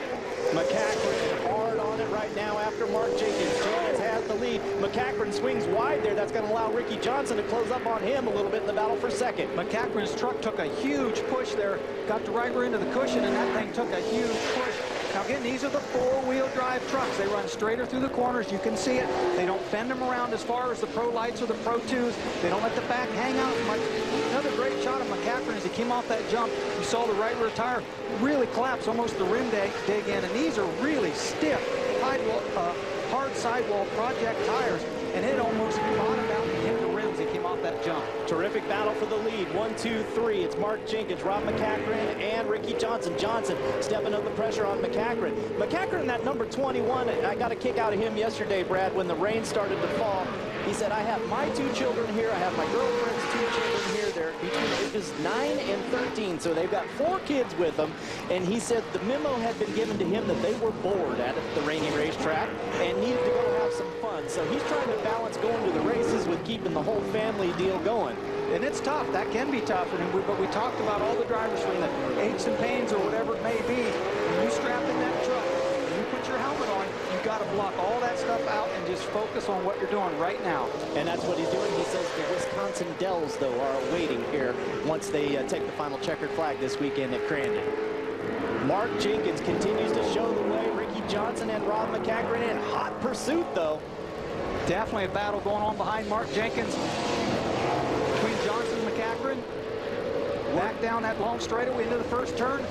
Speaker 3: McCachran hard on it right now after Mark Jenkins. Jenkins has the lead. McCachran swings wide there. That's going to allow Ricky Johnson to close up on him a little bit in the battle for second.
Speaker 13: McCachran's truck took a huge push there. Got the driver into the cushion, and that thing took a huge push. Now again, these are the 4-wheel drive trucks. They run straighter through the corners. You can see it. They don't bend them around as far as the Pro Lights or the Pro 2s. They don't let the back hang out much. Another great shot of McCachran as he came off that jump. You saw the right rear tire really collapse, almost the rim dig in. And these are really stiff, hard sidewall project tires. And it almost bottomed out and hit the rims. He came off that jump.
Speaker 3: Terrific battle for the lead. 1, 2, 3. It's Mark Jenkins, Rob McCachran, and Ricky Johnson. Johnson stepping up the pressure on McCachran. McCachran, that number 21, I got a kick out of him yesterday, Brad, when the rain started to fall. He said, I have my 2 children here. I have my girlfriend's 2 children here. They're between ages 9 and 13, so they've got 4 kids with them. And he said the memo had been given to him that they were bored at the rainy racetrack and needed to go have some fun. So he's trying to balance going to the races with keeping the whole family deal going.
Speaker 13: And it's tough. That can be tough. But we talked about all the drivers from the aches and pains or whatever it may be. When you strap in that truck, when you put your helmet on, you've got to block all that stuff out and just focus on what you're doing right now.
Speaker 3: And that's what he's doing. He says the Wisconsin Dells, though, are awaiting here once they take the final checkered flag this weekend at Crandon. Mark Jenkins continues to show the way. Ricky Johnson and Rob McCachran in hot pursuit, though.
Speaker 13: Definitely a battle going on behind Mark Jenkins. Between Johnson and McCachran. back down that long straightaway into the first turn.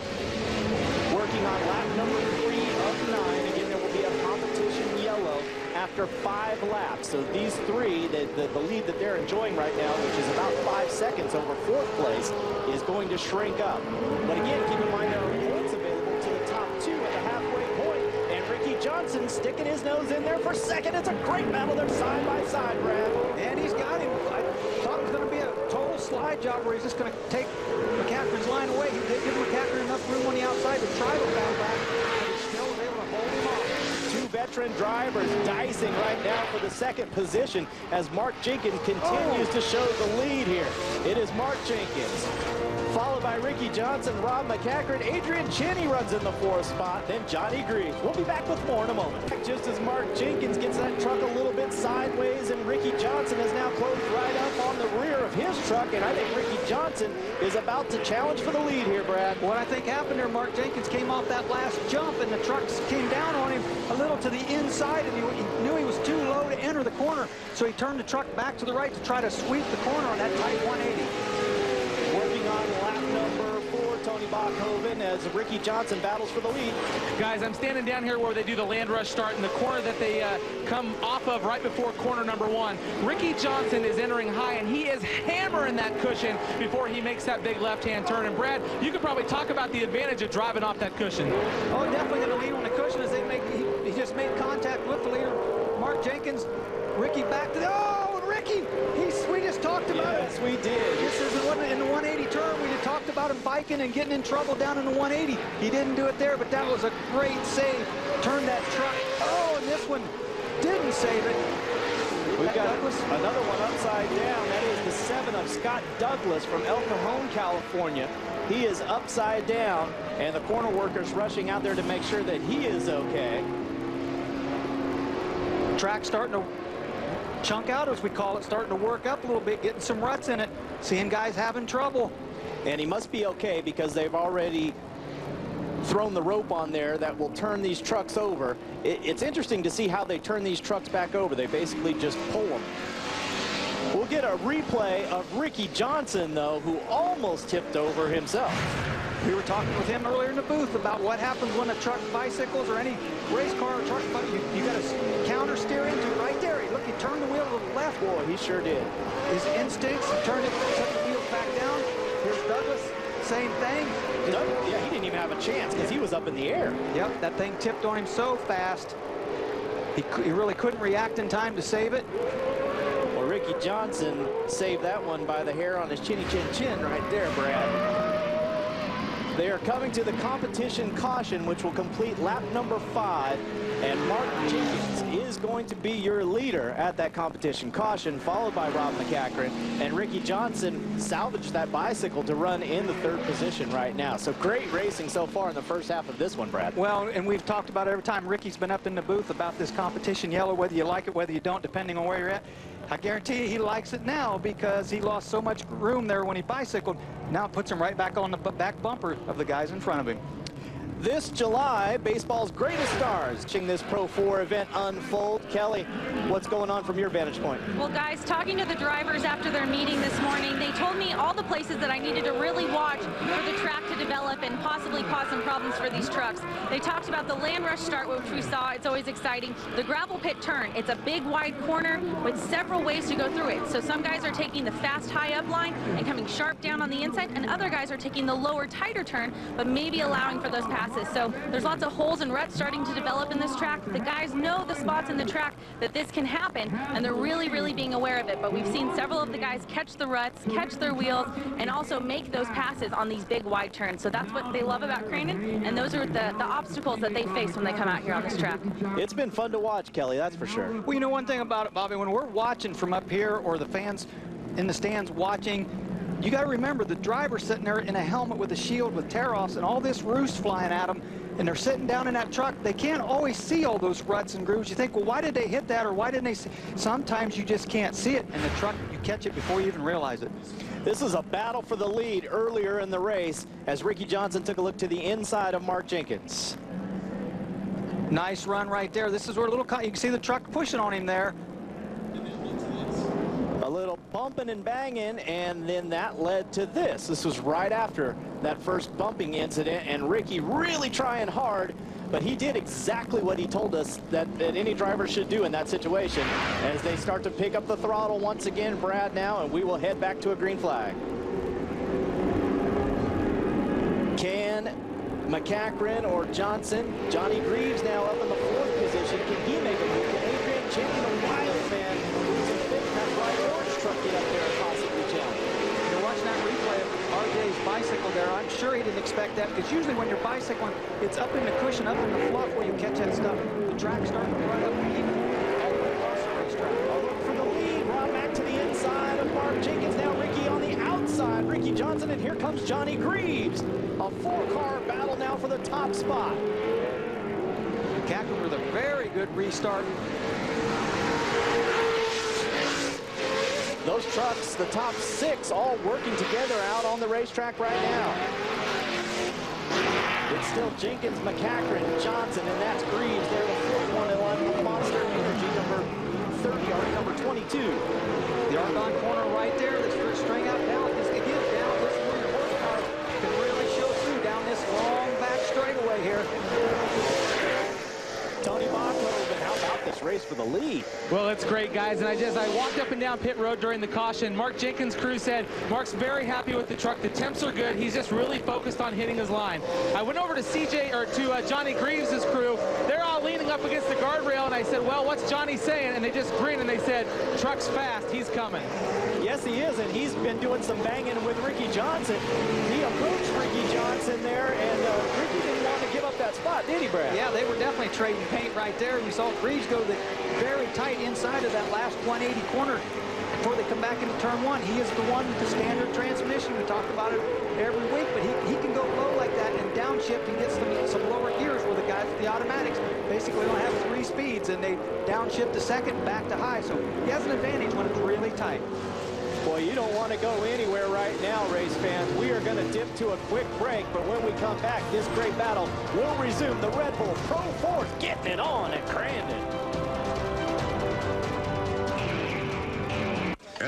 Speaker 3: Working on lap number 3 of 9. Again, there will be a competition yellow after 5 laps. So these 3, the lead that they're enjoying right now, which is about 5 seconds over 4th place, is going to shrink up. But again, keep in mind there are points available to the top 2 at the halfway point. And Ricky Johnson sticking his nose in there for second. It's a great battle. They're side by side, Brad.
Speaker 13: And he's got him. I thought it was going to be a total slide job where he's just going to take McCaffrey's line away. He did give McCaffrey enough room on the outside to try to battle back, but he still was able to hold him off.
Speaker 3: 2 veteran drivers dicing right now for the second position as Mark Jenkins continues to show the lead here. It is Mark Jenkins, followed by Ricky Johnson, Rob McCaffrey, Adrian Cheney runs in the 4th spot, then Johnny Greaves. We'll be back with more in a moment. Just as Mark Jenkins gets that truck a little bit sideways, and Ricky Johnson has now closed right up on the rear of his truck, and I think Ricky Johnson is about to challenge for the lead here, Brad.
Speaker 13: What I think happened there, Mark Jenkins came off that last jump, and the trucks came down on him a little to the inside, and he knew he was too low to enter the corner, so he turned the truck back to the right to try to sweep the corner on that tight 180.
Speaker 3: Working on lap number 4, Tony Bachhoven, as Ricky Johnson battles for the lead.
Speaker 18: Guys, I'm standing down here where they do the land rush start in the corner that they come off of right before corner number 1. Ricky Johnson is entering high, and he is hammering that cushion before he makes that big left-hand turn. And Brad, you could probably talk about the advantage of driving off that cushion.
Speaker 13: Oh, definitely going to lead on the cushion as he just made contact with the leader, Mark Jenkins. Ricky back to the, and Ricky, we just talked about it.
Speaker 3: Yes, we did.
Speaker 13: This is in the 180 turn. We just talked about him biking and getting in trouble down in the 180. He didn't do it there, but that was a great save. Turned that truck. And this one didn't save it.
Speaker 3: We've got another one upside down. That is the 7 of Scott Douglas from El Cajon, California. He is upside down, and the corner workers rushing out there to make sure that he is okay.
Speaker 13: Track starting to chunk out, as we call it, starting to work up a little bit, getting some ruts in it, seeing guys having trouble.
Speaker 3: And he must be okay because they've already thrown the rope on there that will turn these trucks over. It's interesting to see how they turn these trucks back over. They basically just pull them. We'll get a replay of Ricky Johnson, though, who almost tipped over himself.
Speaker 13: We were talking with him earlier in the booth about what happens when a truck bicycles or any race car or truck, you got to counter steer into it right there. Look, he turned the wheel to the left.
Speaker 3: Boy, he sure did.
Speaker 13: His instincts, he turned it, set the wheels back down. Here's Douglas, same thing.
Speaker 3: Yeah, he didn't even have a chance because he was up in the air.
Speaker 13: Yep, that thing tipped on him so fast. He really couldn't react in time to save it.
Speaker 3: Well, Ricky Johnson saved that one by the hair on his chinny chin right there, Brad. They are coming to the competition caution, which will complete lap number 5. And Mark Jenkins is going to be your leader at that competition caution, followed by Rob McCaffrey. And Ricky Johnson salvaged that bicycle to run in the 3rd position right now. So great racing so far in the first half of this one, Brad.
Speaker 13: Well, and we've talked about it every time Ricky's been up in the booth about this competition yellow, whether you like it, whether you don't, depending on where you're at. I guarantee you he likes it now because he lost so much room there when he bicycled. Now it puts him right back on the back bumper of the guys in front of him.
Speaker 3: This July, baseball's greatest stars watching this Pro 4 event unfold. Kelly, what's going on from your vantage point?
Speaker 6: Well, guys, talking to the drivers after their meeting this morning, they told me all the places that I needed to really watch for the track to develop and possibly cause some problems for these trucks. They talked about the land rush start, which we saw. It's always exciting. The gravel pit turn. It's a big, wide corner with several ways to go through it. So some guys are taking the fast, high up line and coming sharp down on the inside, and other guys are taking the lower, tighter turn, but maybe allowing for those passes. So there's lots of holes and ruts starting to develop in this track. The guys know the spots in the track that this can happen, and they're really, really being aware of it. But we've seen several of the guys catch the ruts, catch their wheels, and also make those passes on these big, wide turns. So that's what they love about Crandon, and those are the obstacles that they face when they come out here on this track.
Speaker 3: It's been fun to watch, Kelly, that's for sure.
Speaker 13: Well, you know one thing about it, Bobby, when we're watching from up here, or the fans in the stands watching, you got to remember the driver's sitting there in a helmet with a shield with tear-offs and all this roost flying at them, and they're sitting down in that truck. They can't always see all those ruts and grooves. You think, well, why did they hit that, or why didn't they see? Sometimes you just can't see it in the truck. You catch it before you even realize it.
Speaker 3: This is a battle for the lead earlier in the race as Ricky Johnson took a look to the inside of Mark Jenkins.
Speaker 13: Nice run right there. This is where you can see the truck pushing on him there.
Speaker 3: A little bumping and banging, and then that led to this. This was right after that first bumping incident, and Ricky really trying hard, but he did exactly what he told us that any driver should do in that situation. As they start to pick up the throttle once again, Brad, now, and we will head back to a green flag. Can McCachran or Johnson? Johnny Greaves now up in the 4th position. Can he make a move? Can Adrian Cheney, the wild fan, who's in 5th, that bright orange truck get up there and possibly challenge?
Speaker 13: You're watching that replay of RJ's bicycle there. I'm sure he didn't expect that, because usually when you're bicycling, it's up in the cushion, up in the fluff where you catch that stuff. The track's starting to run up and even all the way across the racetrack.
Speaker 3: Look for the lead. Rob Mack to the inside of Mark Jenkins. Now Ricky on the outside. Ricky Johnson, and here comes Johnny Greaves. A 4-car battle now for the top spot.
Speaker 13: McCachran with a very good restart.
Speaker 3: Those trucks, the top 6, all working together out on the racetrack right now. It's still Jenkins, McCachran, Johnson, and that's Greaves. They're the 4th one on Monster Energy, number 30, or number 22.
Speaker 13: The Argonne corner right there. This first string out down. This again down. This is where your horsepower can really show through down this long back straightaway here.
Speaker 3: Tony Bachhoven, how about this race for the lead?
Speaker 18: Well, it's great, guys, and I walked up and down pit road during the caution. Mark Jenkins' crew said Mark's very happy with the truck. The temps are good. He's just really focused on hitting his line. I went over to Johnny Greaves' crew. They're all leaning up against the guardrail, and I said, well, what's Johnny saying? And they just grinned, and they said, truck's fast. He's coming.
Speaker 3: Yes, he is, and he's been doing some banging with Ricky Johnson. He approached Ricky Johnson there, and Ricky didn't want to give up that spot, did he, Brad?
Speaker 13: Yeah, they were definitely trading paint right there. We saw Greaves go to the very tight inside of that last 180 corner before they come back into turn 1. He is the one with the standard transmission. We talk about it every week, but he can go low like that and downshift and get some lower gears where the guys with the automatics basically don't have 3 speeds, and they downshift to 2nd back to high. So he has an advantage when it's really tight.
Speaker 3: Boy, you don't want to go anywhere right now, race fans. We are going to dip to a quick break, but when we come back, this great battle will resume. The Red Bull Pro 4 getting it on at Crandon. The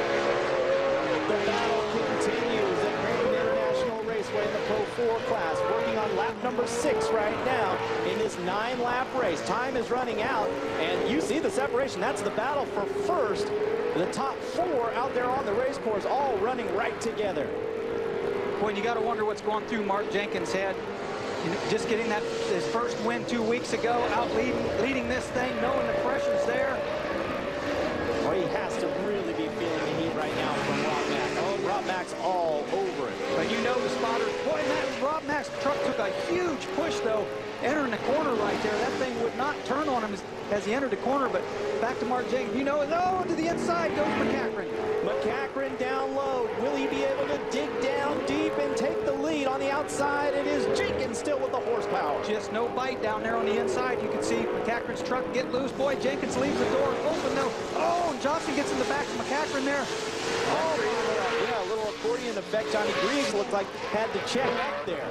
Speaker 3: battle continues at Crandon International Raceway in the Pro 4 class, working on lap number 6 right now in this 9-lap race. Time is running out, and you see the separation. That's the battle for first. The top 4 out there on the race course, all running right together.
Speaker 13: Boy, you got to wonder what's going through Mark Jenkins' head. You know, just getting his first win 2 weeks ago, out leading this thing, knowing the pressure's there.
Speaker 3: Well, he has to really be feeling the heat right now from Rob Mack. Oh, Rob Mack's all over it.
Speaker 13: But you know the spotter. Boy, Rob Mack's truck took a huge push, though, entering the corner right there. That thing would not turn on him as he entered the corner, but back to Mark Jenkins. You know, no, to the inside goes McCachran.
Speaker 3: McCachran down low. Will he be able to dig down deep and take the lead on the outside? It is Jenkins still with the horsepower.
Speaker 13: Just no bite down there on the inside. You can see McCachran's truck get loose. Boy, Jenkins leaves the door open, though. Oh, and Johnson gets in the back of McCachran there.
Speaker 3: Oh, yeah, a little accordion effect. Johnny Greaves looked like had to check up there.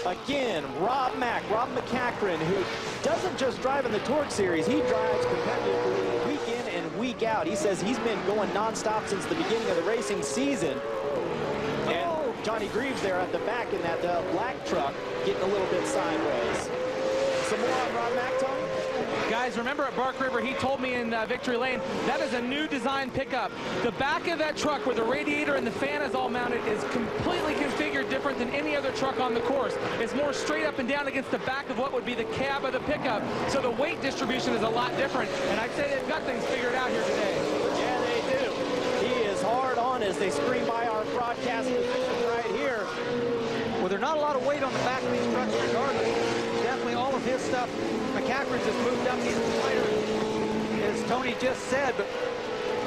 Speaker 3: Again, Rob McCachran, who doesn't just drive in the Torc Series, he drives competitively week in and week out. He says he's been going nonstop since the beginning of the racing season. And Johnny Greaves there at the back in that black truck getting a little bit sideways. Some more on Rob Mack, Tony?
Speaker 18: Guys, remember at Bark River, he told me in Victory Lane, that is a new design pickup. The back of that truck where the radiator and the fan is all mounted is completely configured different than any other truck on the course. It's more straight up and down against the back of what would be the cab of the pickup. So the weight distribution is a lot different. And I'd say they've got things figured out here today.
Speaker 3: Yeah, they do. He is hard on as they scream by our broadcast position right here.
Speaker 13: Well, there's not a lot of weight on the back of these trucks regardless. Definitely all of his stuff. McCachran's just moved up even lighter, as Tony just said. But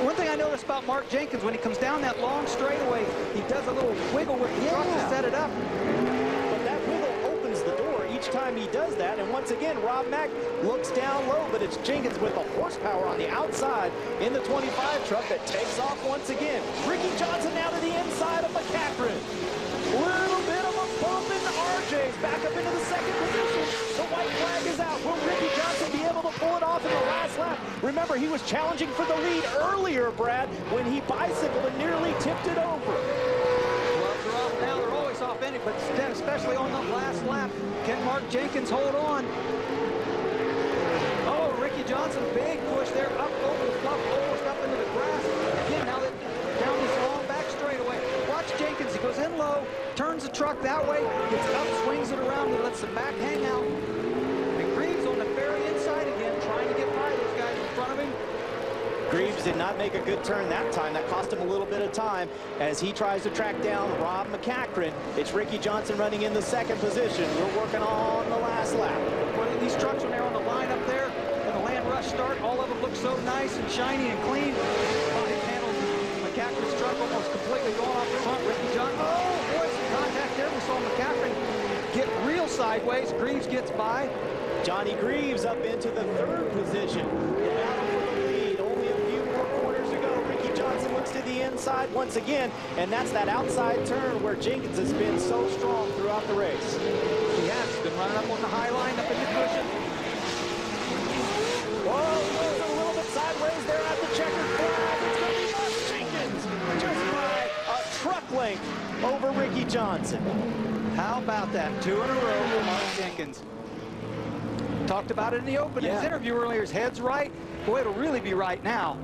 Speaker 13: one thing I noticed about Mark Jenkins, when he comes down that long straightaway, he does a little wiggle with the truck to set it up.
Speaker 3: But that wiggle opens the door each time he does that. And once again, Rob Mack looks down low, but it's Jenkins with the horsepower on the outside in the 25 truck that takes off once again. Ricky Johnson now to the inside of McCachran. Little bit of a bump into RJ's back up into the 2nd position. The white flag is out. Will Ricky Johnson be able to pull it off in the last lap? Remember, he was challenging for the lead earlier, Brad, when he bicycled and nearly tipped it over.
Speaker 13: Gloves are off now. They're always off in it, but especially on the last lap. Can Mark Jenkins hold on? Oh, Ricky Johnson, big push there, up over the fluff, almost up into the grass. Again, now that down this long back straightaway. Watch Jenkins, he goes in low, turns the truck that way, gets up, swings it around, and lets the back hang out. And Greaves on the very inside again, trying to get by those guys in front of him.
Speaker 3: Greaves did not make a good turn that time. That cost him a little bit of time as he tries to track down Rob McCachran. It's Ricky Johnson running in the second position. We're working on the last lap.
Speaker 13: Well, these trucks when they're on the line up there, and the land rush start, all of them look so nice and shiny and clean. Body panels, McCachran's truck almost completely going off the front. Ricky Johnson, oh boy, some contact there. We saw McCachran get real sideways. Greaves gets by.
Speaker 3: Johnny Greaves up into the third position. The battle for the lead. Only a few more corners to go. Ricky Johnson looks to the inside once again, and that's that outside turn where Jenkins has been so strong throughout the race.
Speaker 13: He has been running up on the high line, up in the cushion.
Speaker 3: Whoa, goes a little bit sideways there at the checkered flag. It's going to be Mark Jenkins just by a truck length over Ricky Johnson.
Speaker 13: How about that? 2 in a row for Mark Jenkins. Talked about it in the opening. His interview earlier, his head's right. Boy, it'll really be right now.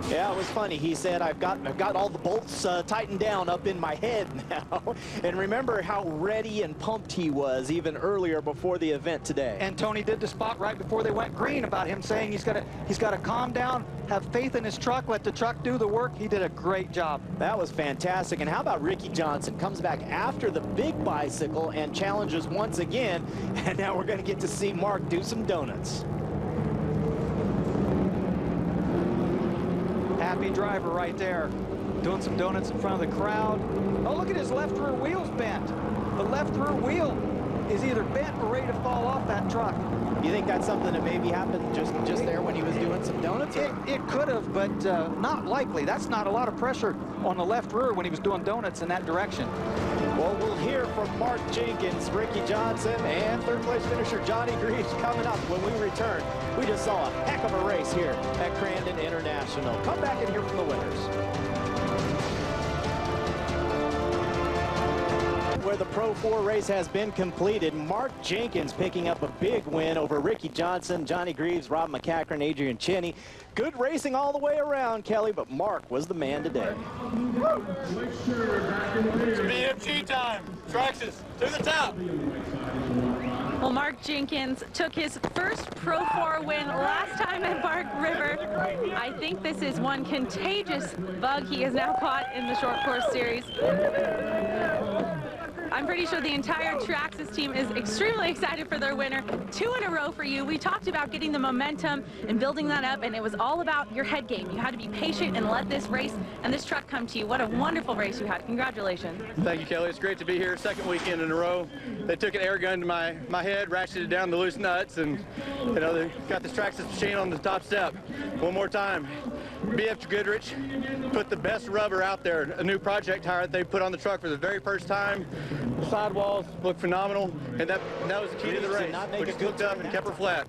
Speaker 3: Yeah, it was funny. He said, I've got all the bolts tightened down up in my head now. And remember how ready and pumped he was even earlier before the event today.
Speaker 13: And Tony did the spot right before they went green about him saying he's got to calm down, have faith in his truck, let the truck do the work. He did a great job.
Speaker 3: That was fantastic. And how about Ricky Johnson? Comes back after the big bicycle and challenges once again. And now we're going to get to see Mark do some donuts.
Speaker 13: Happy driver right there, doing some donuts in front of the crowd. Oh, look at his left rear wheel's bent. The left rear wheel is either bent or ready to fall off that truck.
Speaker 3: You think that's something that maybe happened just there when he was doing some donuts?
Speaker 13: It could have, but not likely. That's not a lot of pressure on the left rear when he was doing donuts in that direction.
Speaker 3: Well, we'll hear from Mark Jenkins, Ricky Johnson, and third place finisher Johnny Greaves coming up when we return. We just saw a heck of a race here at Crandon International. Come back and hear from the winners. Where the Pro 4 race has been completed, Mark Jenkins picking up a big win over Ricky Johnson, Johnny Greaves, Rob McCachran, Adrian Cheney. Good racing all the way around, Kelly, but Mark was the man today.
Speaker 21: It's BMG time. Traxxas to the top.
Speaker 6: Well, Mark Jenkins took his first Pro 4 win last time at Bark River. I think this is one contagious bug he has now caught in the short course series. I'm pretty sure the entire Traxxas team is extremely excited for their winner. 2 in a row for you. We talked about getting the momentum and building that up, and it was all about your head game. You had to be patient and let this race and this truck come to you. What a wonderful race you had. Congratulations.
Speaker 19: Thank you, Kelly. It's great to be here. Second weekend in a row. They took an air gun to my head, ratcheted down the loose nuts, and they got this Traxxas machine on the top step. One more time. BF Goodrich put the best rubber out there, a new project tire that they put on the truck for the very first time. The sidewalls look phenomenal, and that was the key to the race. We just hooked up and kept her flat.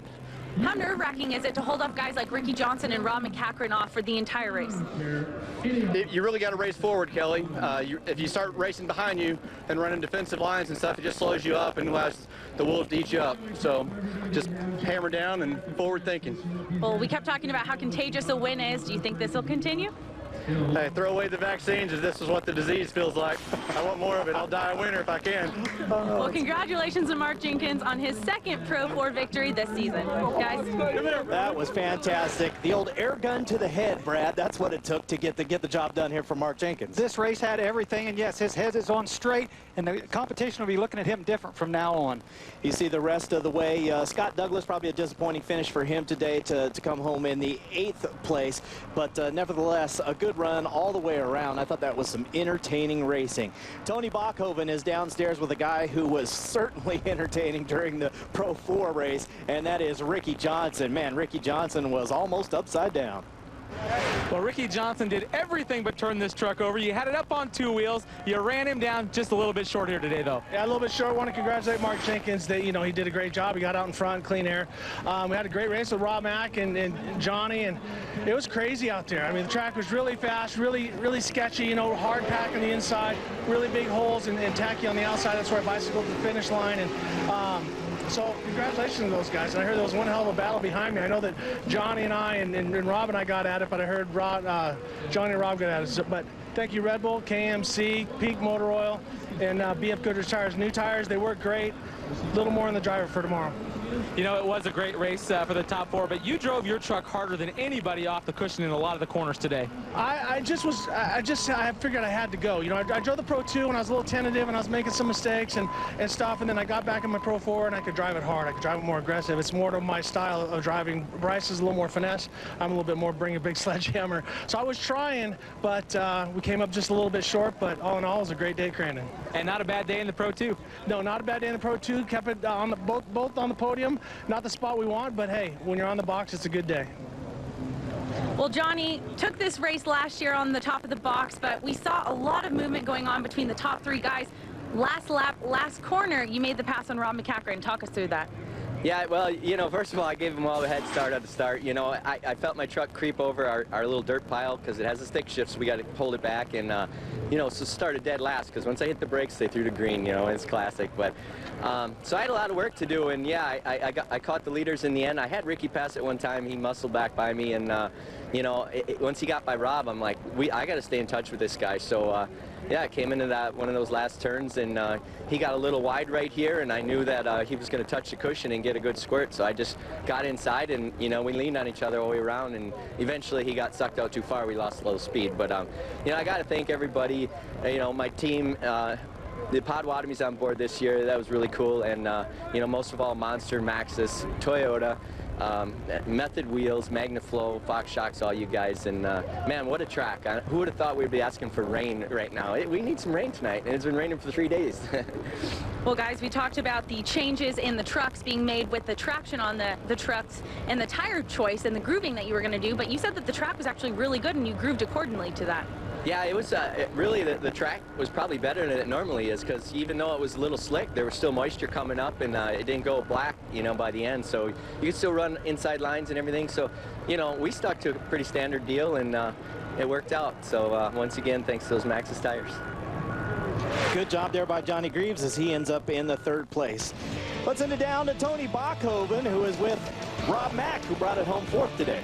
Speaker 6: How nerve-wracking is it to hold up guys like Ricky Johnson and Rob McCachran off for the entire race?
Speaker 19: You really got to race forward, Kelly. If you start racing behind you and running defensive lines and stuff, it just slows you up and allows the wolves to eat you up. So just hammer down and forward thinking.
Speaker 6: Well, we kept talking about how contagious a win is. Do you think this will continue?
Speaker 19: Hey, throw away the vaccines if this is what the disease feels like. I want more of it. I'll die a winner if I can.
Speaker 6: Well, congratulations to Mark Jenkins on his second Pro 4 victory this season. Guys.
Speaker 3: That was fantastic. The old air gun to the head, Brad. That's what it took to get the job done here for Mark Jenkins.
Speaker 13: This race had everything, and yes, his head is on straight, and the competition will be looking at him different from now on.
Speaker 3: You see the rest of the way. Scott Douglas, probably a disappointing finish for him today to come home in the 8th place, but nevertheless, a good run all the way around. I thought that was some entertaining racing. Tony Bachhoven is downstairs with a guy who was certainly entertaining during the Pro 4 race, and that is Ricky Johnson. Man, Ricky Johnson was almost upside down.
Speaker 18: Well, Ricky Johnson did everything but turn this truck over. You had it up on 2 wheels. You ran him down just a little bit short here today, though.
Speaker 4: Yeah, a little bit short. Want to congratulate Mark Jenkins. That, you know, he did a great job. He got out in front, clean air. We had a great race with Rob Mack and Johnny, and it was crazy out there. I mean, the track was really fast, really sketchy, you know, hard pack on the inside, really big holes and tacky on the outside. That's where I bicycled to the finish line. And so congratulations to those guys. And I heard there was one hell of a battle behind me. I know that Johnny and I and Rob and I got at it, but I heard Johnny and Rob got at it. So, but thank you, Red Bull, KMC, Peak Motor Oil, and BF Goodrich Tires. New tires, they work great. A little more on the driver for tomorrow.
Speaker 18: You know, it was a great race for the top 4, but you drove your truck harder than anybody off the cushion in a lot of the corners today.
Speaker 4: I figured I had to go. You know, I drove the Pro 2 and I was a little tentative and I was making some mistakes and stuff, and then I got back in my Pro 4 and I could drive it hard. I could drive it more aggressive. It's more to my style of driving. Bryce is a little more finesse. I'm a little bit more bring a big sledgehammer. So I was trying, but we came up just a little bit short, but all in all, it was a great day at Crandon.
Speaker 18: And not a bad day in the Pro 2.
Speaker 4: No, not a bad day in the Pro 2. Kept it on the both on the podium. Not the spot we want, but hey, when you're on the box, it's a good day.
Speaker 6: Well, Johnny took this race last year on the top of the box, but we saw a lot of movement going on between the top 3 guys. Last lap, last corner, you made the pass on Rob McCackren. Talk us through that.
Speaker 17: Yeah, well, you know, first of all, I gave him all the head start at the start. You know, I felt my truck creep over our little dirt pile because it has a stick shift, so we got to hold it back. And, you know, so started dead last because once I hit the brakes, they threw to green, you know, it's classic. But so I had a lot of work to do, and yeah, I caught the leaders in the end. I had Ricky pass at one time. He muscled back by me, and, you know, once he got by Rob, I'm like, I got to stay in touch with this guy. So, yeah, I came into one of those last turns, and he got a little wide right here, and I knew that he was going to touch the cushion and get a good squirt, so I just got inside, and, you know, we leaned on each other all the way around, and eventually he got sucked out too far. We lost a little speed, but, you know, I got to thank everybody, you know, my team, the Potawatomis on board this year. That was really cool, and, you know, most of all, Monster, Maxxis, Toyota, Method Wheels, MagnaFlow, Fox Shocks, all you guys, and man, what a track. Who would have thought we'd be asking for rain right now? We need some rain tonight, and it's been raining for 3 days.
Speaker 6: Well, guys, we talked about the changes in the trucks being made with the traction on the trucks and the tire choice and the grooving that you were going to do, but you said that the track was actually really good and you grooved accordingly to that.
Speaker 17: Yeah, it was really the track was probably better than it normally is, because even though it was a little slick, there was still moisture coming up, and it didn't go black, you know, by the end. So you could still run inside lines and everything. So, you know, we stuck to a pretty standard deal, and it worked out. So once again, thanks to those Maxxis tires.
Speaker 3: Good job there by Johnny Greaves as he ends up in the 3rd place. Let's send it down to Tony Bachhoven, who is with Rob Mack, who brought it home 4th today.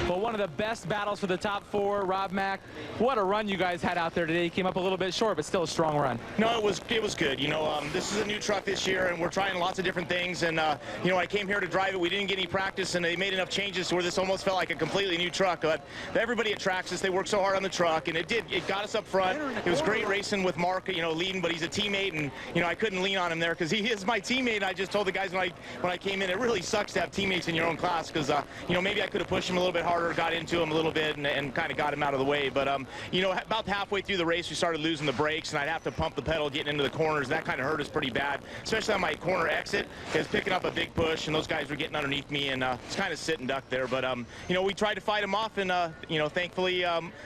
Speaker 18: Well, one of the best battles for the top 4, Rob Mack. What a run you guys had out there today. You came up a little bit short, but still a strong run.
Speaker 16: No, it was good. You know, this is a new truck this year, and we're trying lots of different things. And, you know, I came here to drive it. We didn't get any practice, and they made enough changes to where this almost felt like a completely new truck. But everybody at Traxxas, they worked so hard on the truck, and it got us up front. It was great racing with Mark, you know, leading, but he's a teammate, and, you know, I couldn't lean on him there because he is my teammate. And I just told the guys when I came in, it really sucks to have teammates in your own class because, you know, maybe I could have pushed him a little bit harder, got into him a little bit, and kind of got him out of the way. But, you know, about halfway through the race, we started losing the brakes, and I'd have to pump the pedal getting into the corners, and that kind of hurt us pretty bad, especially on my corner exit, because picking up a big push, and those guys were getting underneath me, and it's kind of sit and duck there. But, you know, we tried to fight them off, and, you know, thankfully,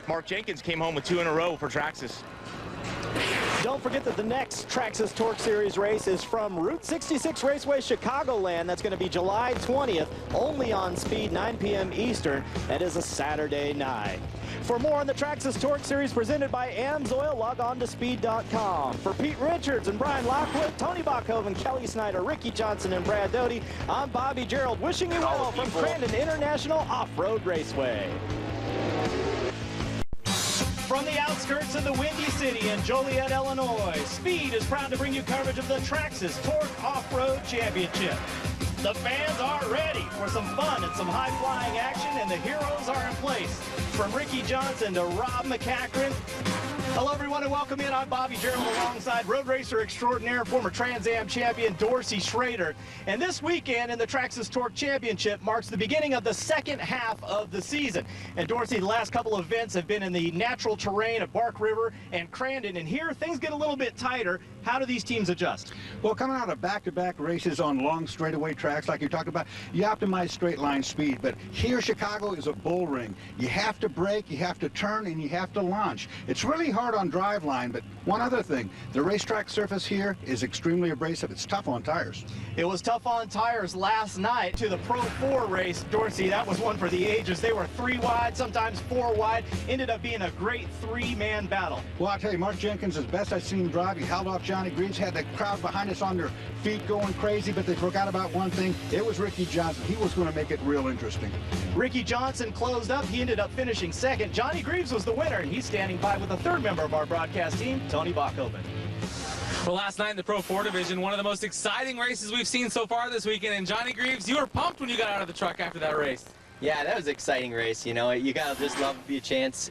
Speaker 16: Mark Jenkins came home with 2 in a row for Traxxas.
Speaker 3: Don't forget that the next Traxxas Torc Series race is from Route 66 Raceway, Chicagoland. That's going to be July 20th, only on Speed, 9 p.m. Eastern. That is a Saturday night. For more on the Traxxas Torc Series presented by AMSOIL, log on to speed.com. For Pete Richards and Brian Lockwood, Tony Bachhoven, Kelly Snyder, Ricky Johnson, and Brad Doty, I'm Bobby Gerald, wishing you well from Crandon International Off-Road Raceway. From the outskirts of the Windy City in Joliet, Illinois, Speed is proud to bring you coverage of the Traxxas Torc Off-Road Championship. The fans are ready for some fun and some high-flying action, and the heroes are in place. From Ricky Johnson to Rob McCackren. Hello, everyone, and welcome in. I'm Bobby Gerald alongside road racer extraordinaire, former Trans Am champion Dorsey Schrader. And this weekend in the Traxxas Torc Championship marks the beginning of the second half of the season. And Dorsey, the last couple of events have been in the natural terrain of Bark River and Crandon. And here, things get a little bit tighter. How do these teams adjust?
Speaker 2: Well, coming out of back-to-back races on long straightaway tracks like you talked about, you optimize straight line speed. But here, Chicago is a bull ring. You have to brake, you have to turn, and you have to launch. It's really hard on drive line, but one other thing, the racetrack surface here is extremely abrasive. It's tough on tires.
Speaker 3: It was tough on tires last night to the Pro 4 race. Dorsey, that was one for the ages. They were 3 wide, sometimes 4 wide. Ended up being a great 3-man battle.
Speaker 2: Well, I'll tell you, Mark Jenkins, as best I've seen him drive, he held off Johnny Greaves, had the crowd behind us on their feet going crazy, but they forgot about one thing. It was Ricky Johnson. He was going to make it real interesting.
Speaker 3: Ricky Johnson closed up. He ended up finishing second. Johnny Greaves was the winner, and he's standing by with a third member of our broadcast team, Tony Bachhoven.
Speaker 18: Well, last night in the Pro 4 division, one of the most exciting races we've seen so far this weekend. And Johnny Greaves, you were pumped when you got out of the truck after that race.
Speaker 17: Yeah, that was an exciting race. You know, you gotta just love the chance,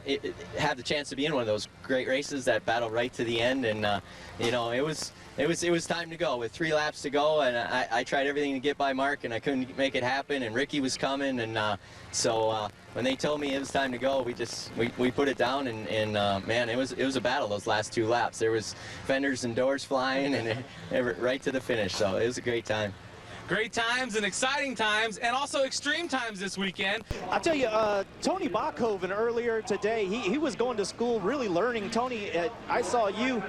Speaker 17: have the chance to be in one of those great races that battle right to the end. And you know, it was time to go with 3 laps to go, and I tried everything to get by Mark, and I couldn't make it happen. And Ricky was coming, and so when they told me it was time to go, we put it down, and man, it was a battle those last 2 laps. There was fenders and doors flying, and right to the finish. So it was a great time.
Speaker 18: Great times and exciting times, and also extreme times this weekend.
Speaker 3: I'll tell you, Tony Bachhoven earlier today, he was going to school really learning. Tony, I saw you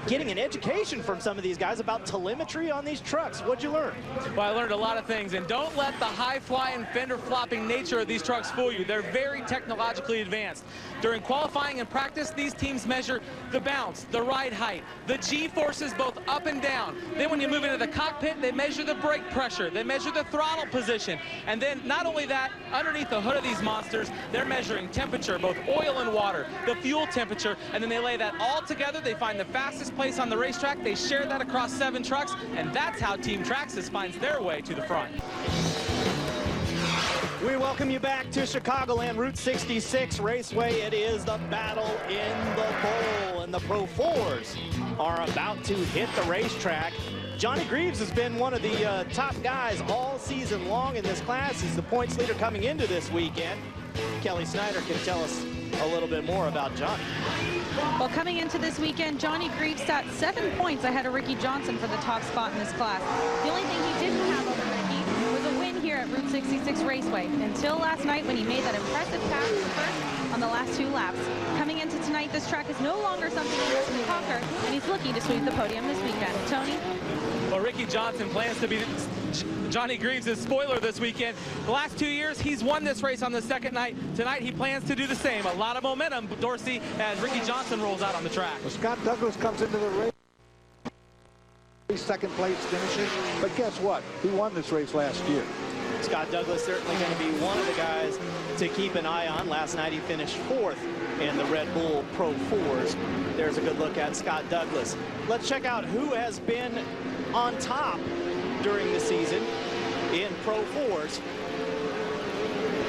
Speaker 3: getting an education from some of these guys about telemetry on these trucks. What'd you learn?
Speaker 18: Well, I learned a lot of things, and don't let the high-flying, fender-flopping nature of these trucks fool you. They're very technologically advanced. During qualifying and practice, these teams measure the bounce, the ride height, the G-forces both up and down. Then when you move into the cockpit, they measure the brake pressure. They measure the throttle position. And then not only that, underneath the hood of these monsters, they're measuring temperature, both oil and water, the fuel temperature, and then they lay that all together. They find the fastest place on the racetrack. They share that across 7 trucks, and that's how Team Traxxas finds their way to the front.
Speaker 3: We welcome you back to Chicagoland Route 66 Raceway. It is the battle in the bowl, and the Pro 4s are about to hit the racetrack. Johnny Greaves has been one of the top guys all season long in this class. He's the points leader coming into this weekend. Kelly Snyder can tell us a little bit more about Johnny.
Speaker 6: Well, coming into this weekend, Johnny Greaves sat 7 points ahead of Ricky Johnson for the top spot in this class. The only thing he didn't have over Ricky was a win here at Route 66 Raceway until last night when he made that impressive pass to first on the last 2 laps. Coming into tonight, this track is no longer something he has to conquer, and he's looking to sweep the podium this weekend. Tony?
Speaker 18: Well, Ricky Johnson plans to be Johnny Greaves' spoiler this weekend. The last 2 years, he's won this race on the second night. Tonight, he plans to do the same. A lot of momentum, Dorsey, as Ricky Johnson rolls out on the track.
Speaker 2: Well, Scott Douglas comes into the race. Second place finishes, but guess what? He won this race last year.
Speaker 3: Scott Douglas certainly going to be one of the guys to keep an eye on. Last night he finished 4th in the Red Bull Pro 4s. There's a good look at Scott Douglas. Let's check out who has been on top during the season in Pro 4s.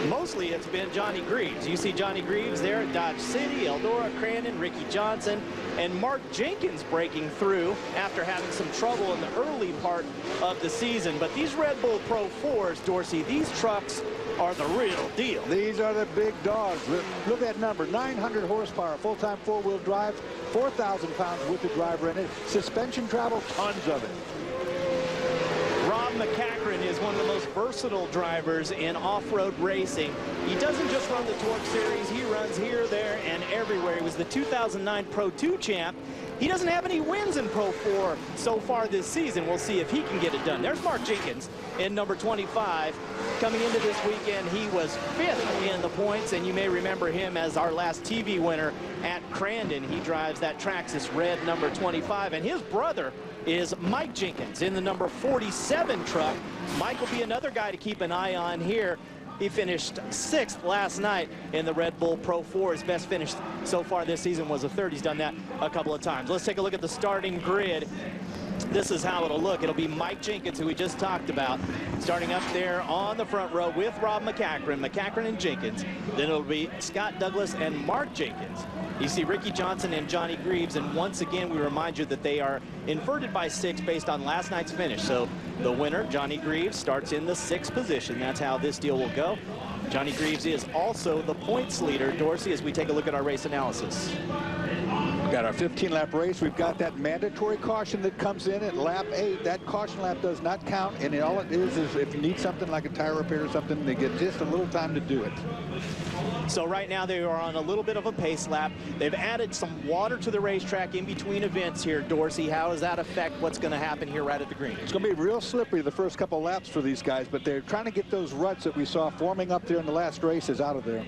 Speaker 3: Mostly it's been Johnny Greaves. You see Johnny Greaves there at Dodge City, Eldora, Crandon, Ricky Johnson, and Mark Jenkins breaking through after having some trouble in the early part of the season. But these Red Bull Pro 4s, Dorsey, these trucks are the real deal.
Speaker 2: These are the big dogs. Look at that number, 900 horsepower, full-time 4-wheel drive, 4,000 pounds with the driver in it. Suspension travel, tons of it.
Speaker 3: Rob McCachran is one of the most versatile drivers in off-road racing. He doesn't just run the Torc Series, he runs here, there, and everywhere. He was the 2009 Pro 2 champ. He doesn't have any wins in Pro 4 so far this season. We'll see if he can get it done. There's Mark Jenkins in number 25. Coming into this weekend, he was 5th in the points, and you may remember him as our last TV winner at Crandon. He drives that Traxxas red number 25, and his brother is Mike Jenkins in the number 47 truck. Mike will be another guy to keep an eye on here. He finished 6th last night in the Red Bull Pro 4. His best finish so far this season was a 3rd. He's done that a couple of times. Let's take a look at the starting grid. This is how it'll look. It'll be Mike Jenkins, who we just talked about, starting up there on the front row with Rob McCachran and Jenkins. Then it'll be Scott Douglas and Mark Jenkins. You see Ricky Johnson and Johnny Greaves, and once again we remind you that they are inverted by 6 based on last night's finish. So the winner, Johnny Greaves, starts in the 6th position. That's how this deal will go. Johnny Greaves is also the points leader, Dorsey, as we take a look at our race analysis.
Speaker 2: We've got our 15-lap race. We've got that mandatory caution that comes in at lap 8. That caution lap does not count, and all it is if you need something like a tire repair or something, they get just a little time to do it.
Speaker 3: So right now they are on a little bit of a pace lap. They've added some water to the racetrack in between events here. Dorsey, how does that affect what's going to happen here right at the green?
Speaker 2: It's going to be real slippery the first couple laps for these guys, but they're trying to get those ruts that we saw forming up there in the last races out of there.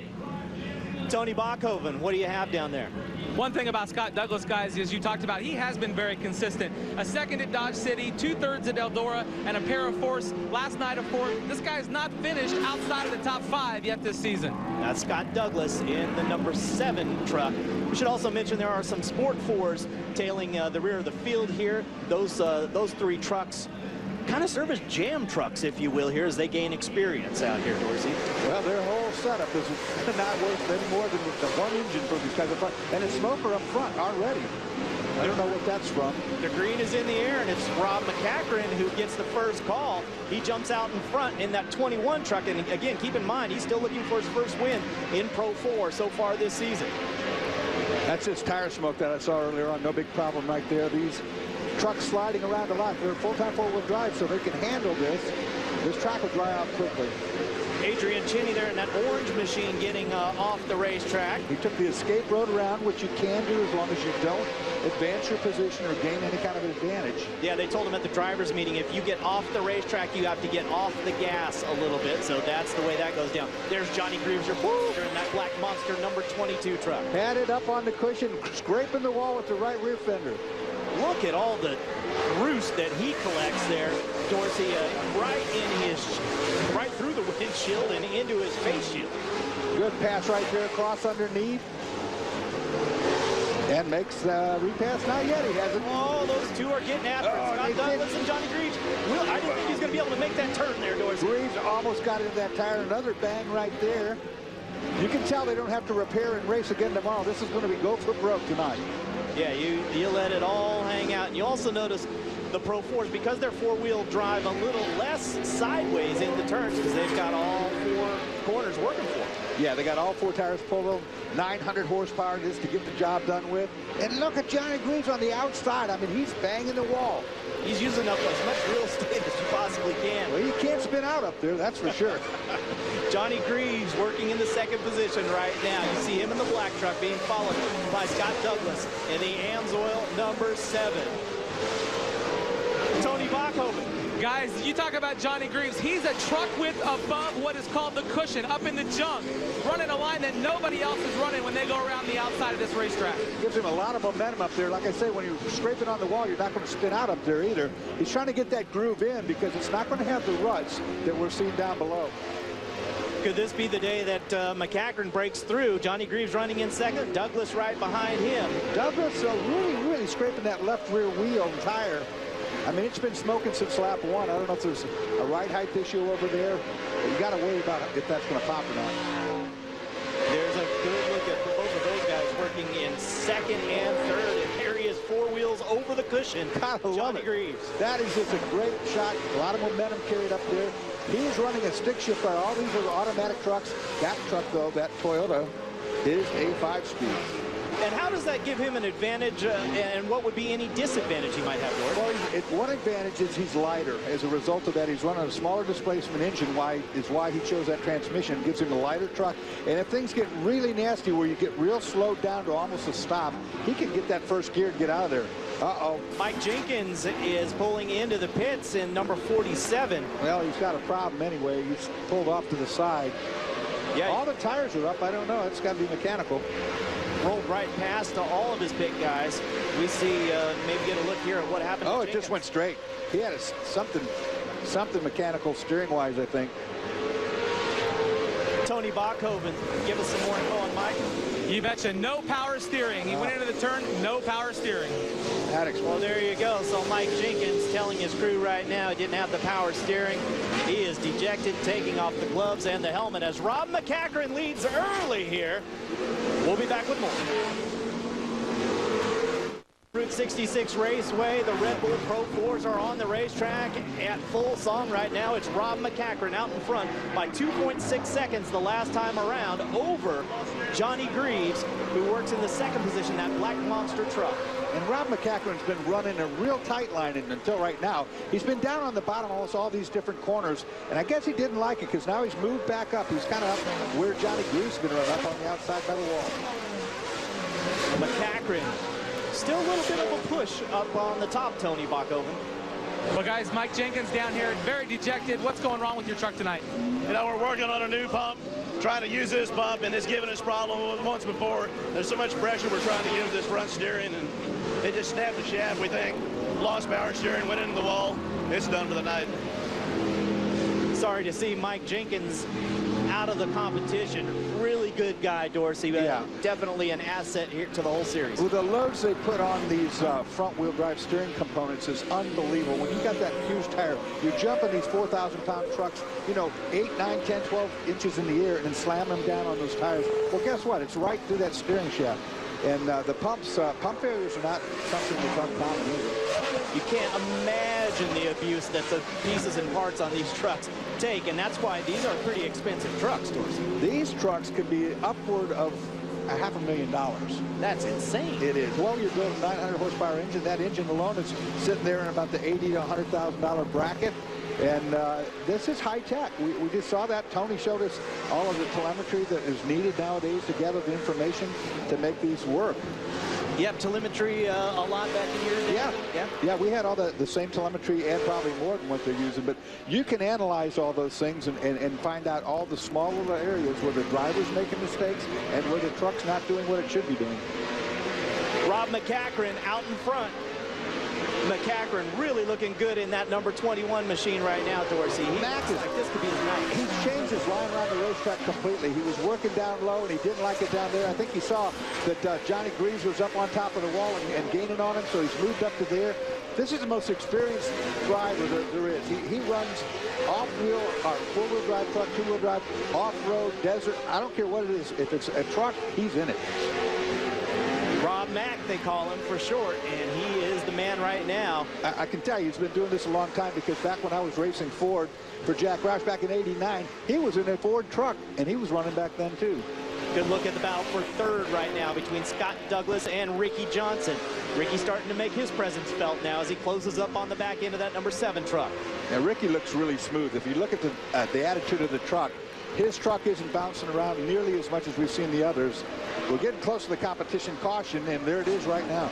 Speaker 3: Tony Bachhoven, what do you have down there?
Speaker 18: One thing about Scott Douglas, guys, is you talked about he has been very consistent. A second at Dodge City, 2/3 at Eldora, and a pair of fourths last night, a fourth. This guy's not finished outside of the top 5 yet this season.
Speaker 3: That's Scott Douglas in the number 7 truck. We should also mention there are some Sport 4s tailing the rear of the field here. Those 3 trucks kind of serve as jam trucks, if you will, here as they gain experience out here, Dorsey.
Speaker 2: Well, their whole setup is not worth any more than the one engine for these guys up front. And it's smoker up front already. I don't know what that's from.
Speaker 3: The green is in the air, and it's Rob McCachran who gets the first call. He jumps out in front in that 21 truck. And again, keep in mind, he's still looking for his first win in Pro 4 so far this season.
Speaker 2: That's his tire smoke that I saw earlier on. No big problem right there. These trucks sliding around a lot. They're full-time four-wheel drive, so they can handle this. This track will dry out quickly.
Speaker 3: Adrian Chinney there in that orange machine getting off the racetrack.
Speaker 2: He took the escape road around, which you can do as long as you don't advance your position or gain any kind of advantage.
Speaker 3: Yeah, they told him at the drivers' meeting, if you get off the racetrack, you have to get off the gas a little bit. So that's the way that goes down. There's Johnny Greaves, your passenger in that black monster number 22 truck.
Speaker 2: Had it up on the cushion, scraping the wall with the right rear fender.
Speaker 3: Look at all the roost that he collects there, Dorsey, right through the windshield and into his face shield.
Speaker 2: Good pass right there, cross underneath. And makes the repass. Not yet, he hasn't.
Speaker 3: Oh, those two are getting after it. Scott Douglas and Johnny Greaves. I didn't think he was going to be able to make that turn there, Dorsey.
Speaker 2: Greaves almost got into that tire. Another bang right there. You can tell they don't have to repair and race again tomorrow. This is going to be go for broke tonight.
Speaker 3: Yeah, you let it all hang out. And you also notice the Pro 4s, because they're four-wheel drive, a little less sideways in the turns because they've got all 4 corners working for them.
Speaker 2: Yeah, they got all 4 tires pulled over, 900 horsepower just to get the job done with. And look at Johnny Greaves on the outside. I mean, he's banging the wall.
Speaker 3: He's using up as much real estate as you possibly can.
Speaker 2: Well, you can't spin out up there, that's for sure.
Speaker 3: Johnny Greaves working in the 2nd position right now. You see him in the black truck being followed by Scott Douglas in the AMSOIL number 7. Tony Bachhoven.
Speaker 18: Guys, you talk about Johnny Greaves. He's a truck width above what is called the cushion, up in the junk, running a line that nobody else is running when they go around the outside of this racetrack.
Speaker 2: Gives him a lot of momentum up there. Like I say, when you're scraping on the wall, you're not going to spin out up there either. He's trying to get that groove in because it's not going to have the ruts that we're seeing down below.
Speaker 3: Could this be the day that McCachran breaks through? Johnny Greaves running in 2nd, Douglas right behind him.
Speaker 2: Douglas really scraping that left rear wheel and tire. I mean, it's been smoking since lap 1. I don't know if there's a ride height issue over there. But you got to worry about if that's going to pop or not.
Speaker 3: There's a good look at both of those guys working in 2nd and 3rd. And there he is, 4 wheels over the cushion. Johnny Greaves.
Speaker 2: That is just a great shot. A lot of momentum carried up there. He's running a stick shift car. All these are automatic trucks. That truck, though, that Toyota, is a 5-speed.
Speaker 3: And how does that give him an advantage, and what would be any disadvantage he might have, Lord?
Speaker 2: Well, one advantage is he's lighter. As a result of that, he's running a smaller displacement engine, why he chose that transmission. It gives him a lighter truck. And if things get really nasty where you get real slowed down to almost a stop, he can get that first gear and get out of there. Uh-oh.
Speaker 3: Mike Jenkins is pulling into the pits in number 47.
Speaker 2: Well, he's got a problem anyway. He's pulled off to the side. Yeah. All the tires are up. I don't know. It's got to be mechanical.
Speaker 3: Rolled right past all of his pit guys. We see, maybe get a look here at what happened.
Speaker 2: Oh, it just went straight. He had something mechanical steering-wise, I think.
Speaker 3: Tony Bachhoven, give us some more info on Mike.
Speaker 18: You betcha, no power steering. He went into the turn, no power steering.
Speaker 3: Well, there you go. So Mike Jenkins telling his crew right now he didn't have the power steering. He is dejected, taking off the gloves and the helmet as Rob McCachran leads early here. We'll be back with more. Route 66 Raceway, the Red Bull Pro 4s are on the racetrack at full song right now. It's Rob McCachran out in front by 2.6 seconds the last time around over Johnny Greaves, who works in the second position, that black monster truck.
Speaker 2: And Rob McCachran's been running a real tight line until right now. He's been down on the bottom almost all these different corners, and I guess he didn't like it because now he's moved back up. He's kind of up where Johnny Greaves has been running, up on the outside by the wall.
Speaker 3: McCachran, still a little bit of a push up on the top, Tony Bachhoven.
Speaker 18: Well, guys, Mike Jenkins down here, very dejected. What's going wrong with your truck tonight?
Speaker 21: You know, we're working on a new pump, trying to use this pump, and it's given us problems once before. There's so much pressure we're trying to use this front steering, and it just snapped the shaft, we think. Lost power steering, went into the wall. It's done for the night.
Speaker 3: Sorry to see Mike Jenkins out of the competition. Really good guy, Dorsey.
Speaker 2: Yeah.
Speaker 3: Definitely an asset here to the whole series.
Speaker 2: Well, the loads they put on these front-wheel drive steering components is unbelievable. When you got that huge tire, you jump in these 4,000-pound trucks, you know, 8, 9, 10, 12 inches in the air and then slam them down on those tires. Well, guess what? It's right through that steering shaft. And the pump failures are not something that's uncommon either.
Speaker 3: You can't imagine the abuse that the pieces and parts on these trucks take, and that's why these are pretty expensive trucks, Dorsey.
Speaker 2: These trucks could be upward of $500,000.
Speaker 3: That's insane.
Speaker 2: It is. Well, you're building a 900 horsepower engine. That engine alone is sitting there in about the $80,000 to $100,000 bracket. And this is high tech. We just saw that. Tony showed us all of the telemetry that is needed nowadays to gather the information to make these work.
Speaker 3: Yep, telemetry a lot back in your day.
Speaker 2: Yeah, we had all the same telemetry and probably more than what they're using. But you can analyze all those things and find out all the small little areas where the driver's making mistakes and where the truck's not doing what it should be doing.
Speaker 3: Rob McCachran out in front. McCachran really looking good in that number 21 machine right now, Dorsey. Like this could be his night.
Speaker 2: He's changed his line around the racetrack completely. He was working down low, and he didn't like it down there. I think he saw that Johnny Greaves was up on top of the wall and gaining on him, so he's moved up to there. This is the most experienced driver there is. He runs off-wheel, four-wheel drive truck, two-wheel drive, off-road, desert. I don't care what it is. If it's a truck, he's in it.
Speaker 3: Rob Mack, they call him for short, and he is the man right now.
Speaker 2: I can tell you he's been doing this a long time, because back when I was racing Ford for Jack Roush back in '89, he was in a Ford truck, and he was running back then too.
Speaker 3: Good look at the battle for third right now between Scott Douglas and Ricky Johnson. Ricky starting to make his presence felt now as he closes up on the back end of that number 7 truck.
Speaker 2: Now Ricky looks really smooth. If you look at the attitude of the truck, his truck isn't bouncing around nearly as much as we've seen the others. We're getting close to the competition caution, and there it is right now.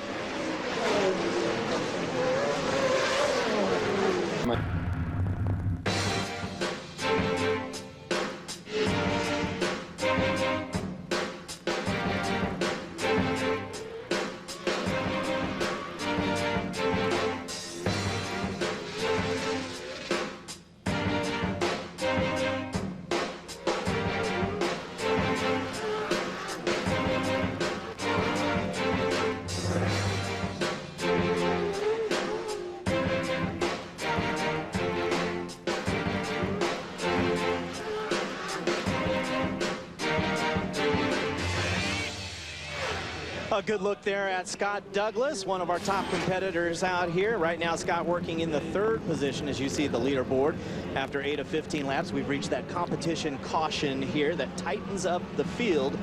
Speaker 3: A good look there at Scott Douglas, one of our top competitors out here. Right now, Scott working in the 3rd position, as you see the leaderboard. After 8 of 15 laps, we've reached that competition caution here that tightens up the field.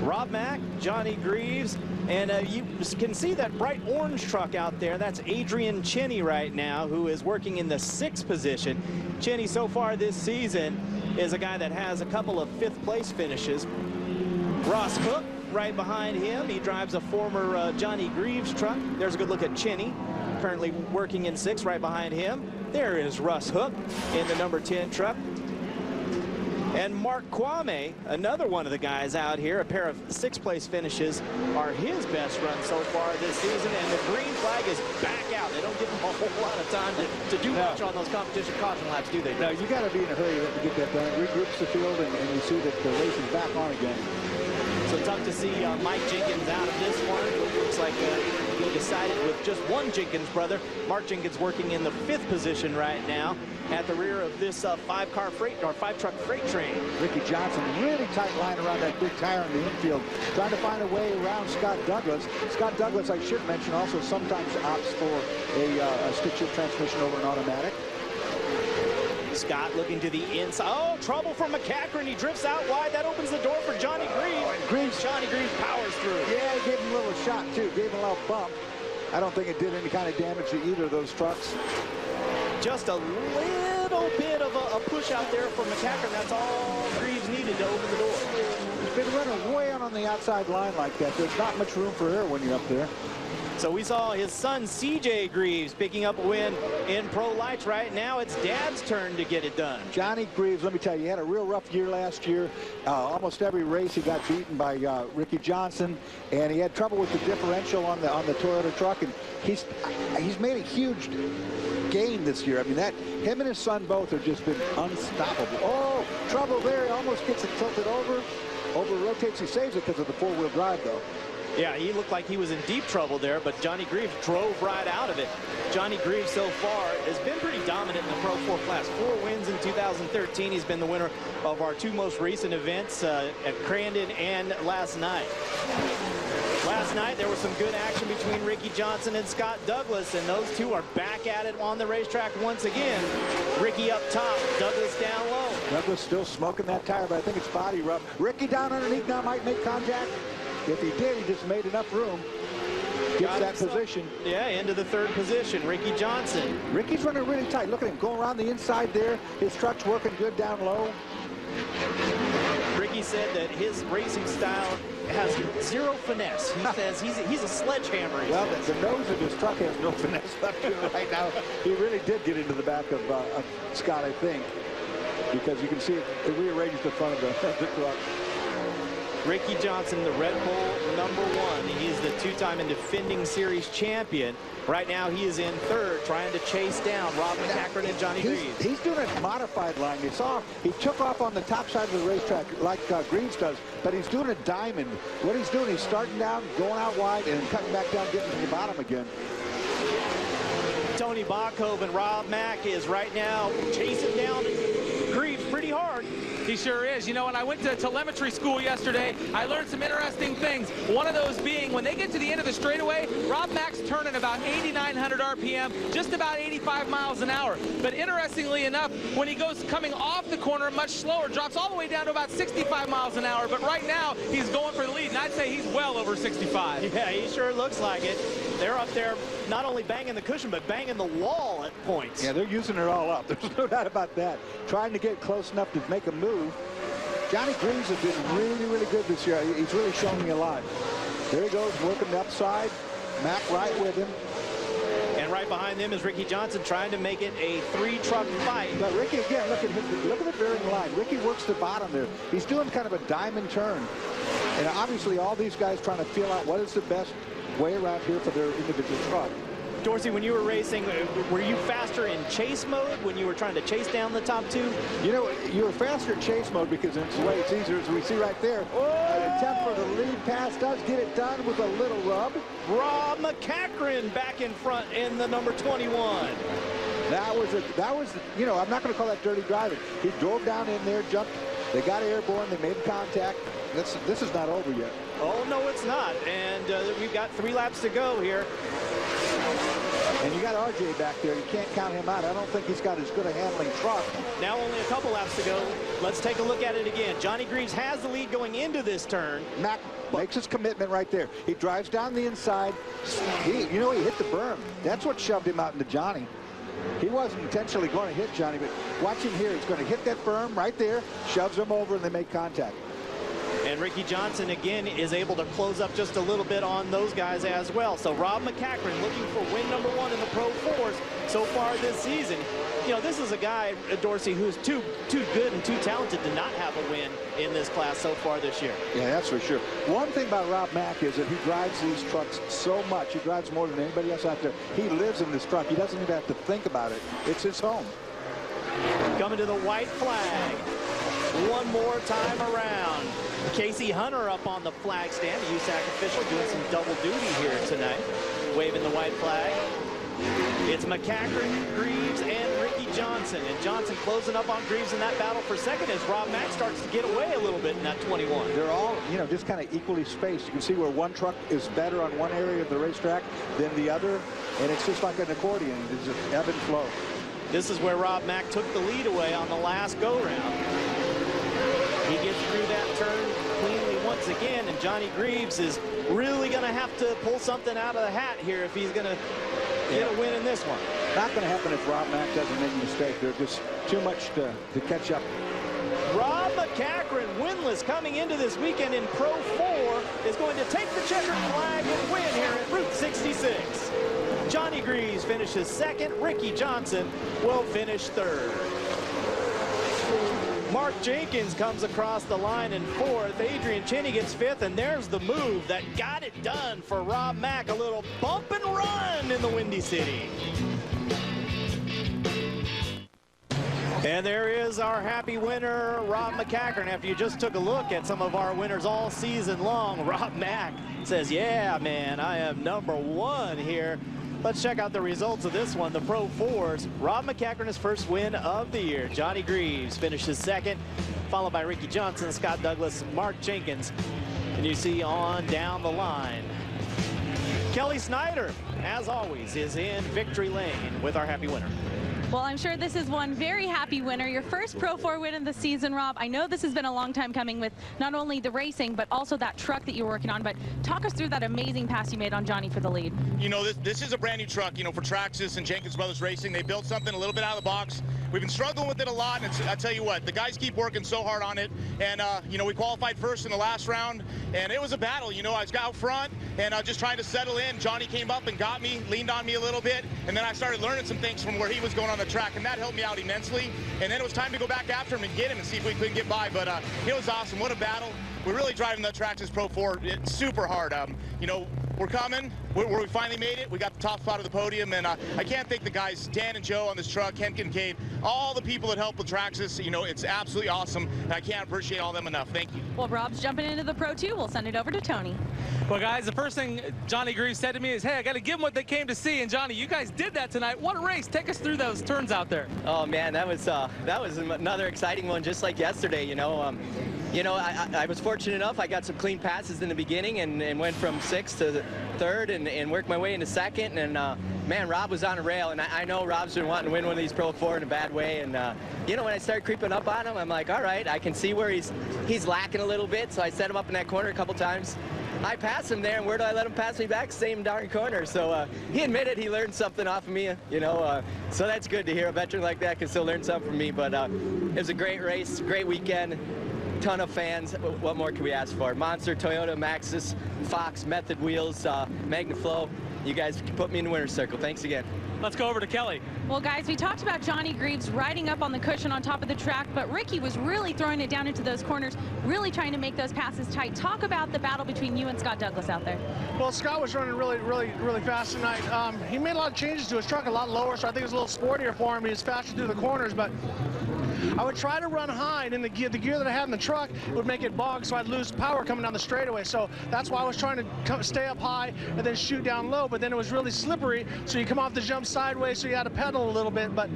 Speaker 3: Rob Mack, Johnny Greaves, and you can see that bright orange truck out there. That's Adrian Cheney right now, who is working in the 6th position. Cheney so far this season is a guy that has a couple of 5th place finishes. Ross Hook right behind him. He drives a former Johnny Greaves truck. There's a good look at Cheney, currently working in 6th right behind him. There is Russ Hook in the number 10 truck. And Mark Kwame, another one of the guys out here, a pair of 6th place finishes are his best run so far this season, and the green flag is back out. They don't give him a whole lot of time to do much on those competition caution laps, do they?
Speaker 2: No, you got to be in a hurry to get that done. It regroups the field, and you see that the race is back on again.
Speaker 3: So tough to see Mike Jenkins out of this one. Looks like he finally decided with just one Jenkins brother. Mark Jenkins working in the 5th position right now at the rear of this 5-truck freight train.
Speaker 2: Ricky Johnson, really tight line around that big tire in the infield, trying to find a way around Scott Douglas. Scott Douglas, I should mention, also sometimes opts for a stick-shift transmission over an automatic.
Speaker 3: Scott looking to the inside. Oh, trouble for McCachran. He drifts out wide. That opens the door for Johnny Greaves. Johnny Greaves powers through.
Speaker 2: Yeah, he gave him a little shot, too. Gave him a little bump. I don't think it did any kind of damage to either of those trucks.
Speaker 3: Just a little bit of a push out there for McCachran. That's all Greaves needed to open the door.
Speaker 2: He's been running way out on the outside line like that. There's not much room for error when you're up there.
Speaker 3: So we saw his son, C.J. Greaves, picking up a win in Pro Lights. Right now, it's Dad's turn to get it done.
Speaker 2: Johnny Greaves, let me tell you, he had a real rough year last year. Almost every race he got beaten by Ricky Johnson, and he had trouble with the differential on the Toyota truck, and he's made a huge gain this year. I mean, him and his son both have just been unstoppable. Oh, trouble there. He almost gets it tilted over rotates. He saves it because of the 4-wheel drive, though.
Speaker 3: Yeah, he looked like he was in deep trouble there, but Johnny Greaves drove right out of it. Johnny Greaves so far has been pretty dominant in the Pro 4 class. 4 wins in 2013. He's been the winner of our 2 most recent events at Crandon and last night. Last night, there was some good action between Ricky Johnson and Scott Douglas, and those two are back at it on the racetrack once again. Ricky up top, Douglas down low.
Speaker 2: Douglas still smoking that tire, but I think it's body rub. Ricky down underneath now might make contact. If he did, he just made enough room. Gets that position.
Speaker 3: Yeah, into the 3rd position, Ricky Johnson.
Speaker 2: Ricky's running really tight. Look at him going around the inside there. His truck's working good down low.
Speaker 3: Ricky said that his racing style has 0 finesse. He says he's a sledgehammer.
Speaker 2: Well, the nose of his truck has no finesse left to it right now. He really did get into the back of Scott, I think, because you can see it rearranges the front of the truck.
Speaker 3: Ricky Johnson, the Red Bull #1. He's the 2-time and defending series champion. Right now, he is in 3rd, trying to chase down Rob McCachran and Johnny Greaves.
Speaker 2: He's doing a modified line. You saw he took off on the top side of the racetrack like Greaves does, but he's doing a diamond. What he's doing, he's starting down, going out wide, and cutting back down, getting to the bottom again.
Speaker 3: Tony Bachhoven, Rob Mack is right now chasing down Greaves pretty hard.
Speaker 18: He sure is. You know, when I went to telemetry school yesterday, I learned some interesting things. One of those being, when they get to the end of the straightaway, Rob Mack's turning about 8,900 RPM, just about 85 miles an hour. But interestingly enough, when he goes coming off the corner, much slower, drops all the way down to about 65 miles an hour. But right now, he's going for the lead, and I'd say he's well over 65.
Speaker 3: Yeah, he sure looks like it. They're up there not only banging the cushion, but banging the wall at points.
Speaker 2: Yeah, they're using it all up. There's no doubt about that. Trying to get close enough to make a move. Johnny Greaves has been really, really good this year. He's really shown me a lot. There he goes, working the upside. Mack right with him.
Speaker 3: And right behind them is Ricky Johnson trying to make it a 3-truck fight.
Speaker 2: But Ricky, again, look at the bearing line. Ricky works the bottom there. He's doing kind of a diamond turn. And obviously all these guys trying to feel out what is the best way around here for their individual truck.
Speaker 3: Dorsey, when you were racing, were you faster in chase mode when you were trying to chase down the top 2?
Speaker 2: You know, you were faster in chase mode because it's the way it's easier, as we see right there. An attempt for the lead pass does get it done with a little rub.
Speaker 3: Rob McCachran back in front in the number 21.
Speaker 2: That was you know, I'm not going to call that dirty driving. He drove down in there, jumped. They got airborne. They made contact. This is not over yet.
Speaker 3: Oh, no, it's not. And we've got 3 laps to go here.
Speaker 2: And you got RJ back there. You can't count him out. I don't think he's got as good a handling truck.
Speaker 3: Now only a couple laps to go. Let's take a look at it again. Johnny Greaves has the lead going into this turn.
Speaker 2: Mack makes his commitment right there. He drives down the inside. You know, he hit the berm. That's what shoved him out into Johnny. He wasn't intentionally going to hit Johnny, but watch him here. He's going to hit that berm right there, shoves him over, and they make contact.
Speaker 3: And Ricky Johnson, again, is able to close up just a little bit on those guys as well. So Rob McCachran looking for win #1 in the Pro 4s so far this season. You know, this is a guy, Dorsey, who's too good and too talented to not have a win in this class so far this year.
Speaker 2: Yeah, that's for sure. One thing about Rob Mack is that he drives these trucks so much. He drives more than anybody else out there. He lives in this truck. He doesn't even have to think about it. It's his home.
Speaker 3: Coming to the white flag. One more time around. Casey Hunter up on the flag stand, a USAC official doing some double duty here tonight. waving the white flag. It's McCackern, Greaves, and Ricky Johnson. And Johnson closing up on Greaves in that battle for second as Rob Mack starts to get away a little bit in that 21.
Speaker 2: They're all, just kind of equally spaced. You can see where one truck is better on one area of the racetrack than the other, and it's just like an accordion. It's just ebb and flow.
Speaker 3: This is where Rob Mack took the lead away on the last go-round. He gets through that turn cleanly once again, and Johnny Greaves is really going to have to pull something out of the hat here if he's going to get a win in this one.
Speaker 2: Not going to happen if Rob Mack doesn't make a mistake. There's just too much to catch up.
Speaker 3: Rob McCackern, winless coming into this weekend in Pro 4, is going to take the checkered flag and win here at Route 66. Johnny Greaves finishes second. Ricky Johnson will finish third. Mark Jenkins comes across the line in fourth. Adrian Cheney gets fifth, and there's the move that got it done for Rob Mack. A little bump and run in the Windy City. And there is our happy winner, Rob McCackern. After you just took a look at some of our winners all season long, Rob Mack says, yeah, man, I am #1 here. Let's check out the results of this one, the Pro 4s. Rob McCackern, his first win of the year. Johnny Greaves finishes second, followed by Ricky Johnson, Scott Douglas, Mark Jenkins. And you see on down the line, Kelly Snyder, as always, is in victory lane with our happy winner.
Speaker 6: Well, I'm sure this is one very happy winner. Your first Pro 4 win of the season, Rob. I know this has been a long time coming with not only the racing, but also that truck that you're working on. But talk us through that amazing pass you made on Johnny for the lead.
Speaker 16: This is a brand new truck, for Traxxas and Jenkins Brothers Racing. They built something a little bit out of the box. We've been struggling with it a lot, and I tell you what, the guys keep working so hard on it. And, we qualified first in the last round, and it was a battle. I was out front, and just trying to settle in. Johnny came up and got me, leaned on me a little bit, and then I started learning some things from where he was going on the track, and that helped me out immensely. And then it was time to go back after him and get him and see if we couldn't get by. But it was awesome. What a battle. We're really driving the Traxxas Pro 4 super hard. We're coming. We finally made it. We got the top spot of the podium, and I can't thank the guys, Dan and Joe on this truck, Ken Kincaid, all the people that helped with Traxxas. It's absolutely awesome, and I can't appreciate all them enough. Thank you.
Speaker 6: Well, Rob's jumping into the Pro 2. We'll send it over to Tony.
Speaker 18: Well, guys, the first thing Johnny Greaves said to me is, hey, I got to give them what they came to see. And, Johnny, you guys did that tonight. What a race. Take us through those turns out there.
Speaker 17: Oh, man, that was another exciting one, just like yesterday, I was fortunate enough. I got some clean passes in the beginning and went from 6th to 3rd and worked my way into 2nd. And, man, Rob was on a rail. And I know Rob's been wanting to win one of these Pro 4 in a bad way. And, when I started creeping up on him, I'm like, all right, I can see where he's lacking a little bit. So I set him up in that corner a couple times. I passed him there, and where do I let him pass me back? Same darn corner. So he admitted he learned something off of me, so that's good to hear. A veteran like that can still learn something from me. But it was a great race, great weekend. Ton of fans. What more can we ask for? Monster, Toyota, Maxxis, Fox, Method Wheels, MagnaFlow. You guys put me in the winner's circle. Thanks again.
Speaker 18: Let's go over to Kelly.
Speaker 6: Well, guys, we talked about Johnny Greaves riding up on the cushion on top of the track, but Ricky was really throwing it down into those corners, really trying to make those passes tight. Talk about the battle between you and Scott Douglas out there.
Speaker 4: Well, Scott was running really fast tonight. He made a lot of changes to his truck, a lot lower, so I think it was a little sportier for him. He was faster through the corners, but I would try to run high, and in the gear that I had in the truck would make it bog, so I'd lose power coming down the straightaway. So that's why I was trying to stay up high and then shoot down low, but then it was really slippery, so you come off the jump sideways, so you had to pedal a little bit. But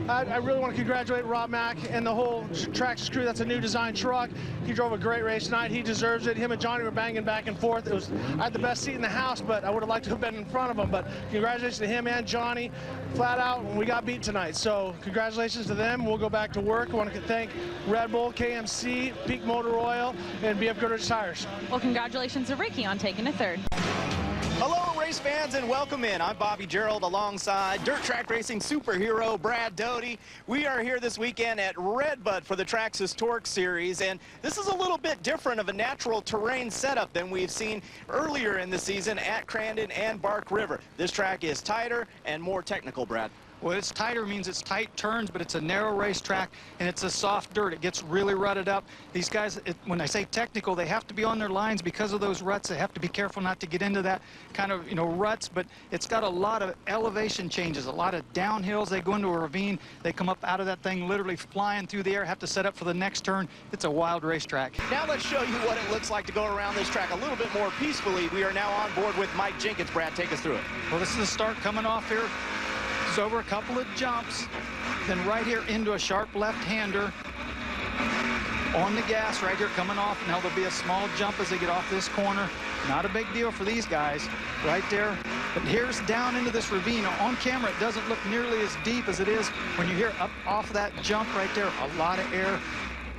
Speaker 4: I really want to congratulate Rob Mack and the whole Traxxas crew. That's a new design truck. He drove a great race tonight. He deserves it. Him and Johnny were banging back and forth. I had the best seat in the house, but I would have liked to have been in front of him. But congratulations to him and Johnny. Flat out, we got beat tonight. So congratulations to them. We'll go back to work. I want to thank Red Bull, KMC, Peak Motor Oil, and BF Goodrich Tires.
Speaker 6: Well, congratulations to Ricky on taking a 3rd.
Speaker 3: Hello, race fans, and welcome in. I'm Bobby Gerald alongside dirt track racing superhero Brad Doty. We are here this weekend at REDBUD for the Traxxas Torc Series, and this is a little bit different of a natural terrain setup than we've seen earlier in the season at Crandon and Bark River. This track is tighter and more technical, Brad.
Speaker 13: Well, it's tighter means it's tight turns, but it's a narrow racetrack, and it's a soft dirt. It gets really rutted up. These guys, when I say technical, they have to be on their lines because of those ruts. They have to be careful not to get into that kind of, ruts, but it's got a lot of elevation changes, a lot of downhills. They go into a ravine. They come up out of that thing literally flying through the air, have to set up for the next turn. It's a wild racetrack.
Speaker 3: Now let's show you what it looks like to go around this track a little bit more peacefully. We are now on board with Mike Jenkins. Brad, take us through it.
Speaker 13: Well, this is the start coming off here. It's over a couple of jumps, then right here into a sharp left-hander on the gas right here coming off. Now there'll be a small jump as they get off this corner. Not a big deal for these guys right there. But here's down into this ravine. On camera, it doesn't look nearly as deep as it is when you hear up off that jump right there. A lot of air.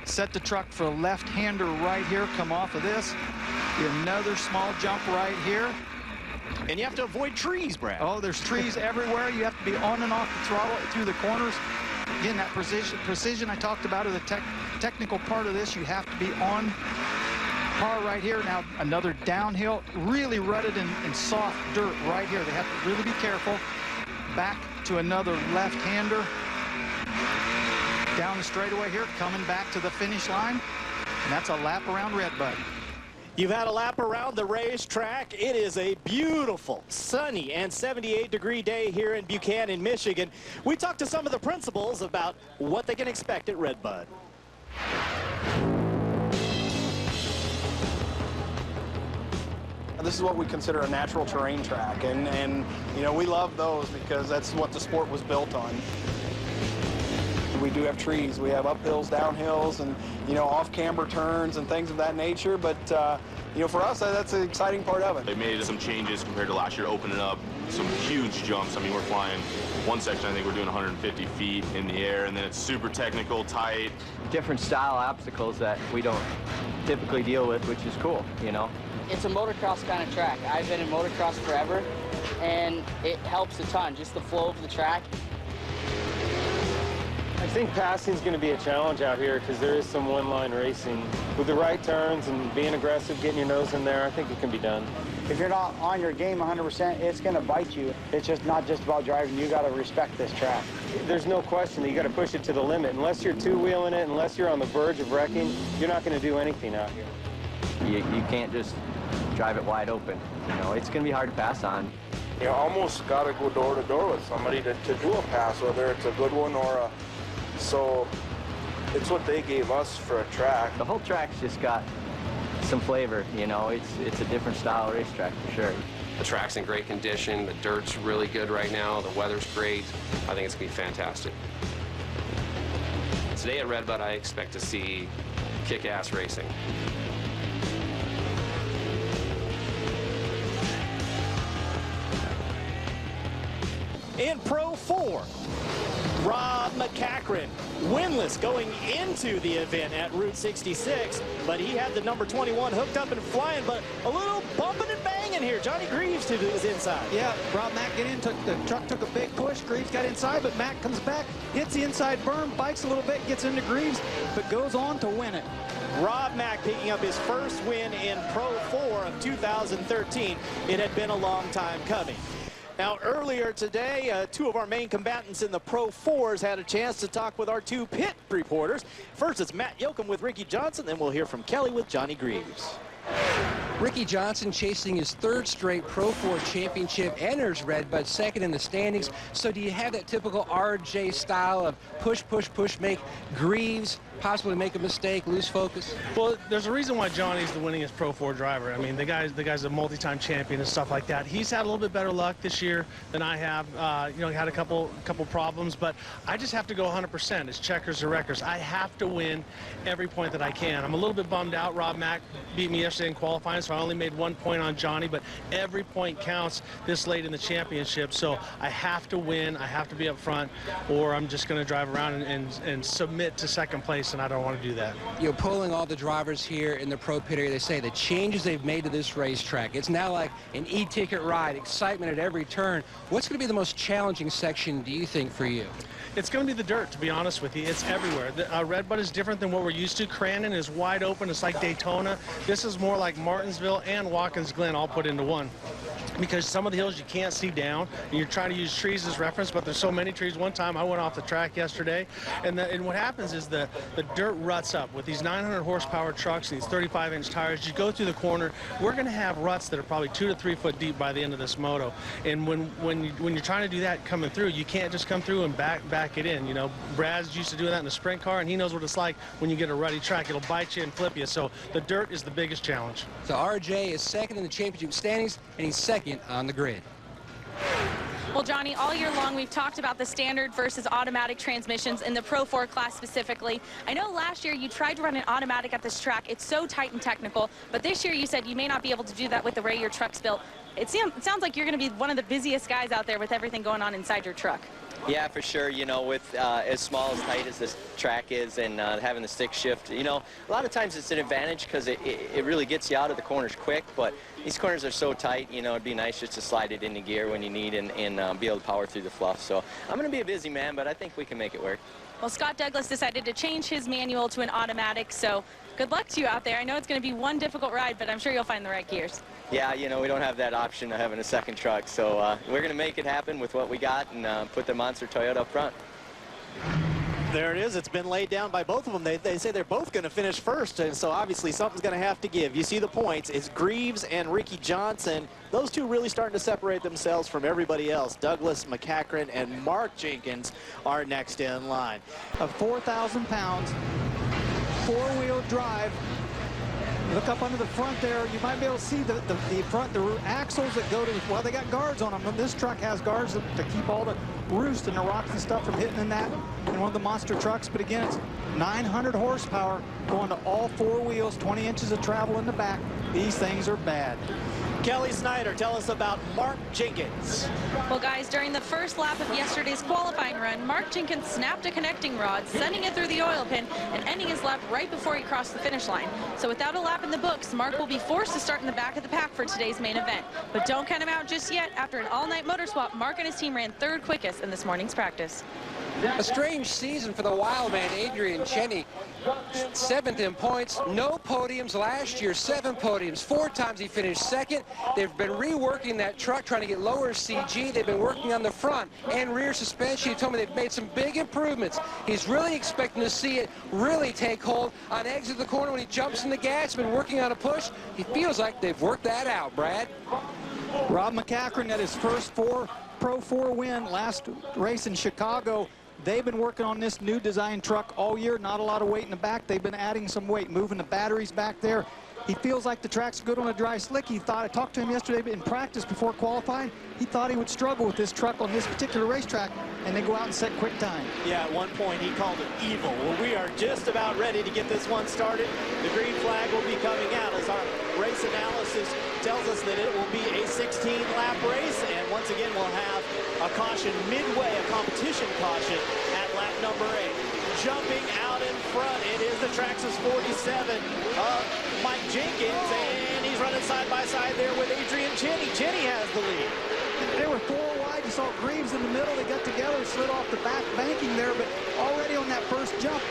Speaker 13: Set the truck for a left-hander right here. Come off of this. Another small jump right here.
Speaker 3: And you have to avoid trees, Brad.
Speaker 13: Oh, there's trees everywhere. You have to be on and off the throttle through the corners. Again, that precision I talked about, or the technical part of this, you have to be on par right here. Now, another downhill, really rutted and soft dirt right here. They have to really be careful. Back to another left-hander. Down the straightaway here, coming back to the finish line. And that's a lap around REDBUD.
Speaker 3: You've had a lap around the racetrack. It is a beautiful, sunny, and 78-degree day here in Buchanan, Michigan. We talked to some of the principals about what they can expect at REDBUD.
Speaker 5: This is what we consider a natural terrain track, and we love those because that's what the sport was built on. We do have trees, we have uphills, downhills, and off-camber turns and things of that nature, but for us, that's the exciting part of it.
Speaker 14: They made some changes compared to last year, opening up some huge jumps. I mean, we're flying one section, I think we're doing 150 feet in the air, and then it's super technical, tight.
Speaker 17: Different style obstacles that we don't typically deal with, which is cool,
Speaker 15: It's a motocross kind of track. I've been in motocross forever, and it helps a ton, just the flow of the track.
Speaker 22: I think passing is going to be a challenge out here because there is some one-line racing. With the right turns and being aggressive, getting your nose in there, I think it can be done.
Speaker 23: If you're not on your game 100%, it's going to bite you. It's just not just about driving. You got to respect this track.
Speaker 22: There's no question that you got to push it to the limit. Unless you're two-wheeling it, unless you're on the verge of wrecking, you're not going to do anything out here.
Speaker 17: You can't just drive it wide open. It's going to be hard to pass on.
Speaker 24: You almost got to go door to door with somebody to do a pass, whether it's a good one or a... So it's what they gave us for a track.
Speaker 17: The whole track's just got some flavor, it's a different style racetrack for sure.
Speaker 25: The track's in great condition, the dirt's really good right now, the weather's great. I think it's gonna be fantastic. Today at REDBUD, I expect to see kick-ass racing.
Speaker 3: In Pro 4, Rob McCachran, winless going into the event at Route 66, but he had the number 21 hooked up and flying, but a little bumping and banging here. Johnny Greaves is inside.
Speaker 13: Yeah, Rob Mack get in, the truck took a big push. Greaves got inside, but Mack comes back, hits the inside berm, bikes a little bit, gets into Greaves, but goes on to win it.
Speaker 3: Rob Mack picking up his first win in Pro 4 of 2013. It had been a long time coming. Now, earlier today, two of our main combatants in the Pro 4s had a chance to talk with our two pit reporters. First, it's Matt Yoakum with Ricky Johnson, then we'll hear from Kelly with Johnny Greaves.
Speaker 26: Ricky Johnson chasing his third straight Pro 4 championship, enters REDBUD second in the standings. So do you have that typical RJ style of push, push, push, make Greaves possibly make a mistake, lose focus?
Speaker 27: Well, there's a reason why Johnny's the winningest Pro 4 driver. I mean, the guy's a multi-time champion and stuff like that. He's had a little bit better luck this year than I have. He had a couple problems, but I just have to go 100%. It's checkers or wreckers. I have to win every point that I can. I'm a little bit bummed out. Rob Mack beat me yesterday in qualifying, so I only made 1 point on Johnny, but every point counts this late in the championship, so I have to win. I have to be up front, or I'm just going to drive around and submit to second place, and I don't want to do that.
Speaker 26: You're polling all the drivers here in the pro pit area. They say the changes they've made to this racetrack, it's now like an e-ticket ride, excitement at every turn. What's going to be the most challenging section, do you think, for you?
Speaker 27: It's going to be the dirt, to be honest with you. It's everywhere. REDBUD is different than what we're used to. Crandon is wide open. It's like Daytona. This is more like Martinsville and Watkins Glen all put into one. because some of the hills you can't see down, and you're trying to use trees as reference, but there's so many trees. One time I went off the track yesterday, and what happens is the dirt ruts up. With these 900 horsepower trucks and these 35-inch tires, you go through the corner, we're going to have ruts that are probably 2 to 3 foot deep by the end of this moto. And when you're trying to do that coming through, you can't just come through and back it in. You know, Brad's used to doing that in a sprint car, and he knows what it's like when you get a rutty track. It'll bite you and flip you. So the dirt is the biggest challenge.
Speaker 26: So RJ is second in the championship standings, and he's second on the grid.
Speaker 6: Well, Johnny, all year long we've talked about the standard versus automatic transmissions in the Pro 4 class specifically. I know last year you tried to run an automatic at this track. It's so tight and technical, but this year you said you may not be able to do that with the way your truck's built. It sounds like you're going to be one of the busiest guys out there with everything going on inside your truck.
Speaker 17: Yeah, for sure. You know, with as small, as tight as this track is, and having the stick shift, you know, a lot of times it's an advantage because it really gets you out of the corners quick. But these corners are so tight, you know, it'd be nice just to slide it into gear when you need and be able to power through the fluff. So I'm going to be a busy man, but I think we can make it work.
Speaker 6: Well, Scott Douglas decided to change his manual to an automatic, so good luck to you out there. I know it's going to be one difficult ride, but I'm sure you'll find the right gears.
Speaker 17: Yeah, you know, we don't have that option of having a second truck, so we're going to make it happen with what we got and put the monster Toyota up front.
Speaker 3: There it is. It's been laid down by both of them. They say they're both going to finish first, and so obviously something's going to have to give. You see the points. It's Greaves and Ricky Johnson. Those two really starting to separate themselves from everybody else. Douglas McCachran and Mark Jenkins are next in line.
Speaker 1: A 4,000 pounds, four-wheel drive. Look up under the front there. You might be able to see the front, the axles that go to, well, they got guards on them. This truck has guards to keep all the roost and the rocks and stuff from hitting in one of the monster trucks. But again, it's 900 horsepower going to all four wheels, 20 inches of travel in the back. These things are bad.
Speaker 3: Kelly Snyder, tell us about Mark Jenkins.
Speaker 6: Well, guys, during the first lap of yesterday's qualifying run, Mark Jenkins snapped a connecting rod, sending it through the oil pan and ending his lap right before he crossed the finish line. So without a lap in the books, Mark will be forced to start in the back of the pack for today's main event. But don't count him out just yet. After an all-night motor swap, Mark and his team ran third quickest in this morning's practice.
Speaker 26: A strange season for the wild man, Adrian Cheney. 7th in points, no podiums last year, 7 podiums. 4 times he finished second. They've been reworking that truck, trying to get lower CG. They've been working on the front and rear suspension. He told me they've made some big improvements. He's really expecting to see it really take hold on exit the corner when he jumps in the gas. Been working on a push. He feels like they've worked that out, Brad.
Speaker 1: Rob McCachran at his first Pro 4 win last race in Chicago. They've been working on this new design truck all year. Not a lot of weight in the back. They've been adding some weight, moving the batteries back there. He feels like the track's good on a dry slick. He thought, I talked to him yesterday in practice before qualifying. He thought he would struggle with this truck on this particular racetrack and then go out and set quick time.
Speaker 3: Yeah, at one point he called it evil. Well, we are just about ready to get this one started. The green flag will be coming out as our race analysis tells us that it will be a 16-lap race. And once again, we'll have a caution midway, a competition caution at lap number 8. Jumping out in front, it is the Traxxas 47 Mike Jenkins, and he's running side by side there with Adrian Cheney. Cheney has the lead.
Speaker 1: They were 4 wide. You saw Greaves in the middle. They got together, slid off the back banking there, but already on that first jump,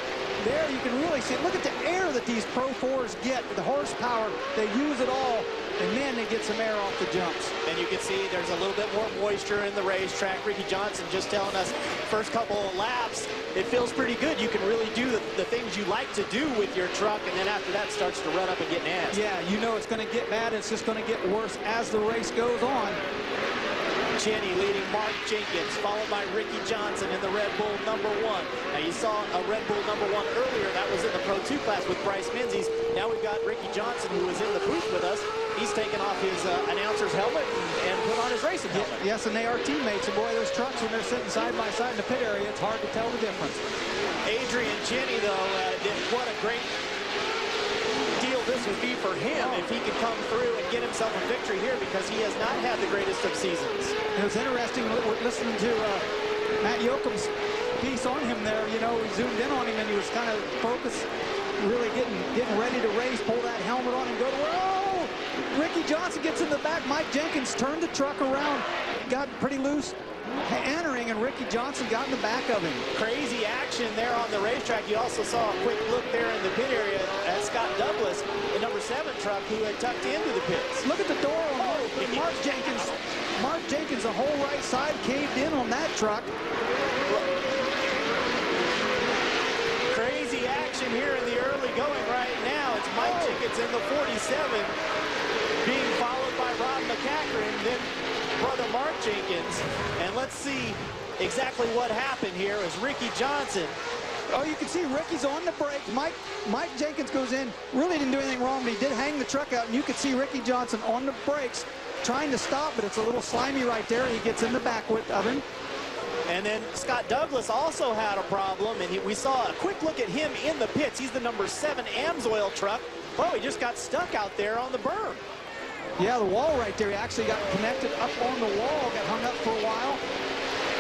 Speaker 1: there you can really see it. Look at the air that these Pro 4s get, the horsepower. They use it all, and man, they get some air off the jumps.
Speaker 3: And you can see there's a little bit more moisture in the racetrack. Ricky Johnson just telling us first couple of laps, it feels pretty good. You can really do the things you like to do with your truck, and then after that starts to run up and get nasty.
Speaker 1: Yeah, you know it's going to get bad. It's just going to get worse as the race goes on.
Speaker 3: Cheney leading Mark Jenkins, followed by Ricky Johnson in the Red Bull number 1. Now you saw a Red Bull number 1 earlier. That was in the Pro 2 class with Bryce Menzies. Now we've got Ricky Johnson, who was in the booth with us. He's taken off his announcer's helmet and put on his racing helmet.
Speaker 1: Yes, and they are teammates. And boy, those trucks, when they're sitting side by side in the pit area, it's hard to tell the difference.
Speaker 3: Adrian Cheney, though, what a great deal this would be for him if he could come through and get himself a victory here, because he has not had the greatest of seasons.
Speaker 1: It was interesting listening to Matt Yoakum's piece on him there. You know, we zoomed in on him and he was kind of focused, really getting ready to race, pull that helmet on and go to, oh! Ricky Johnson gets in the back. Mike Jenkins turned the truck around, got pretty loose, entering, and Ricky Johnson got in the back of him.
Speaker 3: Crazy action there on the racetrack. You also saw a quick look there in the pit area at Scott Douglas, the number 7 truck, who had tucked into the pits.
Speaker 1: Look at the door on Mark Jenkins. Mark Jenkins, the whole right side caved in on that truck.
Speaker 3: Crazy action here in the early going right now. It's Mike Jenkins in the 47 being followed by Rob McCackern, then brother Mark Jenkins. And let's see exactly what happened here as Ricky Johnson.
Speaker 1: Oh, you can see Ricky's on the brake. Mike Jenkins goes in, really didn't do anything wrong, but he did hang the truck out, and you can see Ricky Johnson on the brakes trying to stop, but it's a little slimy right there. He gets in the back of him.
Speaker 3: And then Scott Douglas also had a problem, and we saw a quick look at him in the pits. He's the number 7 Amsoil truck. Oh, he just got stuck out there on the berm.
Speaker 1: Yeah, the wall right there. He actually got connected up on the wall, got hung up for a while.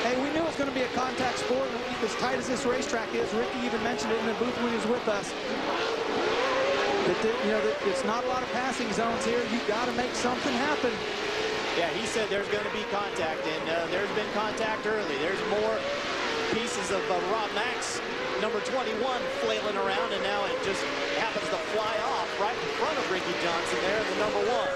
Speaker 1: Hey, we knew it was going to be a contact sport, as tight as this racetrack is. Ricky even mentioned it in the booth when he was with us. It's not a lot of passing zones here. You've got to make something happen.
Speaker 3: Yeah, he said there's going to be contact, and there's been contact early. There's more pieces of Rob Mack's number 21 flailing around, and now it just happens to fly off right in front of Ricky Johnson there, the number 1.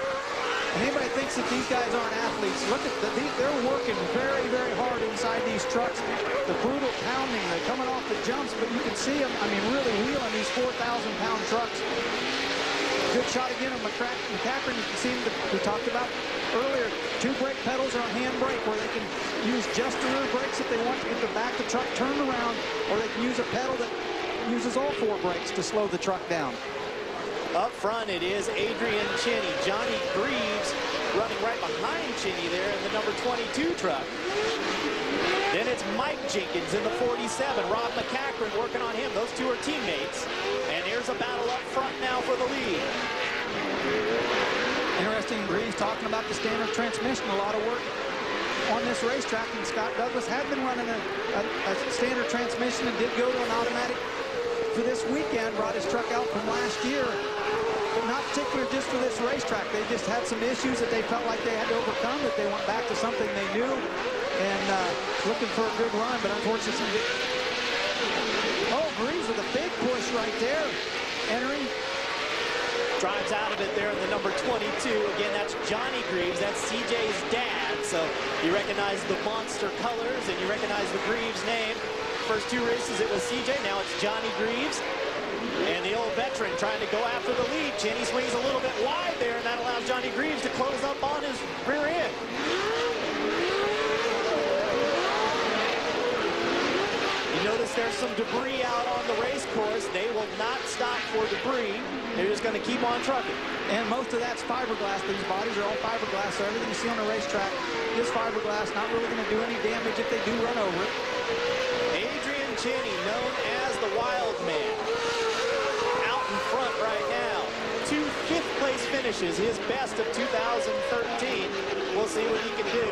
Speaker 1: Anybody thinks that these guys aren't athletes, look at they're working very, very hard inside these trucks. The brutal pounding, they're coming off the jumps, but you can see them, I mean, really wheeling these 4,000-pound trucks. Good shot again of McCackern. You can see him, we talked about earlier, 2 brake pedals or a hand brake where they can use just the rear brakes if they want to get the back of the truck turned around, or they can use a pedal that uses all 4 brakes to slow the truck down.
Speaker 3: Up front, it is Adrian Cheney. Johnny Greaves running right behind Cheney there in the number 22 truck. Then it's Mike Jenkins in the 47. Rob McCackern working on him. Those 2 are teammates. And here's a battle up front now for the lead.
Speaker 1: Interesting, Greaves talking about the standard transmission. A lot of work on this racetrack, and Scott Douglas had been running a standard transmission and did go to an automatic for this weekend. Brought his truck out from last year, but not particular just for this racetrack. They just had some issues that they felt like they had to overcome, that they went back to something they knew, and looking for a good run, but unfortunately, Greaves with a big push right there, entering.
Speaker 3: Drives out of it there in the number 22. Again, that's Johnny Greaves. That's CJ's dad. So you recognize the monster colors, and you recognize the Greaves name. First 2 races, it was CJ. Now it's Johnny Greaves. And the old veteran trying to go after the lead. Cheney swings a little bit wide there, and that allows Johnny Greaves to close up on his rear end. You notice there's some debris out on the race course. They will not stop for debris. They're just going to keep on trucking.
Speaker 1: And most of that's fiberglass. These bodies are all fiberglass, so everything you see on the racetrack is fiberglass. Not really going to do any damage if they do run over it.
Speaker 3: Adrian Cheney, known as the Wild Man, out in front right now. 2 5th-place finishes, his best of 2013. We'll see what he can do.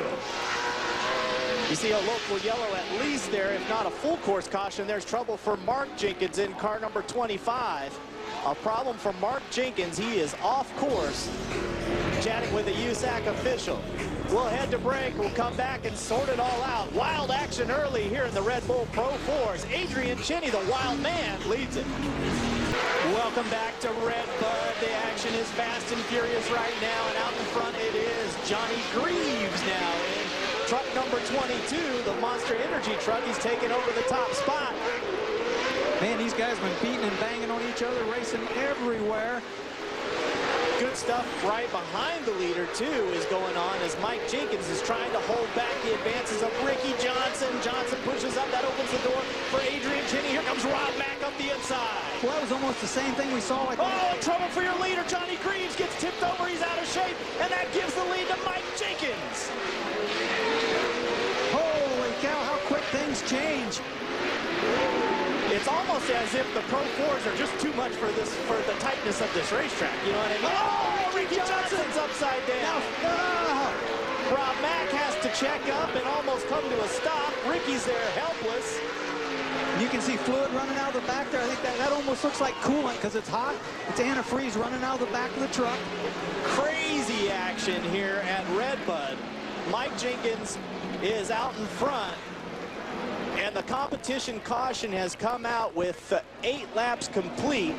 Speaker 3: You see a local yellow at least there, if not a full course caution. There's trouble for Mark Jenkins in car number 25. A problem for Mark Jenkins. He is off course. Chatting with a USAC official. We'll head to break. We'll come back and sort it all out. Wild action early here in the Red Bull Pro 4s. Adrian Cheney, the Wild Man, leads it. Welcome back to REDBUD. The action is fast and furious right now, and out in front it is Johnny Greaves now in truck number 22, the Monster Energy truck. He's taken over the top spot.
Speaker 1: Man, these guys have been beating and banging on each other, racing everywhere.
Speaker 3: Good stuff right behind the leader, too, is going on as Mike Jenkins is trying to hold back the advances of Ricky Johnson. Johnson pushes up. That opens the door for Adrian Cheney. Here comes Rob Mack up the inside.
Speaker 1: Well, that was almost the same thing we saw.
Speaker 3: Oh, trouble for your leader. Johnny Greaves gets tipped over. He's out of shape, and that gives the lead to Mike Jenkins.
Speaker 1: Holy cow, how quick things change.
Speaker 3: It's almost as if the Pro 4s are just too much for the tightness of this racetrack. You know what I mean? Oh, Ricky Johnson's upside down. Rob Mack has to check up and almost come to a stop. Ricky's there helpless.
Speaker 1: You can see fluid running out of the back there. I think that almost looks like coolant because it's hot. It's antifreeze running out of the back of the truck.
Speaker 3: Crazy action here at REDBUD. Mike Jenkins is out in front. And the competition caution has come out with 8 laps complete.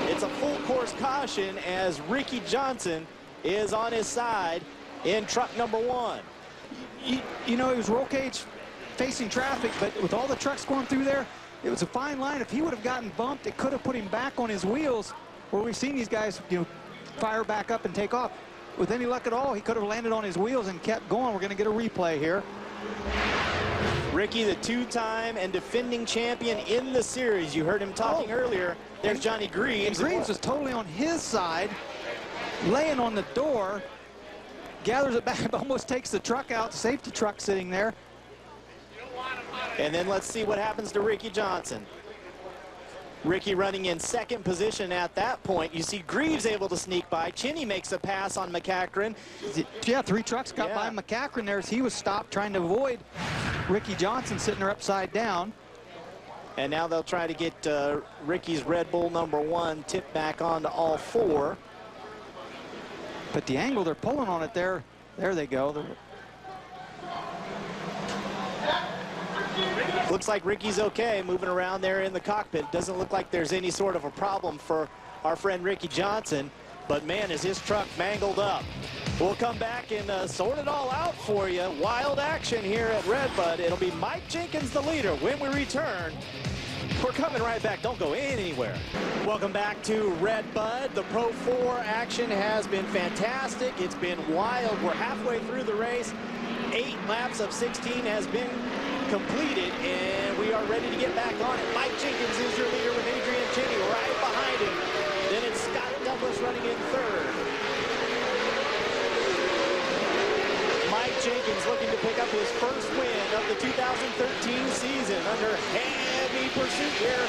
Speaker 3: It's a full course caution as Ricky Johnson is on his side in truck number 1.
Speaker 1: You know, he was roll cage facing traffic, but with all the trucks going through there, it was a fine line. If he would have gotten bumped, it could have put him back on his wheels, where we've seen these guys, you know, fire back up and take off. With any luck at all, he could have landed on his wheels and kept going. We're going to get a replay here.
Speaker 3: Ricky, the 2-time and defending champion in the series. You heard him talking earlier. There's Johnny Greaves.
Speaker 1: And Greaves was totally on his side, laying on the door, gathers it back, almost takes the truck out, the safety truck sitting there.
Speaker 3: And then let's see what happens to Ricky Johnson. Ricky running in 2nd position at that point. You see Greaves able to sneak by. Cheney makes a pass on McCachran.
Speaker 1: Yeah, 3 trucks got by McCachran there as he was stopped trying to avoid Ricky Johnson sitting there upside down.
Speaker 3: And now they'll try to get Ricky's Red Bull number 1 tipped back onto all 4.
Speaker 1: But the angle they're pulling on it there they go.
Speaker 3: Looks like Ricky's okay moving around there in the cockpit. Doesn't look like there's any sort of a problem for our friend Ricky Johnson. But man, is his truck mangled up. We'll come back and sort it all out for you. Wild action here at REDBUD. It'll be Mike Jenkins, the leader, when we return. We're coming right back. Don't go anywhere. Welcome back to REDBUD. The Pro 4 action has been fantastic. It's been wild. We're halfway through the race. 8 laps of 16 has been completed, and we are ready to get back on it. Mike Jenkins is your leader with Adrian Cheney right behind him. Then it's Scott Douglas running in 3rd. Mike Jenkins looking to pick up his first win of the 2013 season under heavy pursuit here.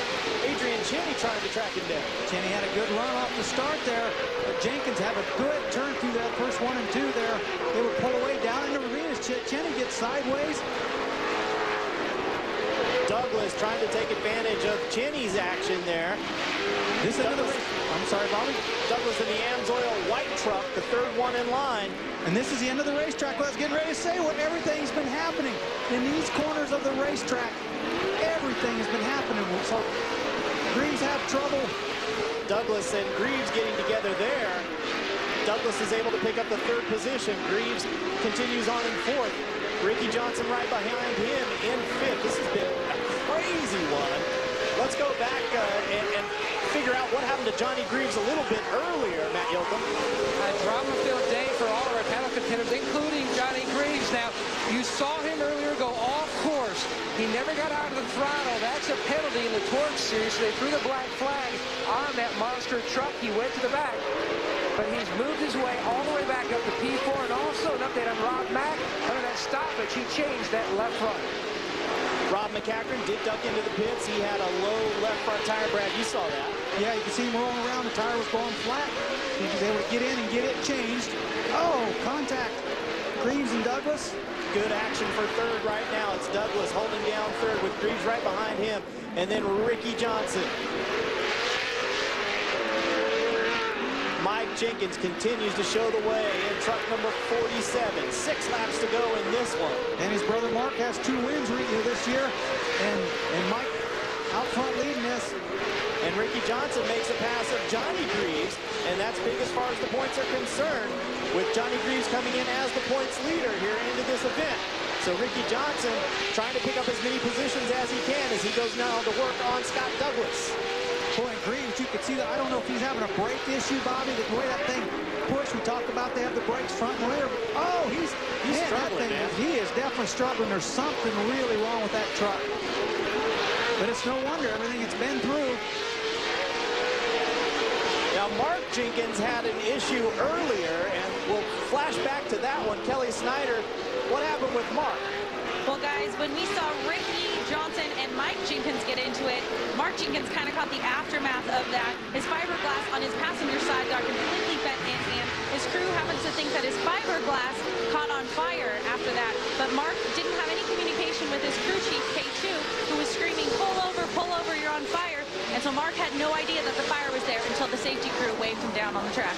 Speaker 3: Adrian Cheney trying to track him down.
Speaker 1: Cheney had a good run off the start there, but Jenkins had a good turn through that first 1 and 2 there. They would pull away down in the ravine as Cheney gets sideways.
Speaker 3: Douglas trying to take advantage of Cheney's action there.
Speaker 1: This end of the race. I'm sorry, Bobby.
Speaker 3: Douglas in the Amsoil white truck, the 3rd one in line.
Speaker 1: And this is the end of the racetrack. Well, I was getting ready to say what everything's been happening in these corners of the racetrack. Everything has been happening. So Greaves have trouble.
Speaker 3: Douglas and Greaves getting together there. Douglas is able to pick up the 3rd position. Greaves continues on in 4th. Ricky Johnson right behind him in 5th. This has been a crazy one. Let's go back and figure out what happened to Johnny Greaves a little bit earlier, Matt Yoakum.
Speaker 26: A drama-filled day for all of our title contenders, including Johnny Greaves. Now, you saw him earlier go off course. He never got out of the throttle. That's a penalty in the Torc series. So they threw the black flag on that monster truck. He went to the back. But he's moved his way all the way back up to P4. And also an update on Rob Mack. Under that stoppage, he changed that left front.
Speaker 3: Rob McCachran did duck into the pits. He had a low left front tire. Brad, you saw that.
Speaker 1: Yeah, you can see him rolling around. The tire was going flat. He was able to get in and get it changed. Oh, contact. Greaves and Douglas.
Speaker 3: Good action for 3rd right now. It's Douglas holding down 3rd with Greaves right behind him. And then Ricky Johnson. Mike Jenkins continues to show the way in truck number 47. 6 laps to go in this one.
Speaker 1: And his brother Mark has 2 wins this year. And Mike out front leading this.
Speaker 3: And Ricky Johnson makes a pass of Johnny Greaves. And that's big as far as the points are concerned, with Johnny Greaves coming in as the points leader here into this event. So Ricky Johnson trying to pick up as many positions as he can as he goes now to work on Scott Douglas.
Speaker 1: Boy, and Greaves, you can see that. I don't know if he's having a brake issue, Bobby. The way that thing pushed, we talked about they have the brakes front and rear. Oh, he's struggling, man. He is definitely struggling. There's something really wrong with that truck. But it's no wonder everything it's been through.
Speaker 3: Now, Mark Jenkins had an issue earlier, and we'll flash back to that one. Kelly Snyder, what happened with Mark?
Speaker 6: Well, guys, when we saw Ricky Johnson and Mike Jenkins get into it, Mark Jenkins kind of caught the aftermath of that. His fiberglass on his passenger side got completely bent in, and his crew happens to think that his fiberglass caught on fire after that. But Mark didn't have any communication with his crew chief, K2, who was screaming, pull over, you're on fire. And so Mark had no idea that the fire was there until the safety crew waved him down on the track.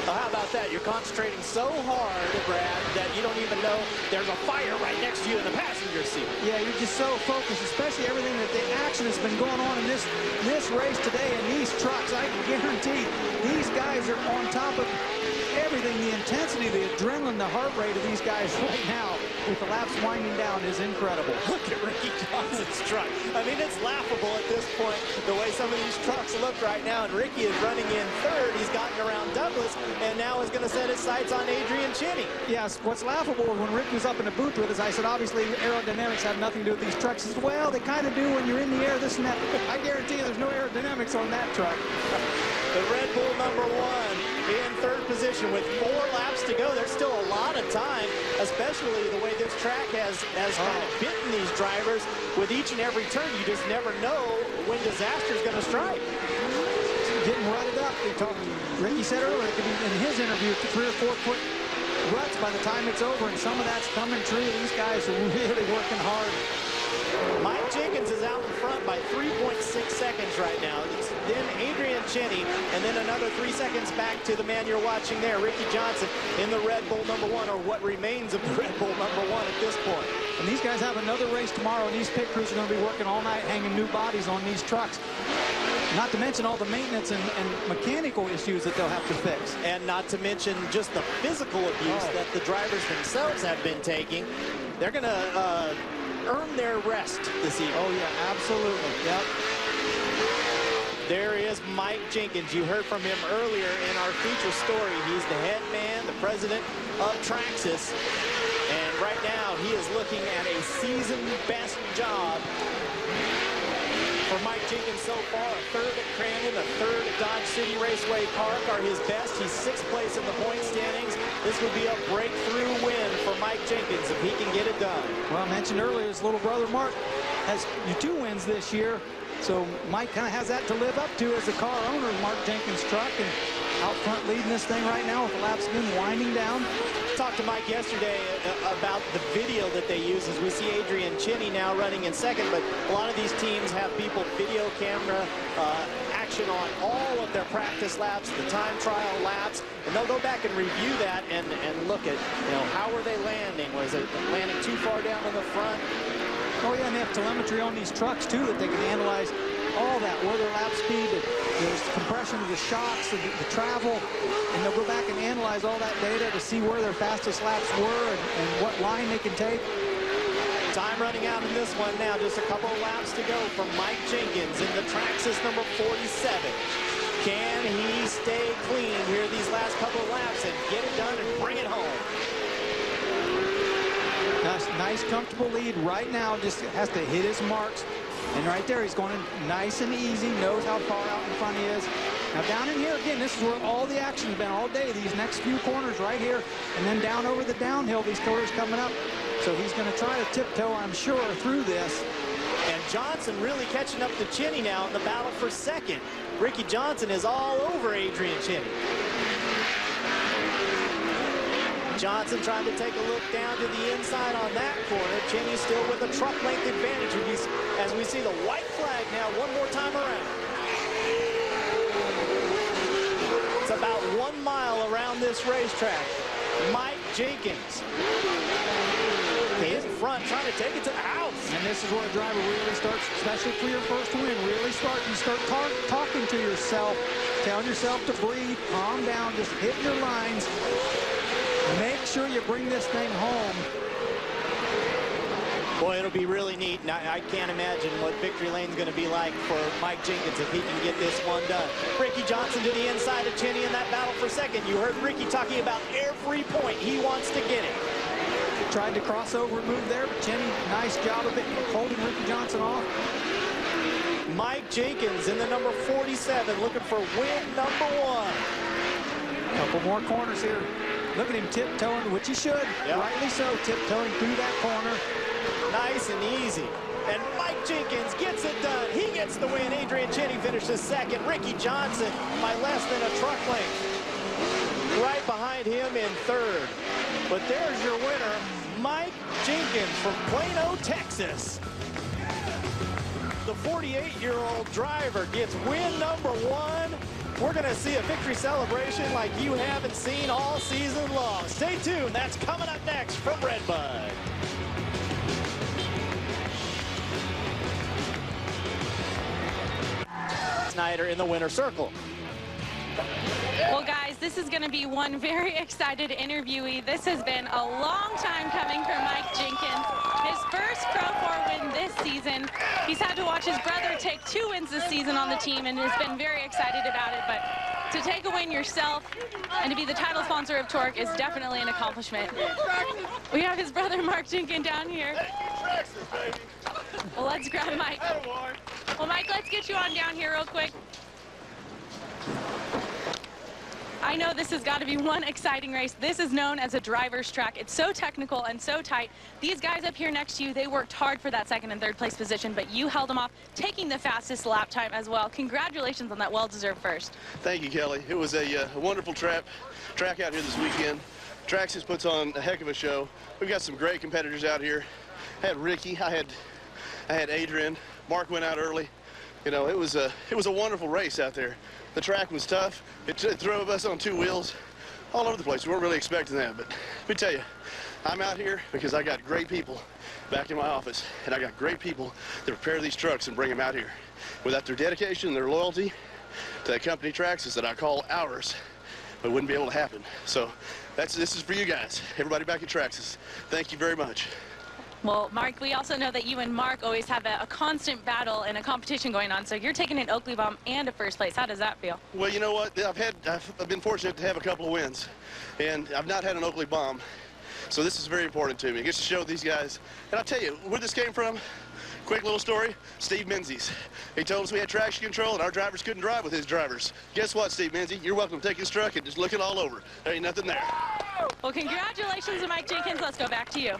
Speaker 3: Well, how about that? You're concentrating so hard, Brad, that you don't even know there's a fire right next to you in the passenger seat.
Speaker 1: Yeah, you're just so focused, especially everything that the action that's been going on in this race today in these trucks. I can guarantee these guys are on top of everything. The intensity, the adrenaline, the heart rate of these guys right now with the laps winding down is incredible.
Speaker 3: Look at Ricky Johnson's truck. I mean, it's laughable at this point, the way some of these trucks look right now. And Ricky is running in third. He's gotten around Douglas and now is going to set his sights on Adrian Cheney.
Speaker 1: Yes, what's laughable is when Rick was up in the booth with us, I said, obviously, aerodynamics have nothing to do with these trucks. He said, well, they kind of do when you're in the air, this and that. I guarantee you there's no aerodynamics on that truck.
Speaker 3: The Red Bull #1 in third position with 4 laps to go. There's still a lot of time, especially the way this track has kind of bitten these drivers. With each and every turn, you just never know when disaster is going to strike.
Speaker 1: Getting rutted up. Ricky said earlier, it could be in his interview, 3 or 4 foot ruts by the time it's over, and some of that's coming true. These guys are really working hard.
Speaker 3: Mike Jenkins is out in front by 3.6 seconds right now. It's then Adrian Cheney, and then another 3 seconds back to the man you're watching there, Ricky Johnson, in the Red Bull #1, or what remains of the Red Bull #1 at this point.
Speaker 1: And these guys have another race tomorrow, and these pit crews are going to be working all night hanging new bodies on these trucks. Not to mention all the maintenance and mechanical issues that they'll have to fix.
Speaker 3: And not to mention just the physical abuse that the drivers themselves have been taking. They're going to earn their rest this evening.
Speaker 1: Oh, yeah, absolutely. Yep.
Speaker 3: There is Mike Jenkins. You heard from him earlier in our feature story. He's the head man, the president of Traxxas. And right now, he is looking at a season-best job for Mike Jenkins so far. A third at Crandon, a third at Dodge City Raceway Park are his best. He's 6th place in the point standings. This would be a breakthrough win for Mike Jenkins if he can get it done.
Speaker 1: Well, I mentioned earlier, his little brother Mark has 2 wins this year. So Mike kind of has that to live up to as the car owner of Mark Jenkins' truck, and out front leading this thing right now with the laps again winding down.
Speaker 3: Talked to Mike yesterday about the video that they use as we see Adrian Cheney now running in second, but a lot of these teams have people video camera action on all of their practice laps, the time trial laps, and they'll go back and review that and look at, how were they landing? Was it landing too far down in the front?
Speaker 1: Oh, yeah, and they have telemetry on these trucks, too, that they can analyze all that, where their lap speed, the compression of the shocks, the travel, and they'll go back and analyze all that data to see where their fastest laps were and what line they can take.
Speaker 3: Time running out in this one now, just a couple of laps to go from Mike Jenkins in the Traxxas #47. Can he stay clean here these last couple of laps and get it done and bring it home?
Speaker 1: Nice, comfortable lead right now. Just has to hit his marks. And right there, he's going in nice and easy, knows how far out in front he is. Now down in here, again, this is where all the action has been all day, these next few corners right here. And then down over the downhill, these corners coming up. So he's going to try to tiptoe, I'm sure, through this.
Speaker 3: And Johnson really catching up to Cheney now in the battle for second. Ricky Johnson is all over Adrian Cheney. Johnson trying to take a look down to the inside on that corner. Cheney still with a truck length advantage as we see the white flag now one more time around. It's about 1 mile around this racetrack. Mike Jenkins in front trying to take it to the house.
Speaker 1: And this is where a driver really starts, especially for your first win, really start talking to yourself, telling yourself to breathe, calm down, just hit your lines. Make sure you bring this thing home.
Speaker 3: Boy, it'll be really neat, and I can't imagine what victory lane's going to be like for Mike Jenkins if he can get this one done. Ricky Johnson to the inside of Cheney in that battle for second. You heard Ricky talking about every point he wants to get it.
Speaker 1: Tried to crossover move there, but Cheney, nice job of it, holding Ricky Johnson off.
Speaker 3: Mike Jenkins in the #47, looking for win #1.
Speaker 1: Couple more corners here. Look at him tiptoeing, which he should. Yep. Rightly so, tiptoeing through that corner.
Speaker 3: Nice and easy. And Mike Jenkins gets it done. He gets the win. Adrian Cheney finishes second. Ricky Johnson by less than a truck length. Right behind him in third. But there's your winner, Mike Jenkins from Plano, Texas. The 48-year-old driver gets win #1. we're going to see a victory celebration like you haven't seen all season long. Stay tuned. That's coming up next from REDBUD. Snyder in the winner's circle.
Speaker 6: Well, guys, this is going to be one very excited interviewee. This has been a long time coming for Mike Jenkins. His first Pro 4 win this season. He's had to watch his brother take 2 wins this season on the team and has been very excited about it. But to take a win yourself and to be the title sponsor of Torc is definitely an accomplishment. We have his brother Mark Jenkins down here. Well, let's grab Mike. Well, Mike, let's get you on down here real quick. I know this has got to be one exciting race. This is known as a driver's track. It's so technical and so tight. These guys up here next to you, they worked hard for that 2nd and 3rd place position, but you held them off, taking the fastest lap time as well. Congratulations on that well-deserved first.
Speaker 21: Thank you, Kelly. It was a wonderful track out here this weekend. Traxxas puts on a heck of a show. We've got some great competitors out here. I had Ricky, I had Adrian. Mark went out early. You know, it was a wonderful race out there. The track was tough. It drove us on 2 wheels all over the place. We weren't really expecting that, but let me tell you, I'm out here because I got great people back in my office, and I got great people that prepare these trucks and bring them out here. Without their dedication and their loyalty to that company Traxxas that I call ours, it wouldn't be able to happen. So this is for you guys, everybody back at Traxxas. Thank you very much.
Speaker 6: Well, Mark, we also know that you and Mark always have a constant battle and a competition going on. So you're taking an Oakley bomb and a 1st place. How does that feel?
Speaker 21: Well, you know what? I've been fortunate to have a couple of wins, and I've not had an Oakley bomb. So this is very important to me. It gets to show these guys. And I'll tell you where this came from. Quick little story, Steve Menzies. He told us we had traction control and our drivers couldn't drive with his drivers. Guess what, Steve Menzies? You're welcome to take his truck and just look it all over. There ain't nothing there.
Speaker 6: Well, congratulations to Mike Jenkins. Let's go back to you.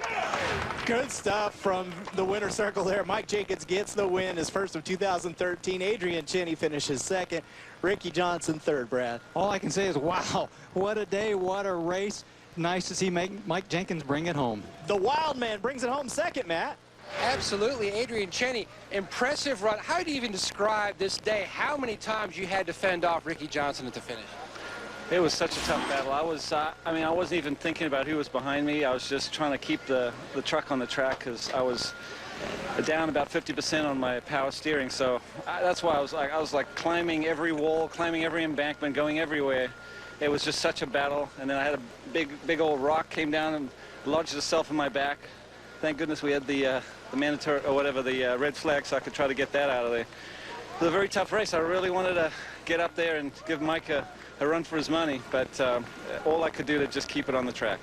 Speaker 3: Good stuff from the winner's circle there. Mike Jenkins gets the win, his first of 2013. Adrian Cheney finishes 2nd. Ricky Johnson 3rd, Brad.
Speaker 1: All I can say is, wow, what a day, what a race. Nice to see Mike Jenkins bring it home.
Speaker 3: The Wild Man brings it home 2nd, Matt.
Speaker 26: Absolutely, Adrian Cheney, impressive run. How do you even describe this day? How many times you had to fend off Ricky Johnson at the finish?
Speaker 19: It was such a tough battle. I wasn't even thinking about who was behind me. I was just trying to keep the truck on the track because I was down about 50% on my power steering. So that's why I was like climbing every wall, climbing every embankment, going everywhere. It was just such a battle. And then I had a big old rock came down and lodged itself in my back. Thank goodness we had the mandatory, or whatever, the red flag, so I could try to get that out of there. It was a very tough race. I really wanted to get up there and give Mike a run for his money, but all I could do to just keep it on the track.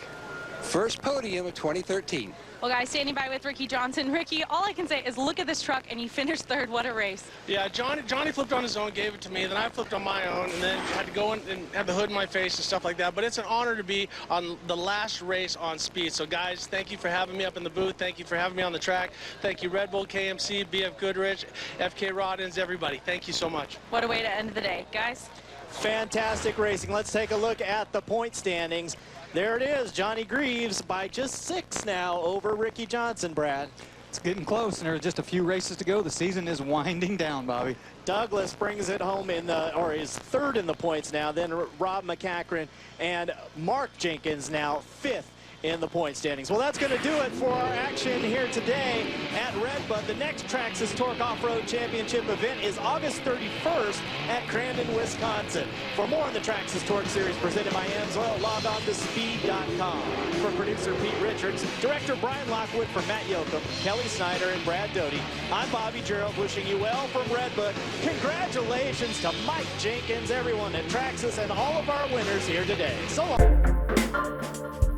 Speaker 26: First podium of 2013.
Speaker 6: Well, guys, standing by with Ricky Johnson. Ricky, all I can say is look at this truck, and you finished 3rd. What a race.
Speaker 27: Yeah, Johnny flipped on his own, gave it to me. Then I flipped on my own, and then had to go in and have the hood in my face and stuff like that. But it's an honor to be on the last race on speed. So, guys, thank you for having me up in the booth. Thank you for having me on the track. Thank you, Red Bull, KMC, BF Goodrich, FK Rod-Ins, everybody. Thank you so much.
Speaker 6: What a way to end the day, guys.
Speaker 3: Fantastic racing. Let's take a look at the point standings. There it is, Johnny Greaves by just 6 now over Ricky Johnson, Brad.
Speaker 1: It's getting close, and there are just a few races to go. The season is winding down, Bobby.
Speaker 3: Douglas brings it home is 3rd in the points now. Then Rob McCachran and Mark Jenkins now 5th in the point standings. Well, that's going to do it for our action here today at REDBUD. The next Traxxas Torc Off-Road Championship event is August 31st at Crandon, Wisconsin. For more on the Traxxas Torc Series presented by AMSOIL, log on to speed.com. For producer Pete Richards, director Brian Lockwood, for Matt Yoakum, Kelly Snyder, and Brad Doty, I'm Bobby Gerald wishing you well from REDBUD. Congratulations to Mike Jenkins, everyone at Traxxas, and all of our winners here today. So long.